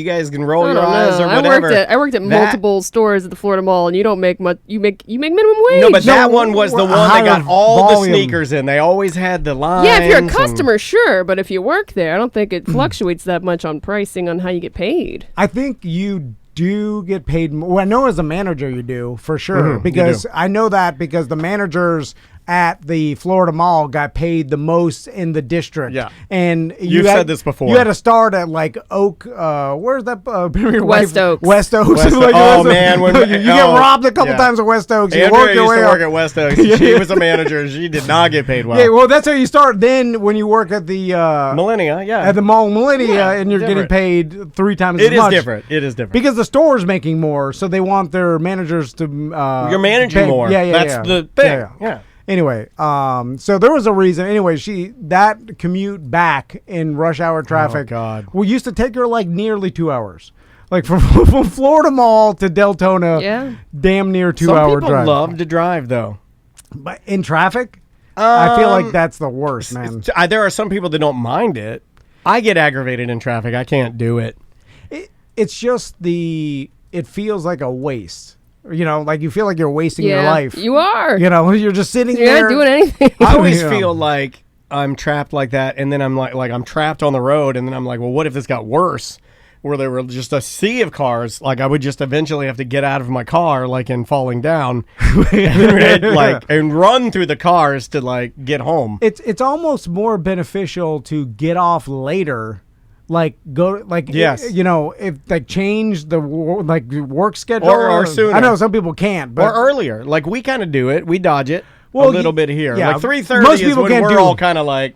guys can roll I your don't eyes know. or I whatever. worked at multiple stores at the Florida Mall, and you don't make much. You make minimum wage. No, but that one was the a one that got higher all volume. the sneakers in. They always had the lines. yeah, if you're a and- customer, sure, but if you work there, I don't think it fluctuates that much on pricing on how you get paid. I think you do get paid more. Well, I know as a manager you do for sure you because do. I know that because the managers at the Florida Mall got paid the most in the district. Yeah. And You've said this before. You had to start at like Oak. Where's that? Your West wife- Oaks. West Oaks. West Like, Oaks. Oh, West Oaks. man, when- you get oh, robbed a couple yeah. times at West Oaks. You Andrea work your used way to up. work at West Oaks. She was a manager. She did not get paid well. Yeah, well, that's how you start. Then when you work at the Millennia, yeah. at the Mall Millennia, Yeah, and you're different. getting paid 3 times It as much. is different. It is different. Because the store's making more, so they want their managers to. You're managing pay- more. Yeah, yeah, That's yeah. the thing. Yeah. Yeah. Anyway, so there was a reason. Anyway, that commute back in rush hour traffic. God. We used to take her like nearly 2 hours, like from Florida Mall to Deltona. Yeah. Damn near 2 Some hour people drive. love to drive, though. But in traffic, I feel like that's the worst, man. There are some people that don't mind it. I get aggravated in traffic. I can't do it. It's just it feels like a waste. You know, like you feel like you're wasting your Yeah, life. you are. You know, you're just sitting You're there not doing anything. I always Yeah. feel like I'm trapped like that, and then I'm like I'm trapped on the road, and then I'm like, well, what if this got worse? Where there were just a sea of cars, like I would just eventually have to get out of my car, like in falling down, and run through the cars to like get home. It's almost more beneficial to get off later, like go like Yes. you know, if like change the work schedule Or sooner. I know some people can't, but Or earlier, like we kind of do it. We dodge it Well, a little bit here. yeah, Like 3:30 most is people when can't we're do- all kind of like,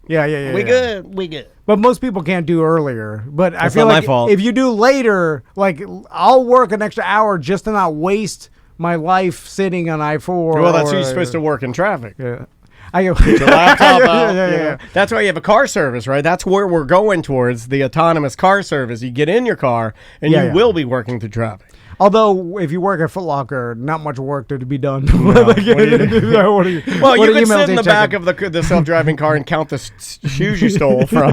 yeah, we good, we good. But most people can't do earlier. But I That's feel not my like fault. if you do later, like I'll work an extra hour just to not waste my life sitting on I-4. Well, that's or, who you're supposed to work in traffic. Yeah. I go Your laptop out. Yeah, you know. That's why you have a car service, right? That's where we're going towards, the autonomous car service. You get in your car and Yeah, you yeah. will be working through traffic. Although, if you work at Foot Locker, not much work to be done. Well, What you are could emails sit in you the back checking? of the self-driving car and count the shoes you stole from.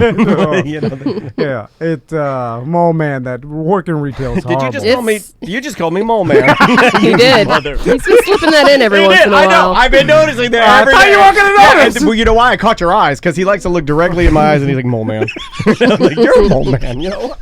Yeah, it's mole man. That working retail is Did you horrible. just call me? You just called me mole man. He did. He's been slipping that in every He once did. in a I while. know. I've been noticing that. I every thought day. you weren't gonna Yeah, notice. and, well, you know why? I caught your eyes because he likes to look directly in my eyes, and he's like, "Mole man." I'm like, "You're a mole man." You know.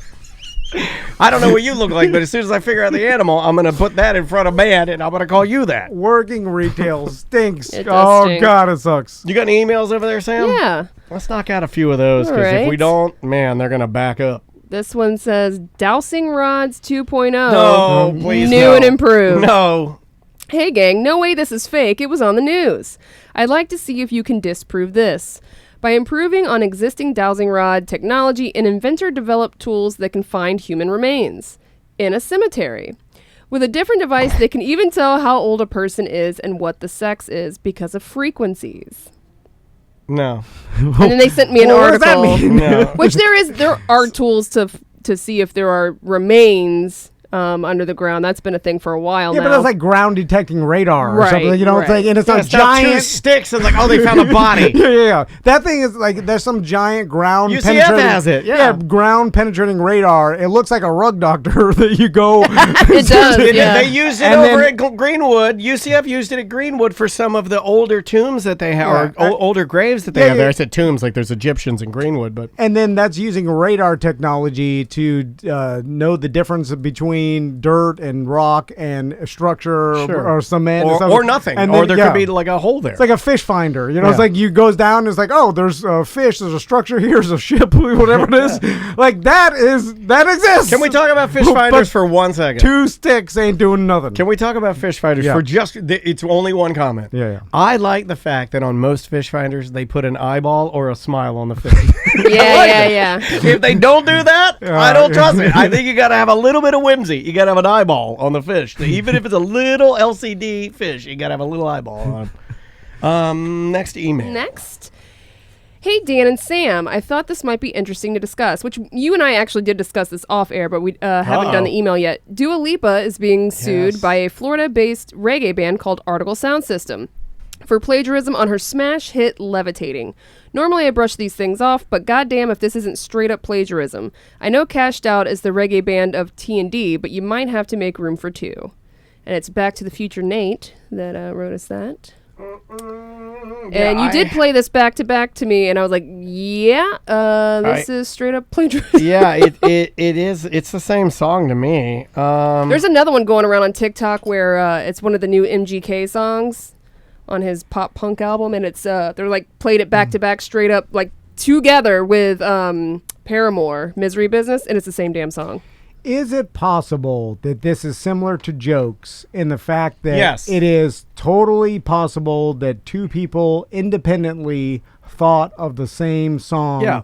I don't know what you look like, but as soon as I figure out the animal, I'm gonna put that in front of man, and I'm gonna call you that. Working retail stinks. It does stink. God, it sucks. You got any emails over there, Sam? Yeah. Let's knock out a few of those All because if we right. don't, man, they're gonna back up. This one says Dowsing Rods 2.0. No, please, New no. and improved. No. Hey gang, no way this is fake. It was on the news. I'd like to see if you can disprove this. By improving on existing dowsing rod technology, an inventor developed tools that can find human remains in a cemetery. With a different device, they can even tell how old a person is and what the sex is because of frequencies. No. And then they sent me an What does that article, mean? No. which there are tools to see if there are remains under the ground. That's been a thing for a while Yeah, now. but that's like ground detecting radar or Right, something. You know, it's right. like, and it's Yeah, a it's not two giant. sticks and like, oh, they found a body. Yeah. That thing is like there's some giant ground UCF penetrating. has it, yeah. ground penetrating radar. It looks like a rug doctor that you go. It does, They- yeah. They used it And over then- at Greenwood. UCF used it at Greenwood for some of the older tombs that they have, Yeah. or older graves that they Yeah, have there. yeah. I said tombs like there's Egyptians in Greenwood, but And then that's using radar technology to know the difference between dirt and rock and structure Sure. or cement and stuff. or nothing, And or then- there yeah. could be like a hole there. It's like a fish finder, you know. It's Yeah. like you goes down. It's like, oh, there's a fish. There's a structure here. There's a ship. Whatever it is, like that exists. Can we talk about fish But finders for 1 second? Two sticks ain't doing nothing. Can we talk about fish finders Yeah. for just? It's only one comment. Yeah. I like the fact that on most fish finders they put an eyeball or a smile on the fish. yeah. If they don't do that, I don't trust it. I think you got to have a little bit of whimsy. You got to have an eyeball on the fish. Even if it's a little LCD fish, you got to have a little eyeball on it. Next email. Next. Hey, Dan and Sam, I thought this might be interesting to discuss, which you and I actually did discuss this off air, but we haven't done the email yet. Dua Lipa is being sued Yes. by a Florida-based reggae band called Article Sound System for plagiarism on her smash hit Levitating. Normally I brush these things off, but goddamn if this isn't straight up plagiarism. I know Cashed Out is the reggae band of T&D, but you might have to make room for two. And it's Back to the Future Nate that wrote us that. And you did play this back to back to me, and I was like, "Yeah, this is straight up plagiarism." Yeah, it is. It's the same song to me. There's another one going around on TikTok where it's one of the new MGK songs on his pop punk album, and it's they're like played it back to back straight up like together with Paramore, Misery Business, and it's the same damn song. Is it possible that this is similar to Jokes in the fact that Yes. it is totally possible that two people independently thought of the same song Yeah.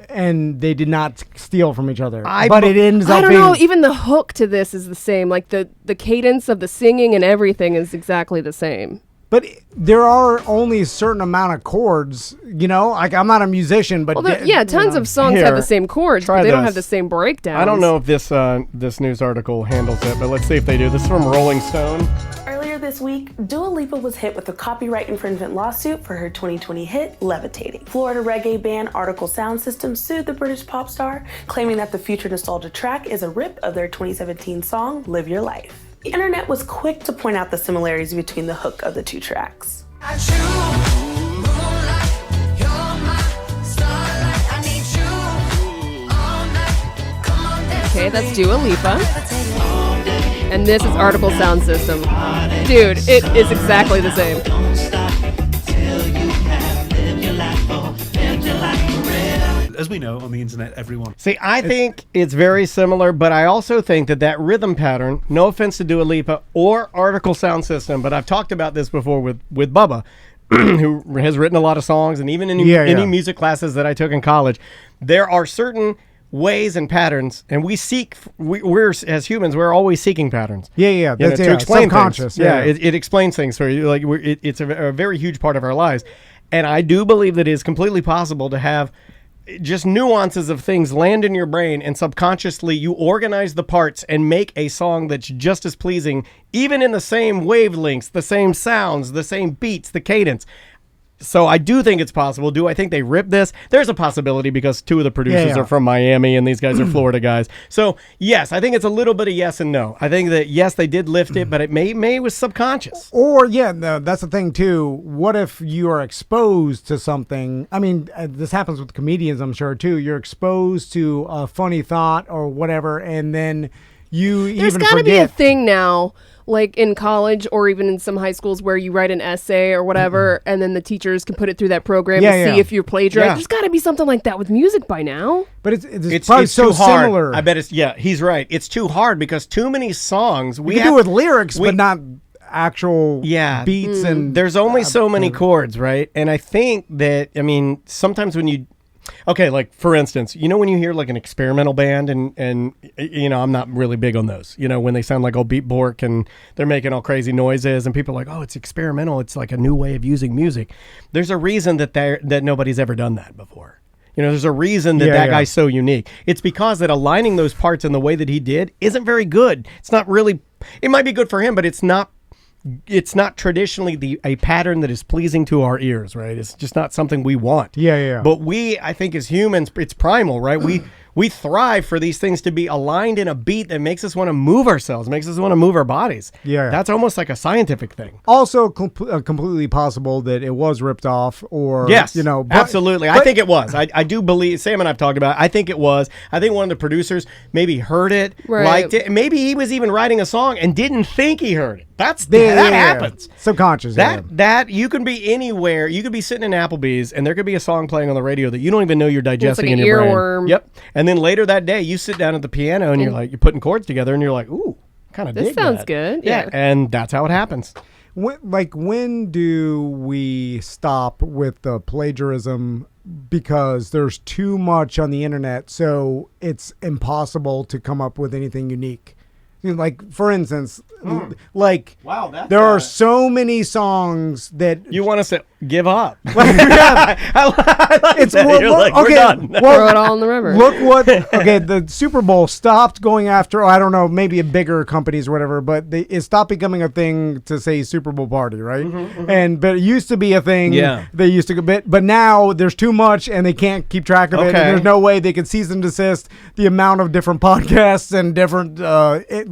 and they did not steal from each other? I but bu- it ends I up don't being... know. Even the hook to this is the same. Like the cadence of the singing and everything is exactly the same. But there are only a certain amount of chords, you know? Like, I'm not a musician, but... Well, tons of songs Here, have the same chords, try but they don't this. have the same breakdowns. I don't know if this news article handles it, but let's see if they do. This is from Rolling Stone. Earlier this week, Dua Lipa was hit with a copyright infringement lawsuit for her 2020 hit, Levitating. Florida reggae band Article Sound System sued the British pop star, claiming that the future nostalgia track is a rip of their 2017 song, Live Your Life. The internet was quick to point out the similarities between the hook of the two tracks. Okay, that's Dua Lipa. And this is Article Sound System. Dude, it is exactly the same. As we know on the internet, everyone. See, I think it's very similar, but I also think that rhythm pattern, no offense to Dua Lipa or Article Sound System, but I've talked about this before with Bubba, who has written a lot of songs, and even in any music classes that I took in college, there are certain ways and patterns, and we're as humans, we're always seeking patterns. Yeah. You know, That's to explain subconscious. things. It explains things for you. Like it's a very huge part of our lives, and I do believe that it is completely possible to have just nuances of things land in your brain, and subconsciously you organize the parts and make a song that's just as pleasing, even in the same wavelengths, the same sounds, the same beats, the cadence. So I do think it's possible. Do I think they ripped this? There's a possibility because 2 of the producers are from Miami and these guys are Florida guys. So yes, I think it's a little bit of yes and no. I think that yes, they did lift it, but it may was subconscious. Or no, that's the thing too. What if you are exposed to something? I mean, this happens with comedians, I'm sure too. You're exposed to a funny thought or whatever, and then There's got to be a thing now, like in college or even in some high schools, where you write an essay or whatever, and then the teachers can put it through that program to see if you're plagiarized. Yeah. There's got to be something like that with music by now. But it's probably so too hard. similar. I bet he's right. It's too hard because too many songs. We can do it with lyrics, but not actual beats. And there's only so many chords, right? And I think that, sometimes when you... Okay, like for instance, when you hear like an experimental band and I'm not really big on those, when they sound like old Beat Bork and they're making all crazy noises and people are like, oh, it's experimental. It's like a new way of using music. There's a reason that nobody's ever done that before. There's a reason that guy's so unique. It's because that aligning those parts in the way that he did isn't very good. It's not really, it might be good for him, but it's not traditionally a pattern that is pleasing to our ears, right? It's just not something we want. But I think as humans, it's primal, right? We thrive for these things to be aligned in a beat that makes us want to move ourselves, makes us want to move our bodies. That's almost like a scientific thing. Also completely possible that it was ripped off or, absolutely. I think it was. I do believe, Sam and I've talked about it, I think it was. I think one of the producers maybe heard it, liked it, and maybe he was even writing a song and didn't think he heard it. That happens. Subconscious. That you can be anywhere. You could be sitting in Applebee's and there could be a song playing on the radio that you don't even know you're digesting in your earworm. brain. Yep. And then later that day, you sit down at the piano and you're putting chords together and you're like, ooh, kind of dig this sounds that. good. Yeah. And that's how it happens. When do we stop with the plagiarism because there's too much on the internet, so it's impossible to come up with anything unique? Like, for instance, there are so many songs that... You want us to give up. We're done. Throw it all in the river. Look what... Okay, the Super Bowl stopped going after, I don't know, maybe a bigger companies or whatever, but it stopped becoming a thing to say Super Bowl party, right? But it used to be a thing. They used to... But now there's too much and they can't keep track of it. And there's no way they can cease and desist the amount of different podcasts and different...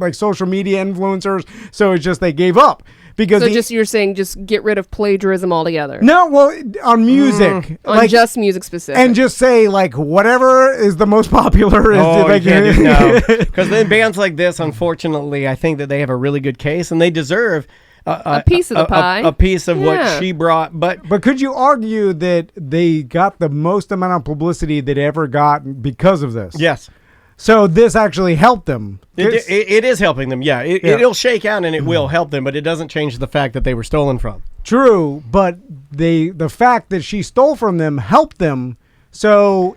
like social media influencers, so it's just they gave up because you're saying just get rid of plagiarism altogether. No, well, on music, on just music specific, and just say like whatever is the most popular. Because then bands like this, unfortunately, I think that they have a really good case and they deserve a piece of the pie, a piece of what she brought. But could you argue that they got the most amount of publicity that ever got because of this? Yes. So this actually helped them. It is helping them, It'll shake out and it will help them, but it doesn't change the fact that they were stolen from. True, but the fact that she stole from them helped them. So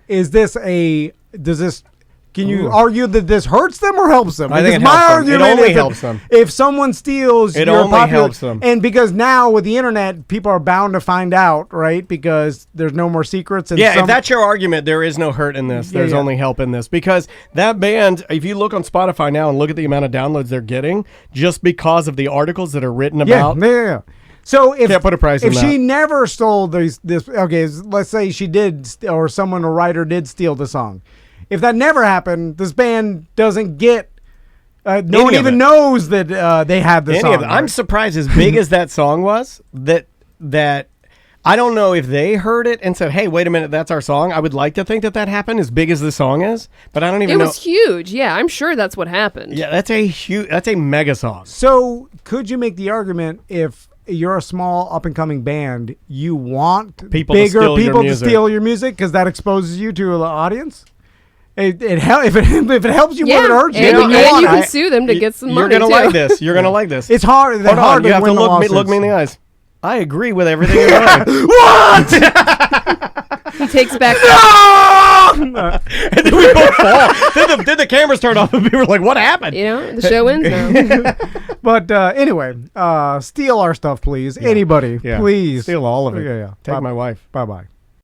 can you argue that this hurts them or helps them? I think it helps them. It only helps them. If someone steals, it only helps them. And because now with the internet, people are bound to find out, right? Because there's no more secrets. And if that's your argument, there is no hurt in this. There's only help in this. Because that band, if you look on Spotify now and look at the amount of downloads they're getting, just because of the articles that are written about. Yeah. So if can't put a price on that. She never stole this, okay, let's say she did, or a writer did steal the song. If that never happened, this band doesn't get. No one even knows that they had the song. I'm surprised, as big as that song was, that I don't know if they heard it and said, "Hey, wait a minute, that's our song." I would like to think that happened, as big as the song is, but I don't even know. It was huge. Yeah, I'm sure that's what happened. Yeah, that's a mega song. So, could you make the argument if you're a small up and coming band, you want bigger people to steal your music because that exposes you to the audience? If it helps you more than it hurts you. And you can sue them to get some money. You're gonna like this. You're gonna like this. It's hard. Hold on, you have to look me in the eyes. I agree with everything you're saying. What? He takes back. And then we both fall. Then the cameras turn off and we were like, "What happened?" The show ends now. But anyway, steal our stuff, please. Anybody, please steal all of it. Yeah. Take my wife. Bye-bye.